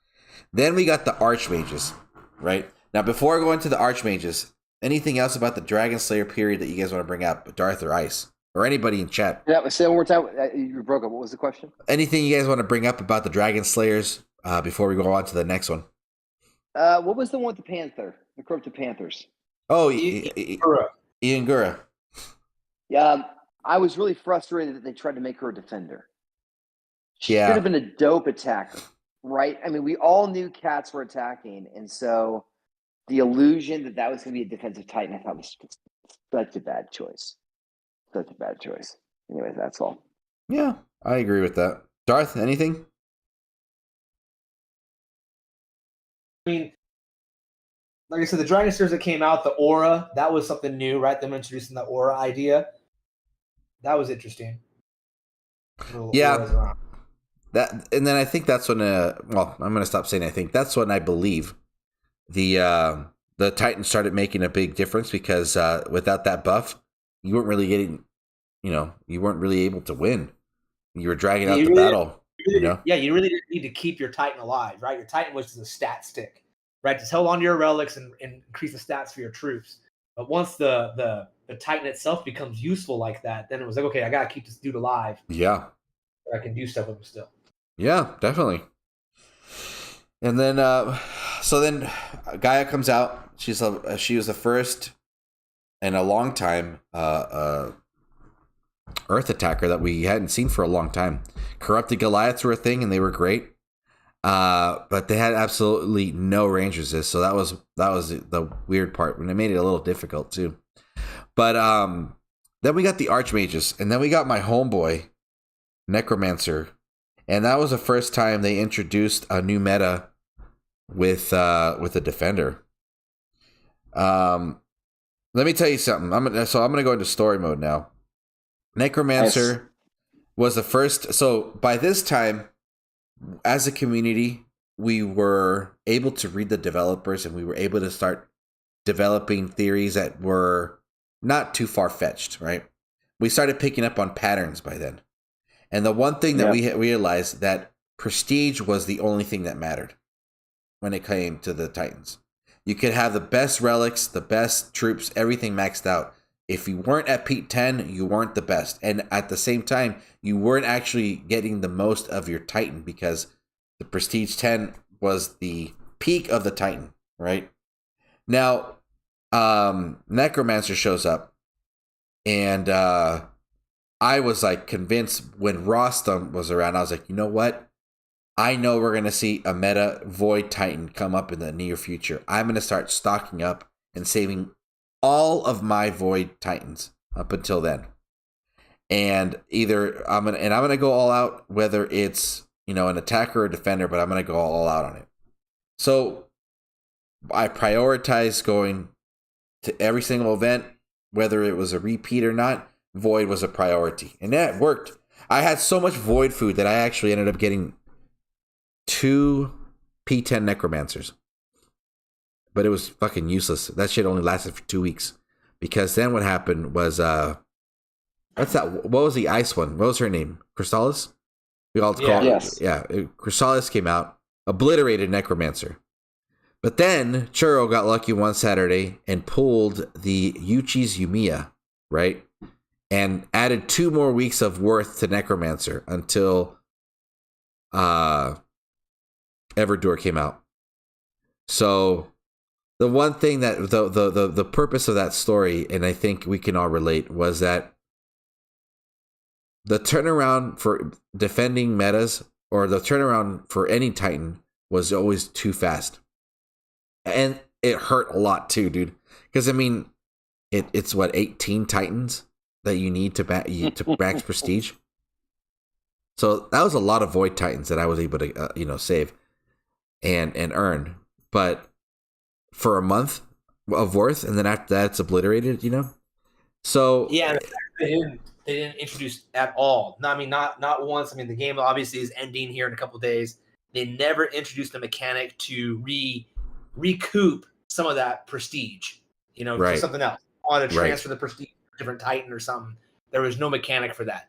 Then we got the Archmages, right? Now, before I go into the Archmages, anything else about the Dragon Slayer period that you guys want to bring up, Darth or Ice, or anybody in chat? Yeah, say it one more time. You broke up. What was the question? Anything you guys want to bring up about the Dragon Slayers before we go on to the next one? What was the one with the Panther? The Corrupted Panthers. Oh, Ian Gura. Yeah, I was really frustrated that they tried to make her a defender. She Yeah. could have been a dope attacker, right? I mean, we all knew cats were attacking, and so the illusion that was going to be a defensive Titan, I thought was such a bad choice. Anyways, that's all. Yeah, I agree with that. Darth, anything? I mean, like I said, the Dragon Slayers that came out, the aura, that was something new, right? Them introducing the aura idea. That was interesting. Yeah. That, and then I think that's when I'm going to stop saying I think. That's when I believe the Titans started making a big difference, because without that buff, you weren't really getting, you weren't really able to win. You were dragging out the battle. Yeah, you really didn't need to keep your Titan alive, right? Your Titan was just a stat stick, right? Just hold on to your relics and increase the stats for your troops. But once the Titan itself becomes useful like that, then it was like, okay, I gotta keep this dude alive. Yeah. I can do stuff with him still. Yeah, definitely. And then, so then Gaia comes out. She was the first in a long time Earth attacker that we hadn't seen for a long time. Corrupted Goliaths were a thing, and they were great. But they had absolutely no range resist, so that was the weird part, and it made it a little difficult too. But then we got the Archmages, and then we got my homeboy Necromancer, and that was the first time they introduced a new meta with a defender. Let me tell you something. I'm gonna go into story mode now. Necromancer was the first. So by this time, as a community, we were able to read the developers, and we were able to start developing theories that were not too far-fetched, right? We started picking up on patterns by then. And the one thing that we realized that prestige was the only thing that mattered when it came to the Titans. You could have the best relics, the best troops, everything maxed out. If you weren't at peak 10, you weren't the best. And at the same time, you weren't actually getting the most of your Titan, because the Prestige 10 was the peak of the Titan, right? Now, Necromancer shows up, and I was like convinced when Rostam was around. I was like, you know what? I know we're going to see a meta Void Titan come up in the near future. I'm going to start stocking up and saving all of my Void Titans up until then. And either I'm gonna go all out, whether it's, you know, an attacker or a defender, but I'm gonna go all out on it. So I prioritized going to every single event, whether it was a repeat or not. Void was a priority, and that worked. I had so much Void food that I actually ended up getting 2 P10 Necromancers. But it was fucking useless. That shit only lasted for 2 weeks. Because then what happened was, what's that? What was the ice one? What was her name? Chrysalis? We all call it. Yes. Yeah. Chrysalis came out, obliterated Necromancer. But then Churro got lucky one Saturday and pulled the Yuchi's Yumiya, right? And added 2 more weeks of worth to Necromancer until Everdure came out. So the one thing that the purpose of that story, and I think we can all relate, was that the turnaround for defending metas, or the turnaround for any Titan, was always too fast. And it hurt a lot too, dude. Because I mean, it's what, 18 Titans that you need to max prestige. So that was a lot of Void Titans that I was able to save and earn. But for a month of worth, and then after that it's obliterated, you know? So yeah, they didn't introduce at all. No, I mean, not once. I mean, the game obviously is ending here in a couple of days. They never introduced a mechanic to recoup some of that prestige, you know, Right. to something else. I want to transfer Right. the prestige to a different Titan or something. There was no mechanic for that.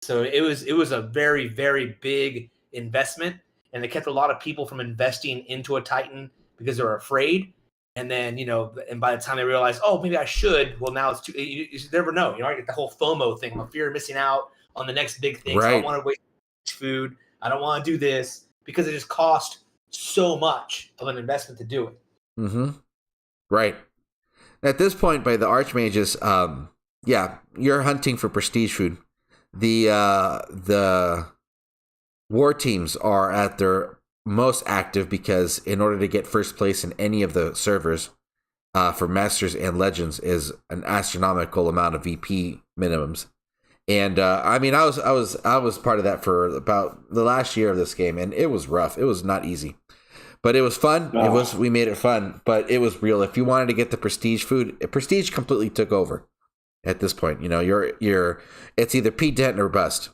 So it was a very, very big investment, and it kept a lot of people from investing into a Titan because they're afraid. And then, you know, and by the time they realize, oh, maybe I should, well, now it's too, you never know. You know, I get the whole FOMO thing. I'm a fear of missing out on the next big thing. Right. So I don't want to waste food. I don't want to do this because it just cost so much of an investment to do it. Mm-hmm. Right. At this point, by the Archmages, yeah, you're hunting for prestige food. The war teams are at their most active, because in order to get first place in any of the servers for Masters and Legends is an astronomical amount of VP minimums. And I mean, I was part of that for about the last year of this game, and it was rough. It was not easy, but it was fun. Oh. We made it fun, but it was real. If you wanted to get the prestige food, prestige completely took over at this point. You know, it's either P10 or bust.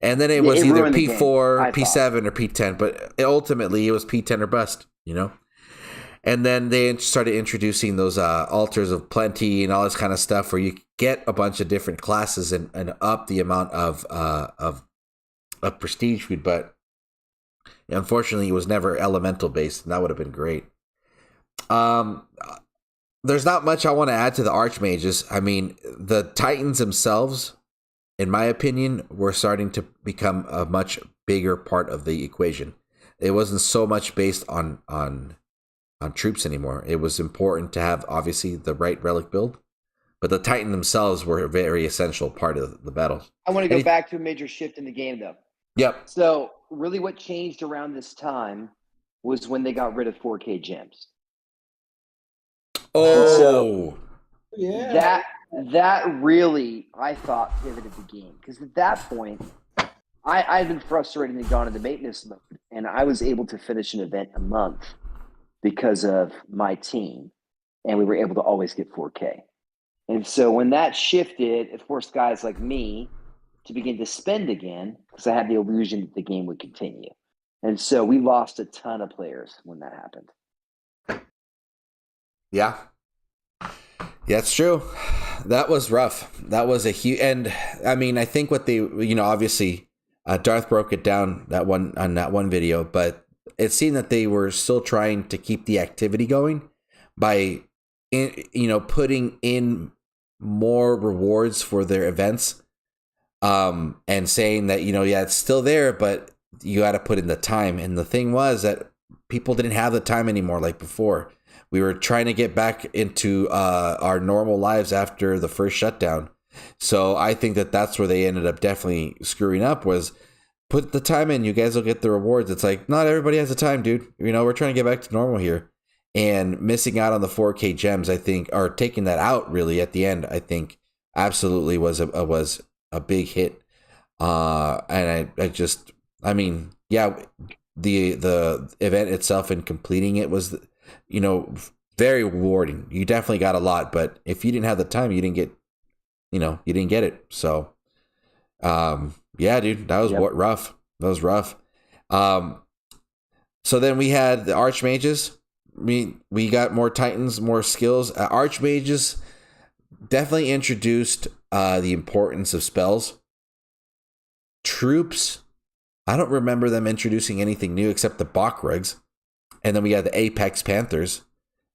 And then it was either ruined the P4, game, P7, or P10, but ultimately it was P10 or bust, you know? And then they started introducing those altars of plenty and all this kind of stuff, where you get a bunch of different classes and up the amount of prestige food. But unfortunately, it was never elemental based, and that would have been great. there's not much I want to add to the Archmages. I mean, the Titans themselves, in my opinion, were starting to become a much bigger part of the equation. It wasn't so much based on troops anymore. It was important to have, obviously, the right relic build, but the Titan themselves were a very essential part of the battle. I want to go back to a major shift in the game, though. Yep. So really what changed around this time was when they got rid of 4K gems. Oh, Yeah. That really, I thought, pivoted the game. Because at that point, I'd been frustrated and gone into maintenance mode. And I was able to finish an event a month because of my team. And we were able to always get 4K. And so when that shifted, it forced guys like me to begin to spend again because I had the illusion that the game would continue. And so we lost a ton of players when that happened. yeah. Yeah, it's true. That was rough. That was a huge, and I mean, I think what they, obviously, Darth broke it down on that one video, but it seemed that they were still trying to keep the activity going by, putting in more rewards for their events, and saying that, it's still there, but you got to put in the time. And the thing was that people didn't have the time anymore like before. We were trying to get back into our normal lives after the first shutdown. So I think that that's where they ended up definitely screwing up, was put the time in. You guys will get the rewards. It's like, not everybody has the time, dude. We're trying to get back to normal here. And missing out on the 4K gems, I think, or taking that out really at the end, I think absolutely was a big hit. And the event itself and completing it was, very rewarding. You definitely got a lot, but if you didn't have the time, you didn't get it. So, yeah, dude, that was rough. That was rough. So then we had the Archmages. We got more Titans, more skills. Archmages definitely introduced the importance of spells. Troops, I don't remember them introducing anything new except the Bakrugs. And then we had the Apex Panthers.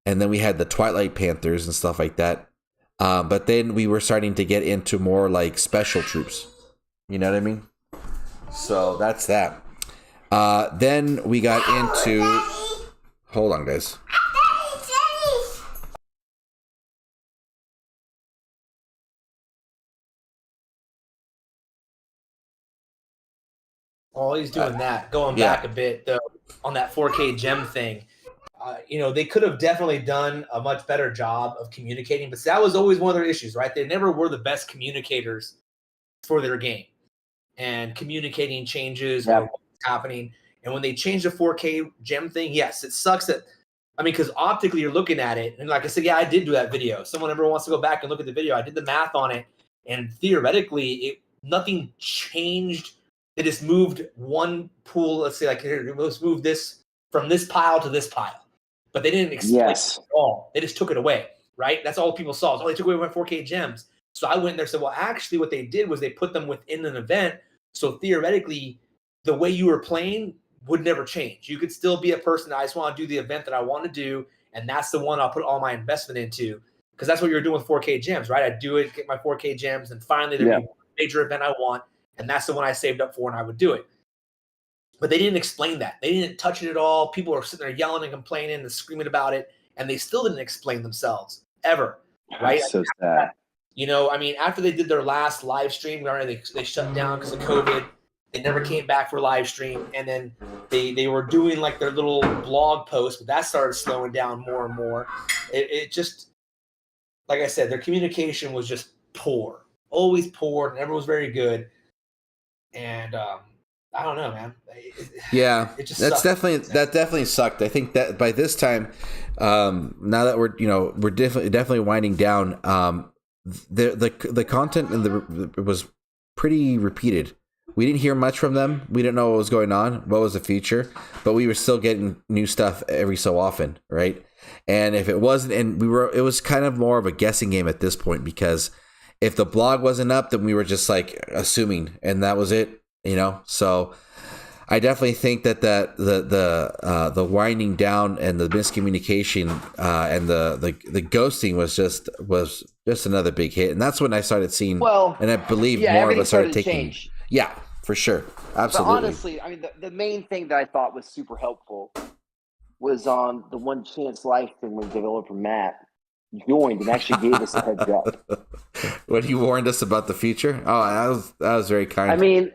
And then we had the Twilight Panthers and stuff like that. But then we were starting to get into more like special troops. You know what I mean? So that's that. Then we got into... Hold on, guys. While he's doing that, going back a bit though on that 4K gem thing, they could have definitely done a much better job of communicating, but that was always one of their issues, right? They never were the best communicators for their game and communicating changes, what's happening. And when they changed the 4K gem thing, yes, it sucks that, because optically you're looking at it, and like I said, I did do that video. Someone ever wants to go back and look at the video, I did the math on it, and theoretically, nothing changed. They just moved one pool. Let's say, like, here, let's move this from this pile to this pile. But they didn't explain it at all. They just took it away, right? That's all people saw. They took away my 4K gems. So I went in there and said, well, actually, what they did was they put them within an event. So theoretically, the way you were playing would never change. You could still be a person that I just want to do the event that I want to do, and that's the one I'll put all my investment into, because that's what you're doing with 4K gems, right? I do it, get my 4K gems, and finally there'd be a major event I want, and that's the one I saved up for, and I would do it. But they didn't explain that. They didn't touch it at all. People were sitting there yelling and complaining and screaming about it, and they still didn't explain themselves ever, right? That's so sad. After they did their last live stream, they shut down because of COVID. They never came back for live stream, and then they were doing like their little blog post, but that started slowing down more and more. It just, like I said, their communication was just poor, always poor, and everyone was very good. And I don't know, man. It just that sucked. definitely sucked. I think that by this time, now that we're definitely winding down, the content and was pretty repeated. We didn't hear much from them. We didn't know what was going on, what was the future, but we were still getting new stuff every so often, right? And if it wasn't, it was kind of more of a guessing game at this point, because if the blog wasn't up, then we were just like assuming, and that was it, So I definitely think that the winding down and the miscommunication and the ghosting was just another big hit, and that's when I started seeing. Well, and I believe yeah, more of everything us started started to taking. change. Yeah, for sure, But absolutely. honestly, I mean, the main thing that I thought was super helpful was on the One Chance Life thing when developer Matt joined and actually gave us a heads up. When he warned us about the future. Oh, that was very kind. I mean,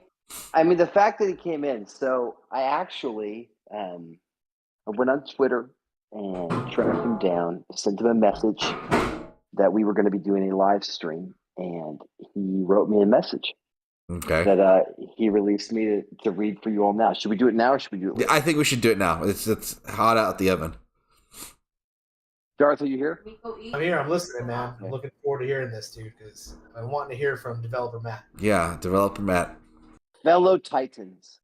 the fact that he came in. So I actually, I went on Twitter and tracked him down, sent him a message that we were going to be doing a live stream, and he wrote me a message Okay. that he released me to read for you all now. Should we do it now or should we do it later? I think we should do it now. It's hot out the oven. Darth, are you here? I'm here. I'm listening, man. I'm looking forward to hearing this, dude, because I'm wanting to hear from developer Matt. Yeah, developer Matt. Fellow Titans,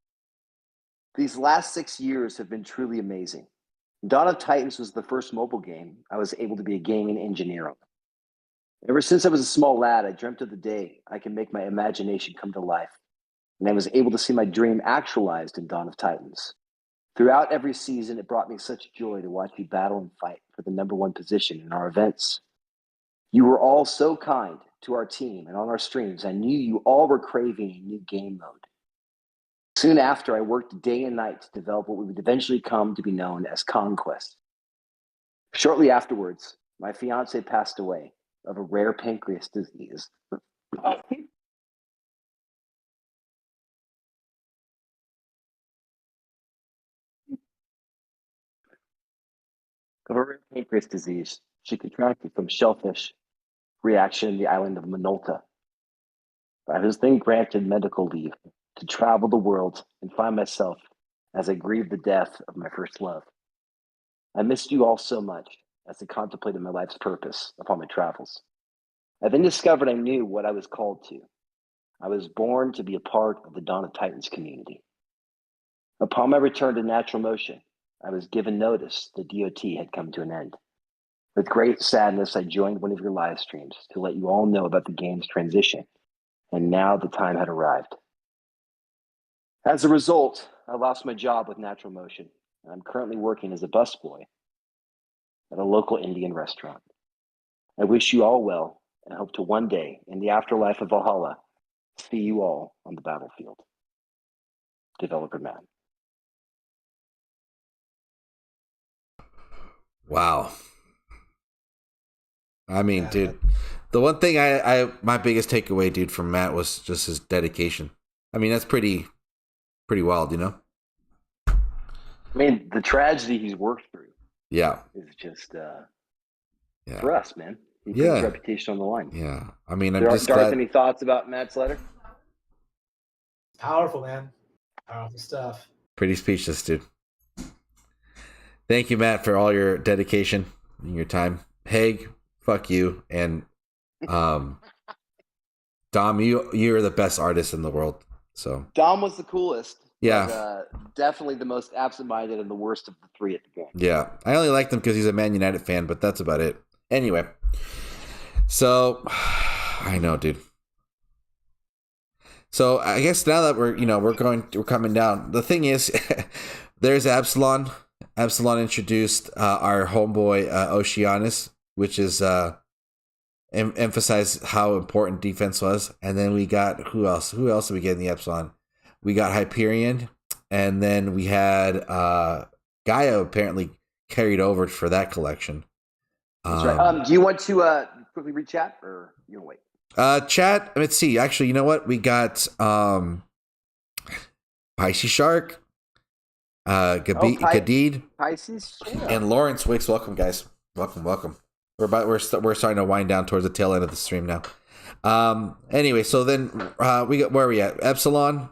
these last 6 years have been truly amazing. Dawn of Titans was the first mobile game I was able to be a gaming engineer on. Ever since I was a small lad, I dreamt of the day I can make my imagination come to life, and I was able to see my dream actualized in Dawn of Titans. Throughout every season, it brought me such joy to watch you battle and fight for the number one position in our events. You were all so kind to our team and on our streams. I knew you all were craving a new game mode. Soon after, I worked day and night to develop what would eventually come to be known as Conquest. Shortly afterwards, my fiance passed away of a rare pancreas disease. Of a rare pancreas disease she contracted from shellfish reaction in the island of Minolta. I was then granted medical leave to travel the world and find myself as I grieved the death of my first love. I missed you all so much as I contemplated my life's purpose upon my travels. I then discovered I knew what I was called to. I was born to be a part of the Dawn of Titans community. Upon my return to Natural Motion, I was given notice the DOT had come to an end. With great sadness, I joined one of your live streams to let you all know about the game's transition, and now the time had arrived. As a result, I lost my job with Natural Motion, and I'm currently working as a busboy at a local Indian restaurant. I wish you all well and hope to one day, in the afterlife of Valhalla, see you all on the battlefield. Developer Matt. Wow. I mean, dude, the one thing I my biggest takeaway, dude, from Matt was just his dedication. I mean, that's pretty wild, you know? I mean, the tragedy he's worked through Yeah. is just Yeah. for us, man. He put Yeah. his reputation on the line. Yeah. I mean, I'm Darth, just glad. any thoughts about Matt's letter? Powerful, man. Powerful stuff. Pretty speechless, dude. Thank you, Matt, for all your dedication and your time. Haig, fuck you, and Dom, you're the best artist in the world. So Dom was the coolest. Yeah. But, definitely the most absent-minded and the worst of the three at the game. yeah, I only liked him because he's a Man United fan, but that's about it. Anyway, so I know, dude. So I guess now that we're coming down. The thing is, there's Absalon. Absalon introduced our homeboy Oceanus, which is emphasized how important defense was. And then we got who else? Who else did we get in the Epsilon? We got Hyperion, and then we had Gaia apparently carried over for that collection. That's right. Do you want to quickly read chat, or you want to wait? Chat. Let's see. Actually, you know what? We got Pisces Shark, Gadid, Pisces, yeah. and Lawrence Wicks. Welcome, guys. Welcome. We're starting to wind down towards the tail end of the stream now. Anyway, so then we got, where are we at? Epsilon,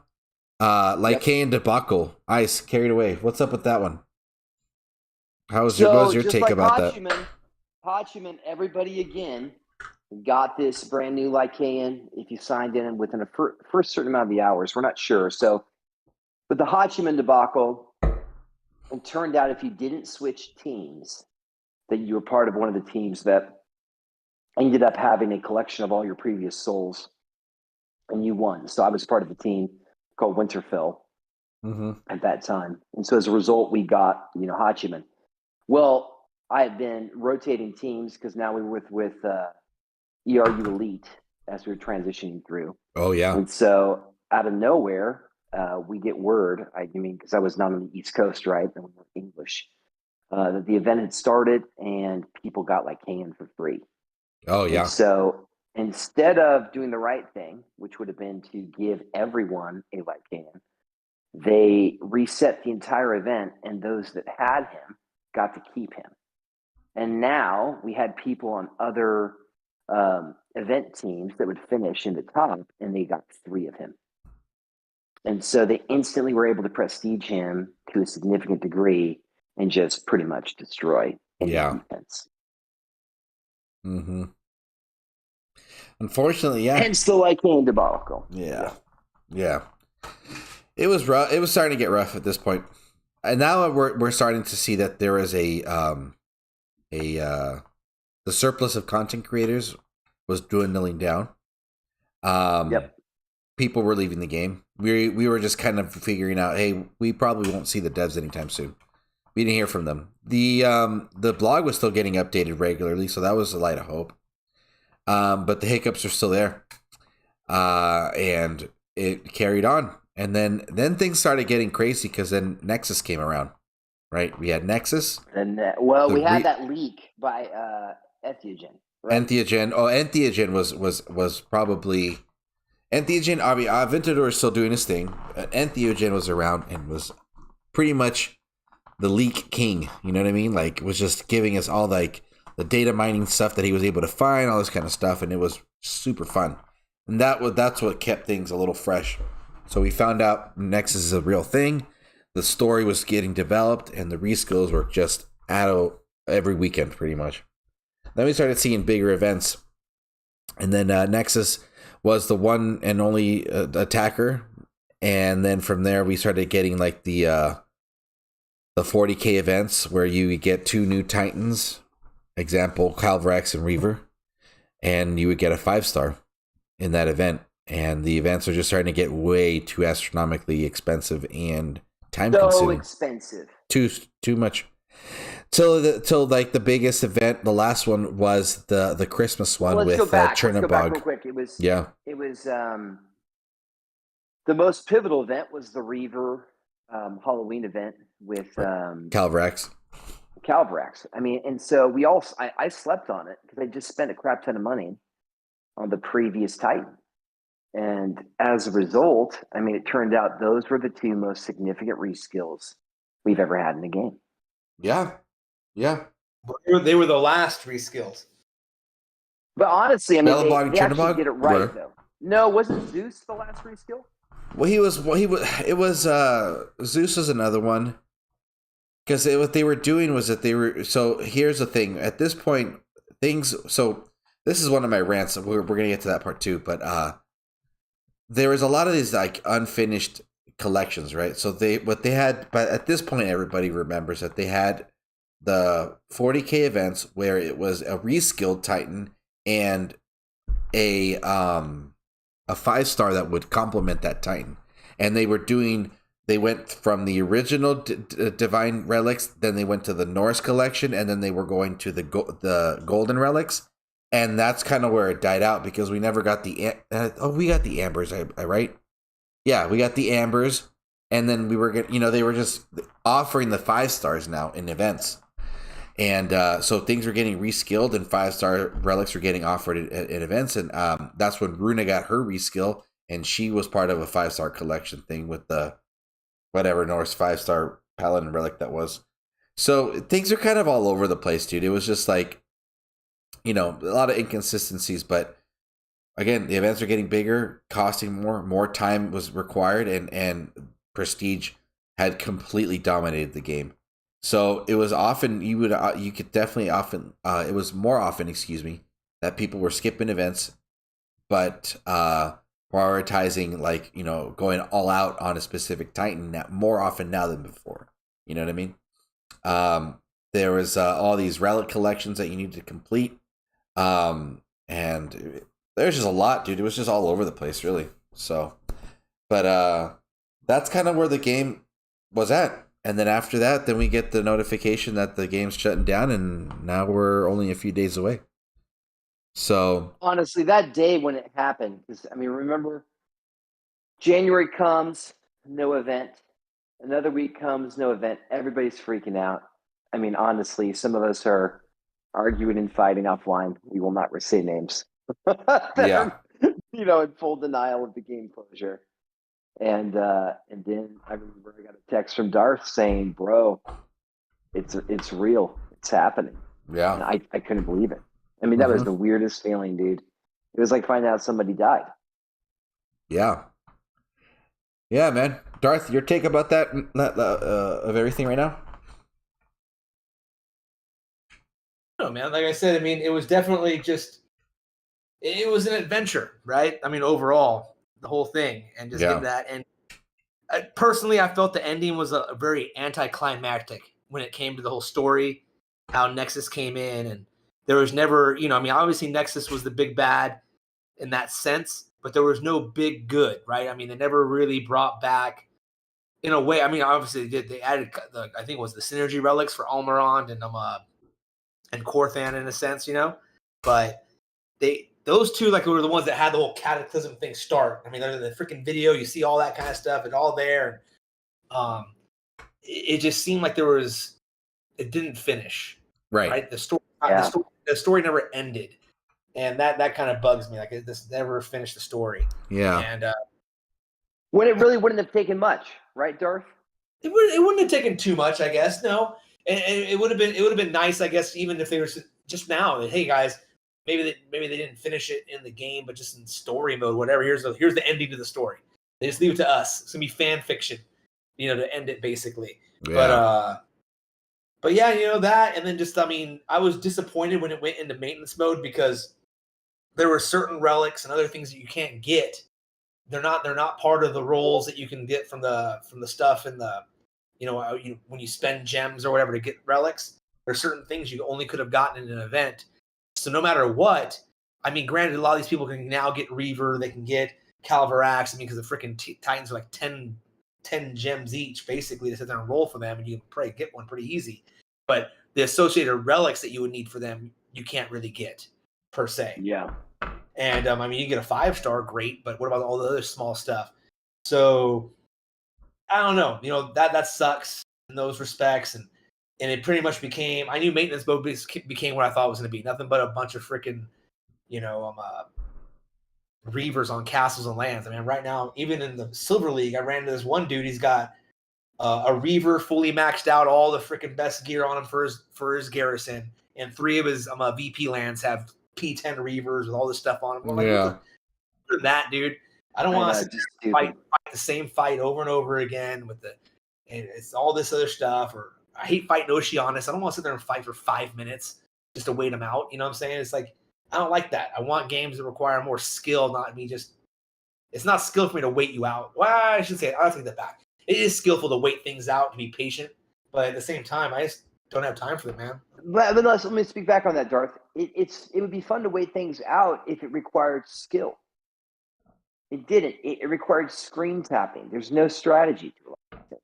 Lycaean debacle. Ice carried away. What's up with that one? What was your just take like about that? Hachiman, everybody again got this brand new Lycaean if you signed in within a first certain amount of the hours. We're not sure. So, but the Hachiman debacle, it turned out if you didn't switch teams, that you were part of one of the teams that ended up having a collection of all your previous souls, and you won. So I was part of the team called Winterfell, at that time. And so as a result, we got, Hachiman. Well, I had been rotating teams because now we were with ERU Elite as we were transitioning through. Oh yeah. And so out of nowhere, we get word, because I was not on the East Coast, right? And we were English, that the event had started and people got Lycan for free. Oh yeah. And so instead of doing the right thing, which would have been to give everyone a Lycan, they reset the entire event, and those that had him got to keep him. And now we had people on other event teams that would finish in the top, and they got 3 of him. And so they instantly were able to prestige him to a significant degree and just pretty much destroy any defense. Mm-hmm. Unfortunately, yeah. Hence the Lycan debacle. Yeah. It was rough. It was starting to get rough at this point, and now we're starting to see that there is the surplus of content creators was dwindling down. People were leaving the game. We were just kind of figuring out, hey, we probably won't see the devs anytime soon. We didn't hear from them. The blog was still getting updated regularly, so that was a light of hope. But the hiccups are still there, and it carried on. And then things started getting crazy because then Nexus came around, right? We had Nexus. And we had that leak by Entheogen. Right? Entheogen. Oh, Entheogen was probably Entheogen. I mean, Aventador is still doing his thing. Entheogen was around and was pretty much the leak king. You know what I mean? Like, was just giving us all the data mining stuff that he was able to find, all this kind of stuff, and it was super fun. And that's what kept things a little fresh. So we found out Nexus is a real thing. The story was getting developed, and the reskills were just out every weekend, pretty much. Then we started seeing bigger events, and then Nexus was the one and only attacker. And then from there, we started getting the 40K events where you get 2 new Titans, example Calvrex and Reaver, and you would get a 5-star in that event. And the events are just starting to get way too astronomically expensive and time consuming. So expensive. Too much. Till the biggest event, the last one was the Christmas one with Chernobog. Let's go back real quick. It was the most pivotal event was the Reaver Halloween event with Calvrex. I mean, and so I slept on it because I just spent a crap ton of money on the previous Titan. And as a result, I mean, it turned out those were the 2 most significant reskills we've ever had in the game. Yeah. They were the last reskills. But honestly, I mean, they actually Chernobog? did it right, though. No, wasn't Zeus the last reskill? Zeus was another one. Because what they were doing was that so here's the thing. At this point, so this is one of my rants. We're going to get to that part too, but there was a lot of these unfinished collections, right? So what they had, but at this point, everybody remembers that they had the 40K events where it was a reskilled Titan and a 5-star that would complement that Titan, and they went from the original Divine Relics, then they went to the Norse collection, and then they were going to the Golden Relics. And that's kind of where it died out because we never got we got the Ambers, right? Yeah, we got the Ambers, and then we were they were just offering the 5-stars now in events, and so things were getting reskilled, and 5-star relics were getting offered at events, and that's when Runa got her reskill, and she was part of a 5-star collection thing with the whatever Norse 5-star Paladin relic that was. So things are kind of all over the place, dude. It was just a lot of inconsistencies, but again, the events are getting bigger, costing more time was required, and prestige had completely dominated the game. So it was often it was more often, that people were skipping events, but prioritizing going all out on a specific Titan more often now than before. You know what I mean? There was all these relic collections that you needed to complete. And there's just a lot, dude. It was just all over the place, really. So, but that's kind of where the game was at. And then after that, then we get the notification that the game's shutting down, and now we're only a few days away. So Honestly, that day when it happened, because I mean, remember, January comes, no event. Another week comes, no event. Everybody's freaking out. I mean, honestly, some of us are arguing and fighting offline. We will not say names. Yeah. In full denial of the game closure. And then I remember I got a text from Darth saying, "Bro, it's real. It's happening." Yeah. And I couldn't believe it. I mean, that was the weirdest feeling, dude. It was like finding out somebody died. Yeah. Yeah, man. Darth, your take about that of everything right now? No, man. Like I said, I mean, it was definitely it was an adventure, right? I mean, overall, the whole thing, and just give that. And personally, I felt the ending was a very anticlimactic when it came to the whole story, how Nexus came in, and there was never, I mean, obviously Nexus was the big bad in that sense, but there was no big good, right? I mean, they never really brought back, in a way. I mean, obviously they did. They added I think it was the synergy relics for Almirand and Corthan in a sense, but those two were the ones that had the whole cataclysm thing start. I mean, they're in the freaking video, you see all that kind of stuff, it's all there. It just seemed like it didn't finish. Right? The story never ended. And that kind of bugs me. Like, this never finished the story. Yeah. And when it really wouldn't have taken much, right, Darth? It wouldn't have taken too much, I guess. No. And it would have been nice, I guess, even if they were just now. Hey guys, maybe they didn't finish it in the game, but just in story mode, whatever. Here's the ending to the story. They just leave it to us. It's gonna be fan fiction, to end it basically. Yeah. But yeah, that, and then just, I mean, I was disappointed when it went into maintenance mode because there were certain relics and other things that you can't get. They're not part of the roles that you can get from the stuff in the, when you spend gems or whatever to get relics. There's certain things you only could have gotten in an event. So no matter what, I mean, granted, a lot of these people can now get Reaver, they can get Calvarax. I mean, because the freaking Titans are like 10 gems each, basically, to sit there and roll for them, and you can probably get one pretty easy. But the associated relics that you would need for them, you can't really get, per se. Yeah. And, I mean, you get a 5-star, great, but what about all the other small stuff? So, I don't know. That sucks in those respects, and it pretty much became, I knew maintenance mode became what I thought it was going to be. Nothing but a bunch of freaking, Reavers on castles and lands. I mean, right now, even in the Silver League, I ran into this one dude. He's got a Reaver fully maxed out, all the freaking best gear on him for his garrison, and 3 of his VP lands have P10 Reavers with all this stuff on them. I'm like, look at that, dude. I don't want to fight the same fight over and over again and it's all this other stuff. Or I hate fighting Oceanus. I don't want to sit there and fight for 5 minutes just to wait them out. You know what I'm saying? It's like, I don't like that. I want games that require more skill, not me just. It's not skill for me to wait you out. Well, I should say, I'll take that back. It is skillful to wait things out, to be patient, but at the same time, I just don't have time for it, man. But let me speak back on that, Darth. It would be fun to wait things out if it required skill. It didn't. It required screen tapping. There's no strategy to it.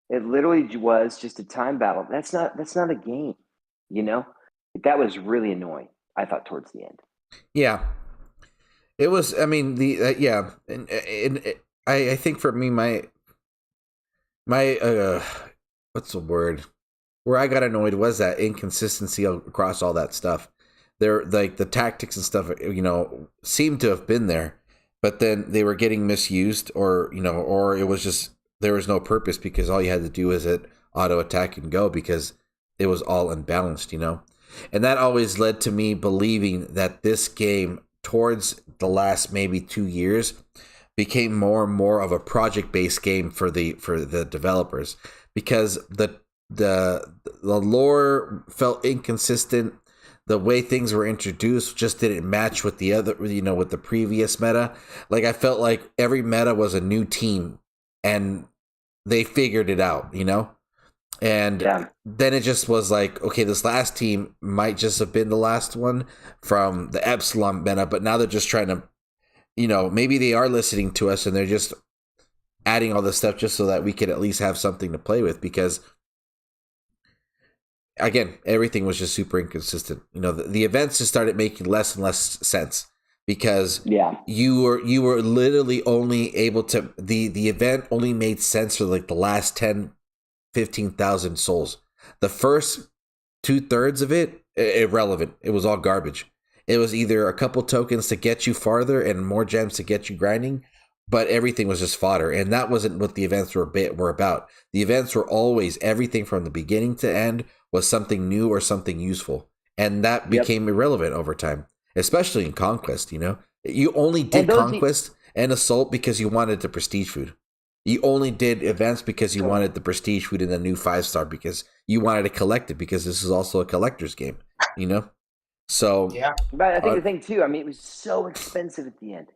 It literally was just a time battle. That's not a game, That was really annoying, I thought, towards the end. Yeah. It was, I mean, and I think for me, my what's the word? Where I got annoyed was that inconsistency across all that stuff. There, like, the tactics and stuff, seemed to have been there, but then they were getting misused, or it was just, there was no purpose because all you had to do was hit auto attack and go because it was all unbalanced, And that always led to me believing that this game, towards the last maybe 2 years, became more and more of a project-based game for the developers, because the lore felt inconsistent. The way things were introduced just didn't match with the other, with the previous meta. Like, I felt like every meta was a new team, and they figured it out, And then it just was like, okay, this last team might just have been the last one from the Epsilon meta, but now they're just trying to, maybe they are listening to us and they're just adding all this stuff just so that we could at least have something to play with, because again, everything was just super inconsistent. You know, the events just started making less and less sense, because you were literally only able to, the event only made sense for like the last 10-15,000 souls. The first 2/3 of it, irrelevant. It was all garbage. It was either a couple tokens to get you farther and more gems to get you grinding, but everything was just fodder. And that wasn't what the events were about. The events were always, everything from the beginning to end was something new or something useful. And that became irrelevant over time, especially in Conquest, you know? You only did Conquest and Assault because you wanted the prestige food. You only did events because you wanted the prestige food and the new 5-star, because you wanted to collect it, because this is also a collector's game, you know? So but I think the thing too, I mean, it was so expensive at the end.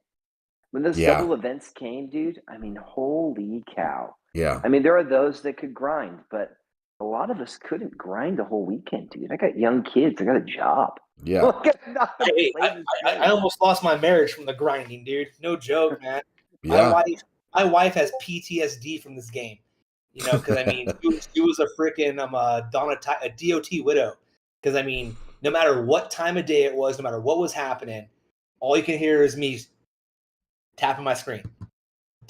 When those double events came, dude, I mean, holy cow. Yeah. I mean, there are those that could grind, but a lot of us couldn't grind the whole weekend, dude. I got young kids. I got a job. Yeah. I almost lost my marriage from the grinding, dude. No joke, man. Yeah. My wife has PTSD from this game. You know, because I mean, she was a freaking a DOT widow. Because I mean, no matter what time of day it was, no matter what was happening, all you can hear is me tapping my screen.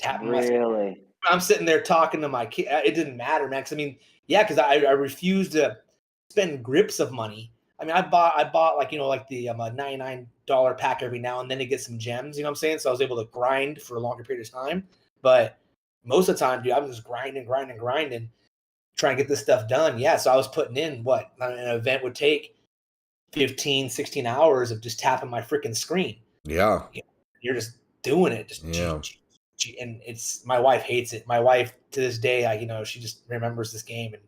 My screen. I'm sitting there talking to my kid. It didn't matter, man. Because I mean, because I refused to spend grips of money. I mean, I bought like, you know, like the $99 pack every now and then to get some gems. You know what I'm saying? So I was able to grind for a longer period of time. But most of the time, dude, I was just grinding, trying to get this stuff done. Yeah, so I was putting in what an event would take 15, 16 hours of just tapping my freaking screen. Yeah. You're just doing it. And it's, my wife hates it. My wife to this day, she just remembers this game, and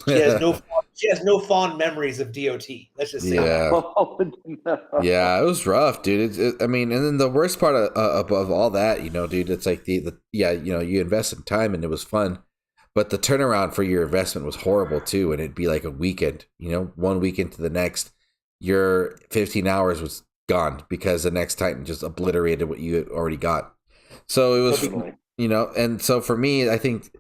she has no fond memories of DOT. Let's just say that. Oh, no. Yeah, it was rough, dude. I mean, and then the worst part above all that, you know, dude, it's like you invested time and it was fun, but the turnaround for your investment was horrible too. And it'd be like a weekend, you know, one weekend to the next, your 15 hours was gone because the next Titan just obliterated what you had already got. So it was, you know, and so for me, I think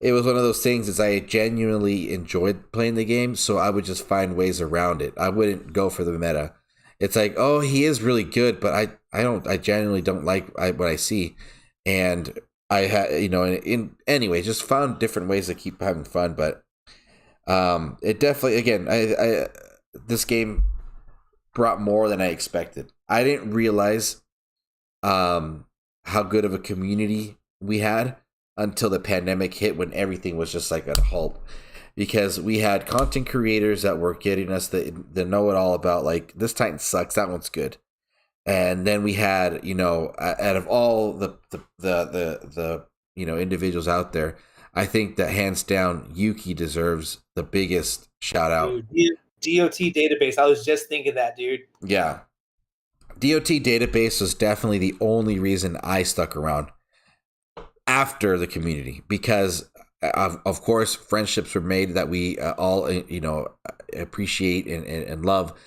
it was one of those things is I genuinely enjoyed playing the game, so I would just find ways around it. I wouldn't go for the meta. It's like, oh, he is really good, but I genuinely don't like what I see. And I had, you know, anyway, just found different ways to keep having fun. But it definitely, again, I this game brought more than I expected. I didn't realize how good of a community we had until the pandemic hit, when everything was just like a halt, because we had content creators that were getting us the know it all about, like, this Titan sucks, that one's good. And then we had, you know, out of all the you know, individuals out there, I think that hands down Yuki deserves the biggest shout out. DOT database. I was just thinking that, dude. Yeah. DOT database was definitely the only reason I stuck around after the community, because of course friendships were made that we all, you know, appreciate and love,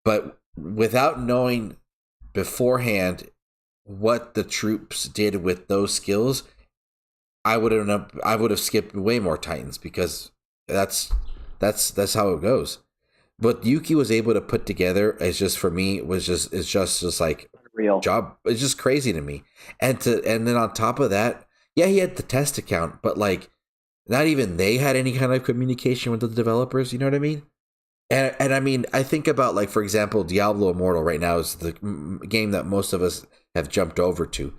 but without knowing beforehand what the troops did with those skills, I would have skipped way more Titans, because that's how it goes. What Yuki was able to put together is just, for me, was just like real job. It's just crazy to me. And then on top of that, yeah, he had the test account, but like, not even they had any kind of communication with the developers. You know what I mean? And I mean, I think about, like, for example, Diablo Immortal right now is the game that most of us have jumped over to.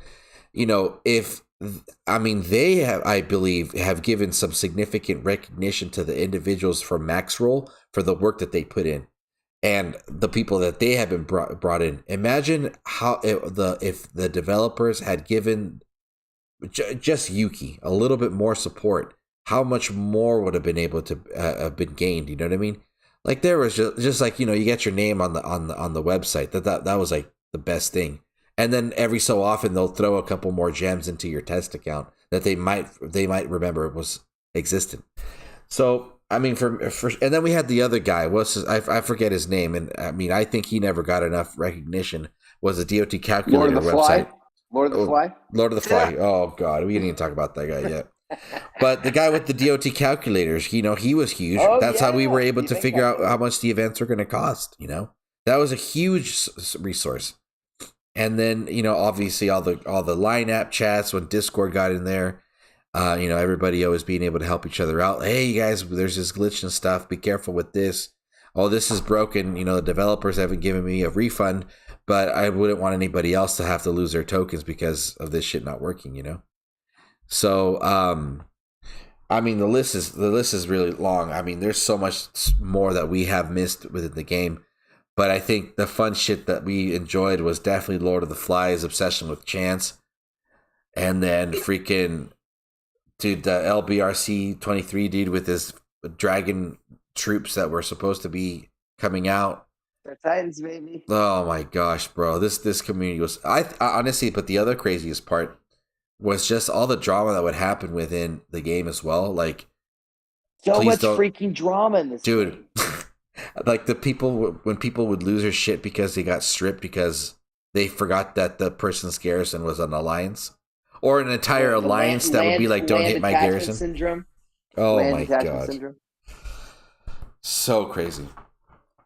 You know, they have, I believe, have given some significant recognition to the individuals from Maxroll for the work that they put in, and the people that they have been brought in. Imagine how if the developers had given just Yuki a little bit more support, how much more would have been able to have been gained. You know what I mean? Like, there was just like, you know, you get your name on the website. That was like the best thing. And then every so often they'll throw a couple more gems into your test account that they might remember was existent. So I mean, for and then we had the other guy. I forget his name, and I mean, I think he never got enough recognition. Was a DOT calculator website. Lord of the Fly. Lord of the Fly. Oh God, we didn't even talk about that guy yet. But the guy with the DOT calculators, you know, he was huge. Oh, That's how we yeah, were able the to event figure out calculator. how much the events were going to cost. You know, that was a huge resource. And then, you know, obviously all the line app chats when Discord got in there. You know, everybody always being able to help each other out. Hey, you guys, there's this glitch and stuff. Be careful with this. Oh, this is broken. You know, the developers haven't given me a refund, but I wouldn't want anybody else to have to lose their tokens because of this shit not working. You know. So, I mean, the list is really long. I mean, there's so much more that we have missed within the game. But I think the fun shit that we enjoyed was definitely Lord of the Flies' obsession with Chance. And then freaking, dude, the LBRC 23 dude with his dragon troops that were supposed to be coming out. The Titans, baby. Oh my gosh, bro. This community was, I honestly, but the other craziest part was just all the drama that would happen within the game as well. Like, So please much don't- freaking drama in this dude, game. like the people, when people would lose their shit because they got stripped because they forgot that the person's garrison was an alliance or an entire The alliance that would be like, don't land hit my attachment garrison. Syndrome. Oh Land my attachment god, syndrome. so crazy.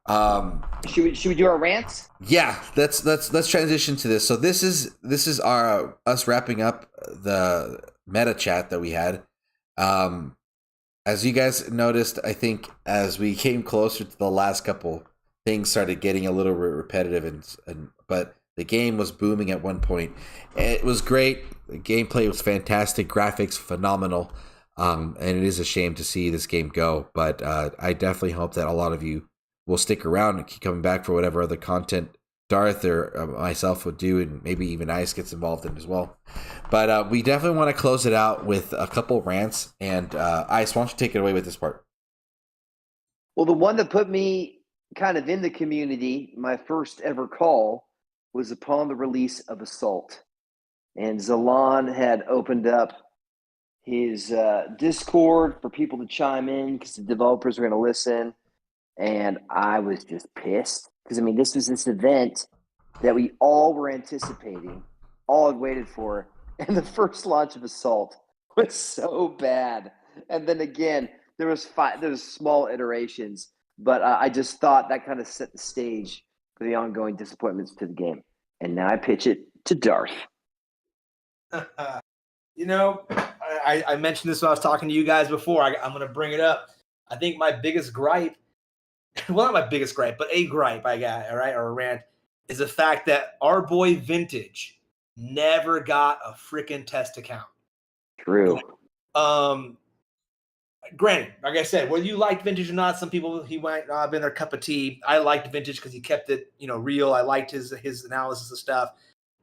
Should we do our rants? Yeah, let's transition to this. So this is our us wrapping up the meta chat that we had. As you guys noticed, I think as we came closer to the last couple, things started getting a little repetitive, and but the game was booming at one point. It was great. The gameplay was fantastic. Graphics phenomenal. And it is a shame to see this game go, but I definitely hope that a lot of you will stick around and keep coming back for whatever other content Darth or myself would do, and maybe even Ice gets involved in as well. But we definitely want to close it out with a couple rants, and Ice, why don't you take it away with this part? Well, the one that put me kind of in the community, my first ever call, was upon the release of Assault. And Zalan had opened up his Discord for people to chime in because the developers were going to listen. And I was just pissed because, I mean, this was this event that we all were anticipating, all had waited for. And the first launch of Assault was so bad. And then again, there was small iterations, but I just thought that kind of set the stage for the ongoing disappointments to the game. And now I pitch it to Darth. You know, I mentioned this when I was talking to you guys before. I'm going to bring it up. I think my biggest gripe, well, not my biggest gripe, but a gripe I got, all right, or a rant, is the fact that our boy Vintage never got a freaking test account. True. Granted, like I said, whether you liked Vintage or not, some people he might not have been their cup of tea. I liked Vintage because he kept it, real. I liked his analysis of stuff.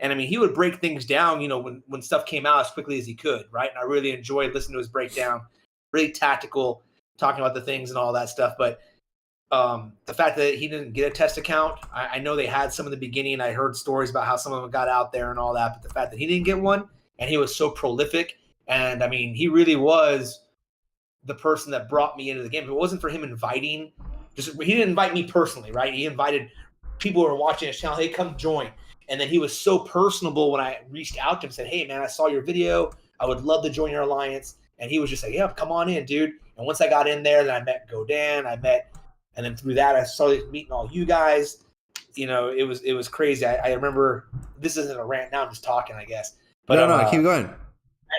And I mean, he would break things down, when stuff came out as quickly as he could, right? And I really enjoyed listening to his breakdown, really tactical, talking about the things and all that stuff. But the fact that he didn't get a test account, I know they had some in the beginning. I heard stories about how some of them got out there and all that. But the fact that he didn't get one, and he was so prolific, and I mean, he really was the person that brought me into the game. If it wasn't for him inviting, he didn't invite me personally, right? He invited people who were watching his channel, hey, come join. And then he was so personable when I reached out to him and said, hey, man, I saw your video. I would love to join your alliance. And he was just like, yeah, come on in, dude. And once I got in there, then I met Godan. And then through that, I started meeting all you guys. It was crazy. I remember, this isn't a rant now, I'm just talking, I guess. But No, keep going.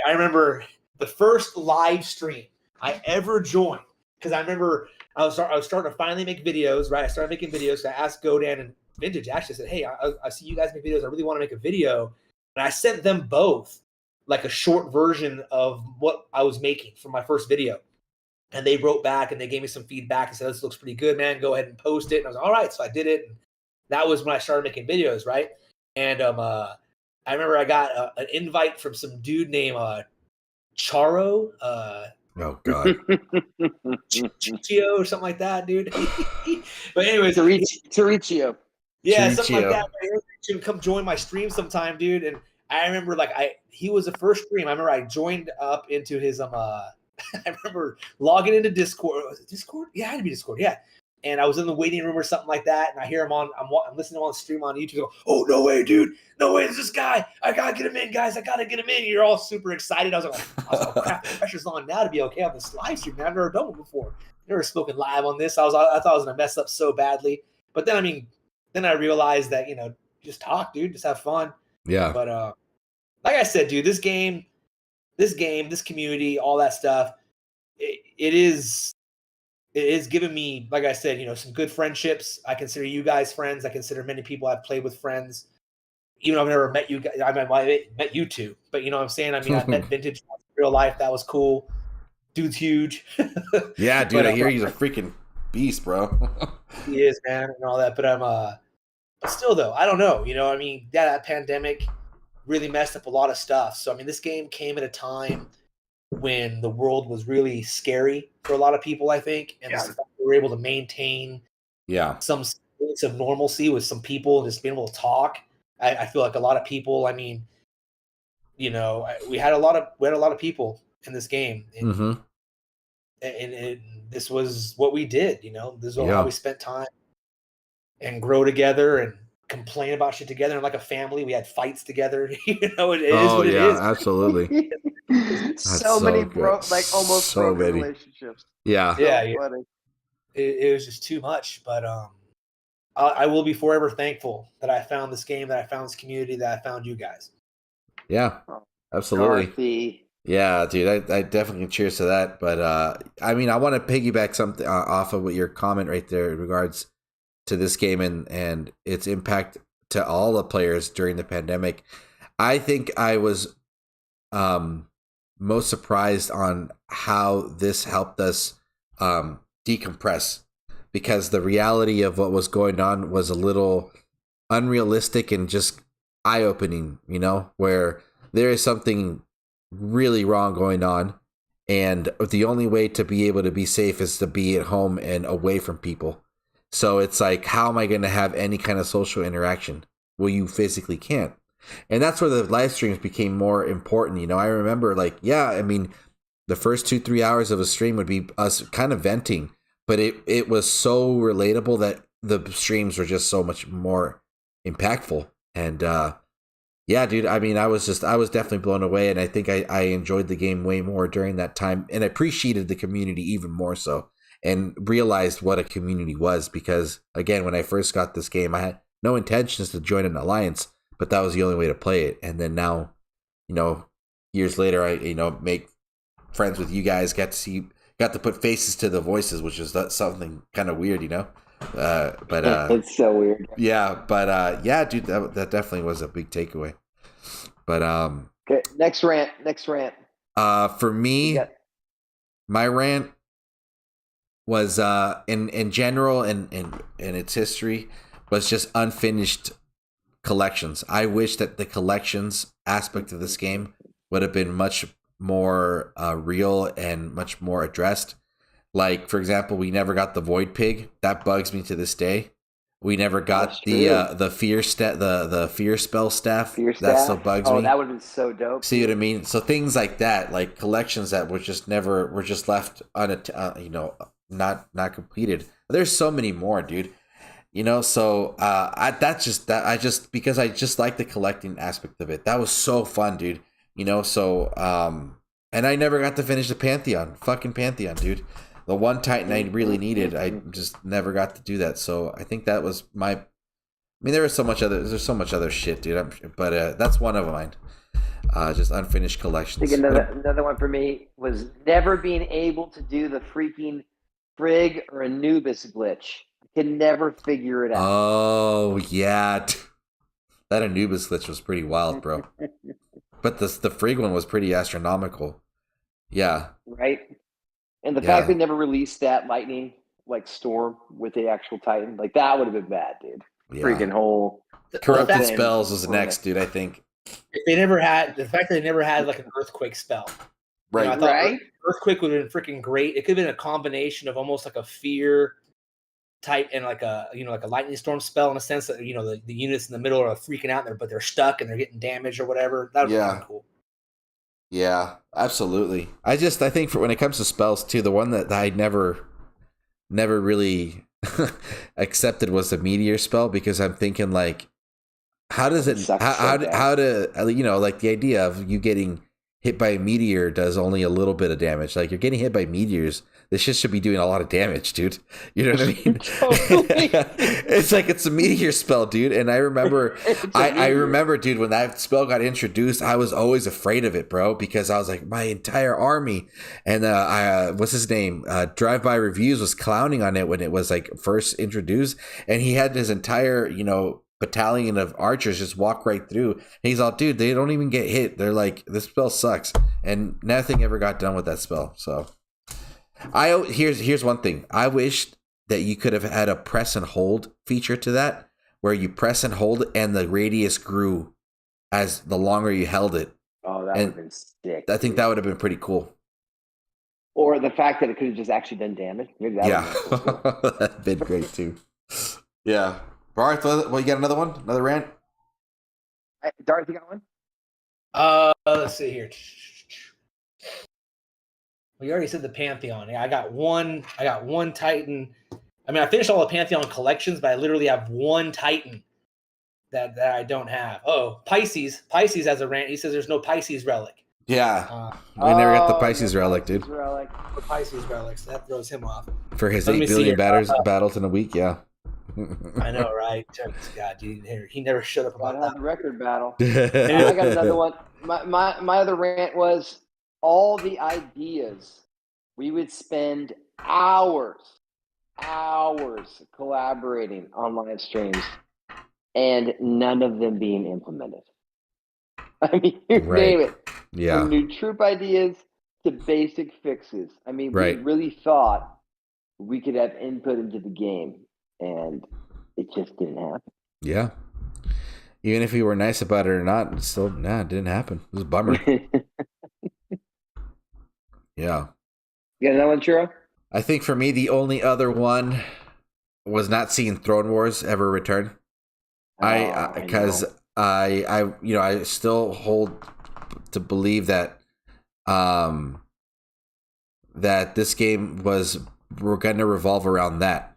I remember the first live stream I ever joined, because I remember I was starting to finally make videos, right? I started making videos. So I asked Godan and Vintage, actually said, hey, I see you guys make videos. I really want to make a video. And I sent them both like a short version of what I was making for my first video. And they wrote back and they gave me some feedback and said, this looks pretty good, man. Go ahead and post it. And I was like, all right. So I did it. And that was when I started making videos, right? And I remember I got an invite from some dude named Charo. Oh God. Chichio or something like that, dude. But anyways, Terriccio. yeah, Chichio. something like that. You come join my stream sometime, dude. And I remember he was the first stream. I remember I joined up into his I remember logging into Discord. Was it Discord? Yeah, it had to be Discord. Yeah. and I was in the waiting room or something like that, and I hear him I'm listening to him on the stream on YouTube. Go, oh no way, dude, no way, it's this guy. I gotta get him in, guys. I gotta get him in. You're all super excited. I was like, oh crap, the pressure's on now to be okay on this live stream. I've never done it before. Never spoken live on this. I thought I was gonna mess up so badly, but then I realized that just talk, dude, just have fun. Yeah. But like I said, dude, this community, all that stuff, it is giving me, like I said, some good friendships. I consider you guys friends. I consider many people I've played with friends. Even though I've never met you guys, I met you two. But you know what I'm saying? I mean, I met Vintage in real life. That was cool. Dude's huge. Yeah, dude, I hear he's a freaking beast, bro. He is, man, and all that. But but still, though, I don't know. That pandemic really messed up a lot of stuff. So, this game came at a time when the world was really scary for a lot of people, I think. And we were able to maintain some sense of normalcy with some people and just being able to talk. I feel like a lot of people, we had a lot of people in this game. And, and this was what we did, this is how we spent time and grow together and complain about shit together. And like a family, we had fights together. It is what it is. Absolutely. so many almost so broken many relationships. Yeah. Funny. It was just too much. But I will be forever thankful that I found this game, that I found this community, that I found you guys. Yeah, absolutely. Dorothy. Yeah, dude, I definitely cheers to that. But I want to piggyback something off of what your comment right there in regards to this game and its impact to all the players during the pandemic. I think I was most surprised on how this helped us decompress, because the reality of what was going on was a little unrealistic and just eye-opening, where there is something really wrong going on, and the only way to be able to be safe is to be at home and away from people. So it's like, how am I going to have any kind of social interaction? Well, you physically can't. And that's where the live streams became more important. I remember the first 2-3 hours of a stream would be us kind of venting, but it was so relatable that the streams were just so much more impactful. And yeah, dude, I was definitely blown away, and I think I enjoyed the game way more during that time, and appreciated the community even more so, and realized what a community was, because again, when I first got this game, I had no intentions to join an alliance, but that was the only way to play it. And then now, years later, I make friends with you guys, got to put faces to the voices, which is something kind of weird, but it's so weird. Yeah, but yeah, dude, that definitely was a big takeaway. But okay, next rant. For me, my rant was in general and in its history was just unfinished collections. I wish that the collections aspect of this game would have been much more real and much more addressed. Like, for example, we never got the Void Pig. That bugs me to this day. We never got the fear the fear spell staff. That still bugs me. Oh, that would have been so dope. See what I mean? So things like that, like collections that were just left not completed. There's so many more, dude. So I just because I just like the collecting aspect of it. That was so fun, dude. So and I never got to finish the fucking Pantheon, dude. The one Titan I really needed, I just never got to do that. So I think that was there's so much other shit, dude. But that's one of mine. Just unfinished collections. I think another one for me was never being able to do the freaking Frigg or Anubis glitch. I could never figure it out. Oh yeah, that Anubis glitch was pretty wild, bro. But the Frigg one was pretty astronomical. Yeah. Right. And the fact they never released that lightning storm with the actual Titan, that would have been bad, dude. Yeah. Freaking whole corrupted spells was next, dude. I think if they never had the fact that they never had an earthquake spell, right? I thought earthquake would have been freaking great. It could have been a combination of almost like a fear type and like a lightning storm spell in a sense that the units in the middle are freaking out there, but they're stuck and they're getting damaged or whatever. That would be really cool. Yeah, absolutely. I think for when it comes to spells too, the one that I never really accepted was the meteor spell, because I'm thinking like, how does it sucks how so bad. how to like the idea of you getting hit by a meteor does only a little bit of damage. Like, you're getting hit by meteors, this shit should be doing a lot of damage, dude. You know what I mean? Totally. It's like, it's a meteor spell, dude. And I remember, I remember, dude, when that spell got introduced, I was always afraid of it, bro, because I was like, my entire army, and what's his name? Drive By Reviews was clowning on it when it was like first introduced, and he had his entire, battalion of archers just walk right through. And he's all, dude, they don't even get hit. They're like, this spell sucks, and nothing ever got done with that spell. So here's one thing. I wished that you could have had a press and hold feature to that, where you press and hold and the radius grew as the longer you held it. Oh, that would have been sick. I think that would have been pretty cool. Or the fact that it could have just actually done damage. Maybe that would have been cool. That'd been great too. Yeah. Barth, well, you got another one? Another rant? Darth, you got one? Let's see here. We already said the Pantheon. Yeah, I got one Titan. I mean, I finished all the Pantheon collections, but I literally have one Titan that I don't have. Oh, Pisces. Pisces has a rant. He says there's no Pisces relic. Yeah. We never got the Pisces relic, dude. The Pisces relics. That throws him off. For his 8 billion battles in a week, yeah. I know, right? God, dude, he never shut up about that. The record battle. I got another one. My other rant was all the ideas. We would spend hours collaborating on live streams, and none of them being implemented. I mean, you name it. Yeah. From new troop ideas to basic fixes. I mean, right. We really thought we could have input into the game, and it just didn't happen. Yeah. Even if we were nice about it or not, it still, it didn't happen. It was a bummer. Yeah. You got another one, Churro? I think for me, the only other one was not seeing Throne Wars ever return. Because I still hold to believe that that this game we're going to revolve around that,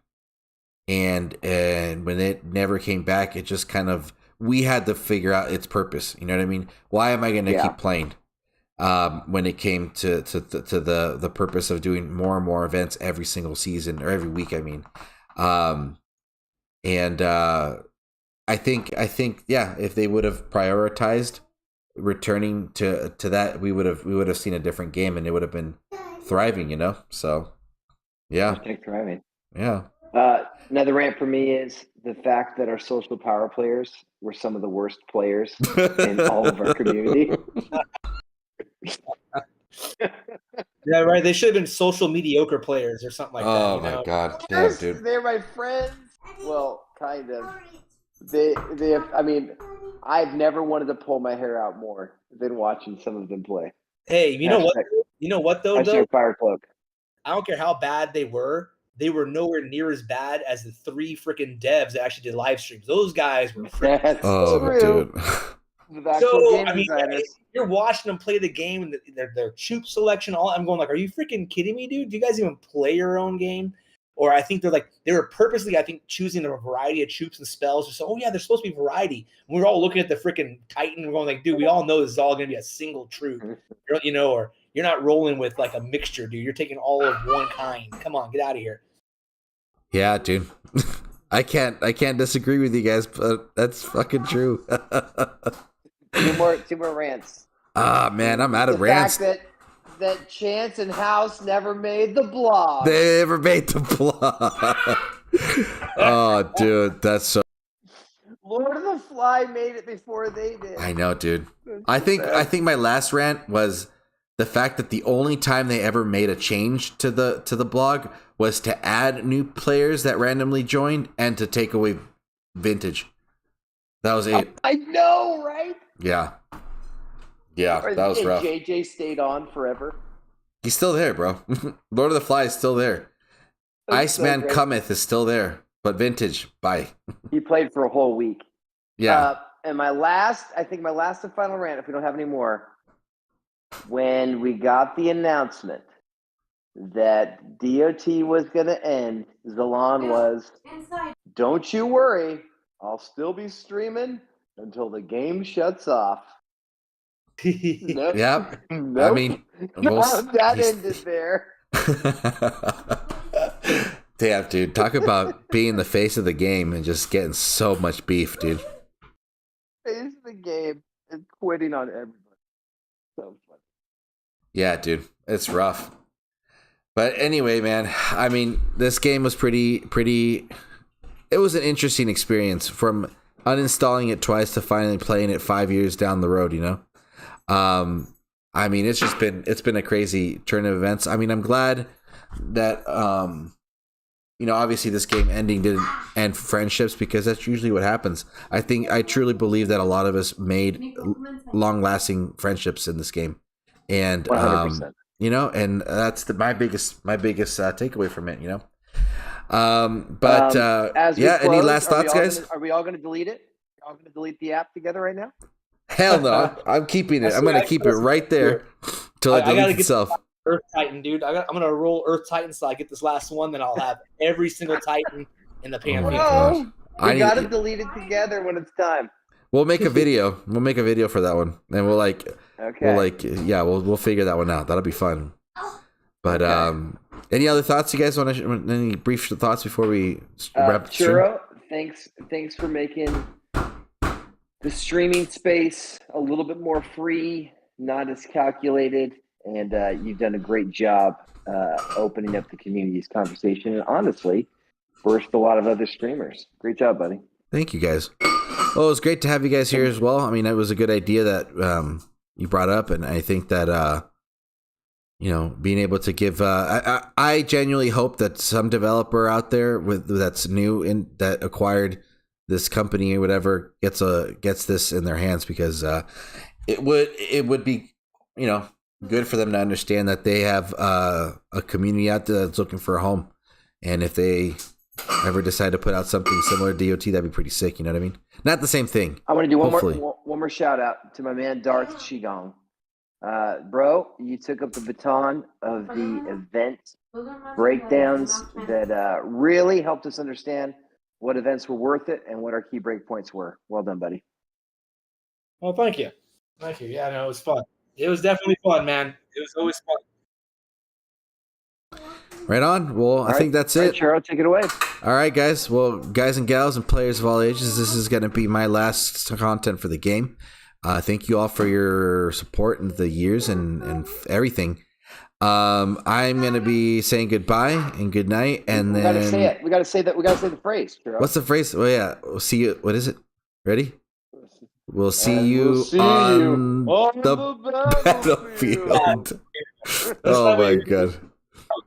and when it never came back, it just kind of, we had to figure out its purpose. You know what I mean? Why am I going to keep playing? When it came to the purpose of doing more and more events every single season, or every week, I mean, I think if they would have prioritized returning to that, we would have seen a different game, and it would have been thriving, So yeah. Thriving. Yeah. Another rant for me is the fact that our social power players were some of the worst players in all of our community. Yeah, right. They should have been social mediocre players or something like that. Oh my god, damn, dude. They're my friends. Well, kind of. I mean, I've never wanted to pull my hair out more than watching some of them play. Hey, you know what? You know what though? Fire cloak. I don't care how bad they were. They were nowhere near as bad as the 3 freaking devs that actually did live streams. Those guys were freaking true. Dude. So I mean, you're watching them play the game, and their troop selection. All I'm going like, are you freaking kidding me, dude? Do you guys even play your own game? Or I think they were purposely, I think, choosing a variety of troops and spells. So, there's supposed to be variety. And we're all looking at the freaking Titan and going like, dude, we all know this is all going to be a single troop, or you're not rolling with like a mixture, dude. You're taking all of one kind. Come on, get out of here. Yeah, dude. I can't disagree with you guys, but that's fucking true. Two more rants. Ah, man, I'm out of rants. Fact that Chance and House never made the blog. They never made the blog. Oh, dude, that's so. Lord of the Fly made it before they did. I know, dude. I think my last rant was the fact that the only time they ever made a change to the blog was to add new players that randomly joined and to take away vintage. That was it. I know, right? Yeah. Yeah, that was rough. JJ stayed on forever. He's still there, bro. Lord of the Fly is still there. Iceman Cometh is still there. But vintage, bye. He played for a whole week. Yeah. And my last and final rant, if we don't have any more, when we got the announcement that DOT was going to end, Zalon was, don't you worry, I'll still be streaming until the game shuts off. Nope. Yep. Nope. I mean, that ended there. Damn, dude. Talk about being the face of the game and just getting so much beef, dude. Face of the game and quitting on everybody. So funny. Yeah, dude. It's rough. But anyway, man, I mean, this game was pretty. It was an interesting experience from uninstalling it twice to finally playing it 5 years down the road, you know? I mean, it's been a crazy turn of events. I mean, I'm glad that, you know, obviously this game ending didn't end friendships, because that's usually what happens. I truly believe that a lot of us made long lasting friendships in this game. And, 100%. you know, and that's my biggest takeaway from it, you know? As we close, any last thoughts, guys? Are we all going to delete it? Are we all going to delete the app together right now? Hell no, I'm keeping it. I'm going to keep it right there till it deletes itself. Earth Titan, dude. I'm going to roll Earth Titan so I get this last one, then I'll have every single Titan in the pantheon. Oh, we got to delete it together when it's time. We'll make a video. We'll make a video for that one, and we'll we'll figure that one out. That'll be fun. But any other thoughts you guys want to? Any brief thoughts before we wrap? Churro, thanks for making the streaming space a little bit more free, not as calculated, and you've done a great job opening up the community's conversation, and honestly, burst a lot of other streamers. Great job, buddy. Thank you, guys. Well, it was great to have you guys here as well. I mean, it was a good idea that you brought up, and I think that you know, being able to give I genuinely hope that some developer out there that's new and that acquired this company or whatever gets this in their hands, because it would be, you know, good for them to understand that they have a community out there that's looking for a home, and if they ever decide to put out something similar to DOT, that'd be pretty sick. You know what I mean? Not the same thing. I want to do one more shout out to my man Darth Qigong. Bro, you took up the baton of the event breakdowns that really helped us understand what events were worth it and what our key breakpoints were. Well done, buddy. Well, thank you. Yeah, no, it was fun. It was definitely fun, man. It was always fun. Right on. Well, I think that's it. Churro, take it away. All right, guys. Well, guys and gals and players of all ages, this is going to be my last content for the game. Thank you all for your support in the years and everything. I'm going to be saying goodbye and good night, and then we got to say it. We got to say that. We got to say the phrase. Churro. What's the phrase? Oh yeah, we'll see you. What is it? Ready? We'll see you on the battlefield. Oh my god.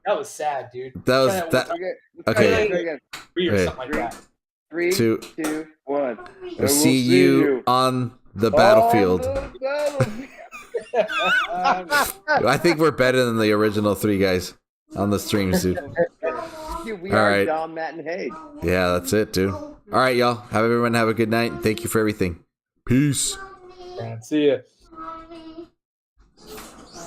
That was sad, dude. That was that. Okay. Three or something like that. 3, 2, 1. We'll see you on the battlefield. I think we're better than the original 3 guys on the streams, dude. We are Dom, Matt, and Hayde. Yeah, that's it, dude. All right, y'all. Everyone have a good night. Thank you for everything. Peace. See ya.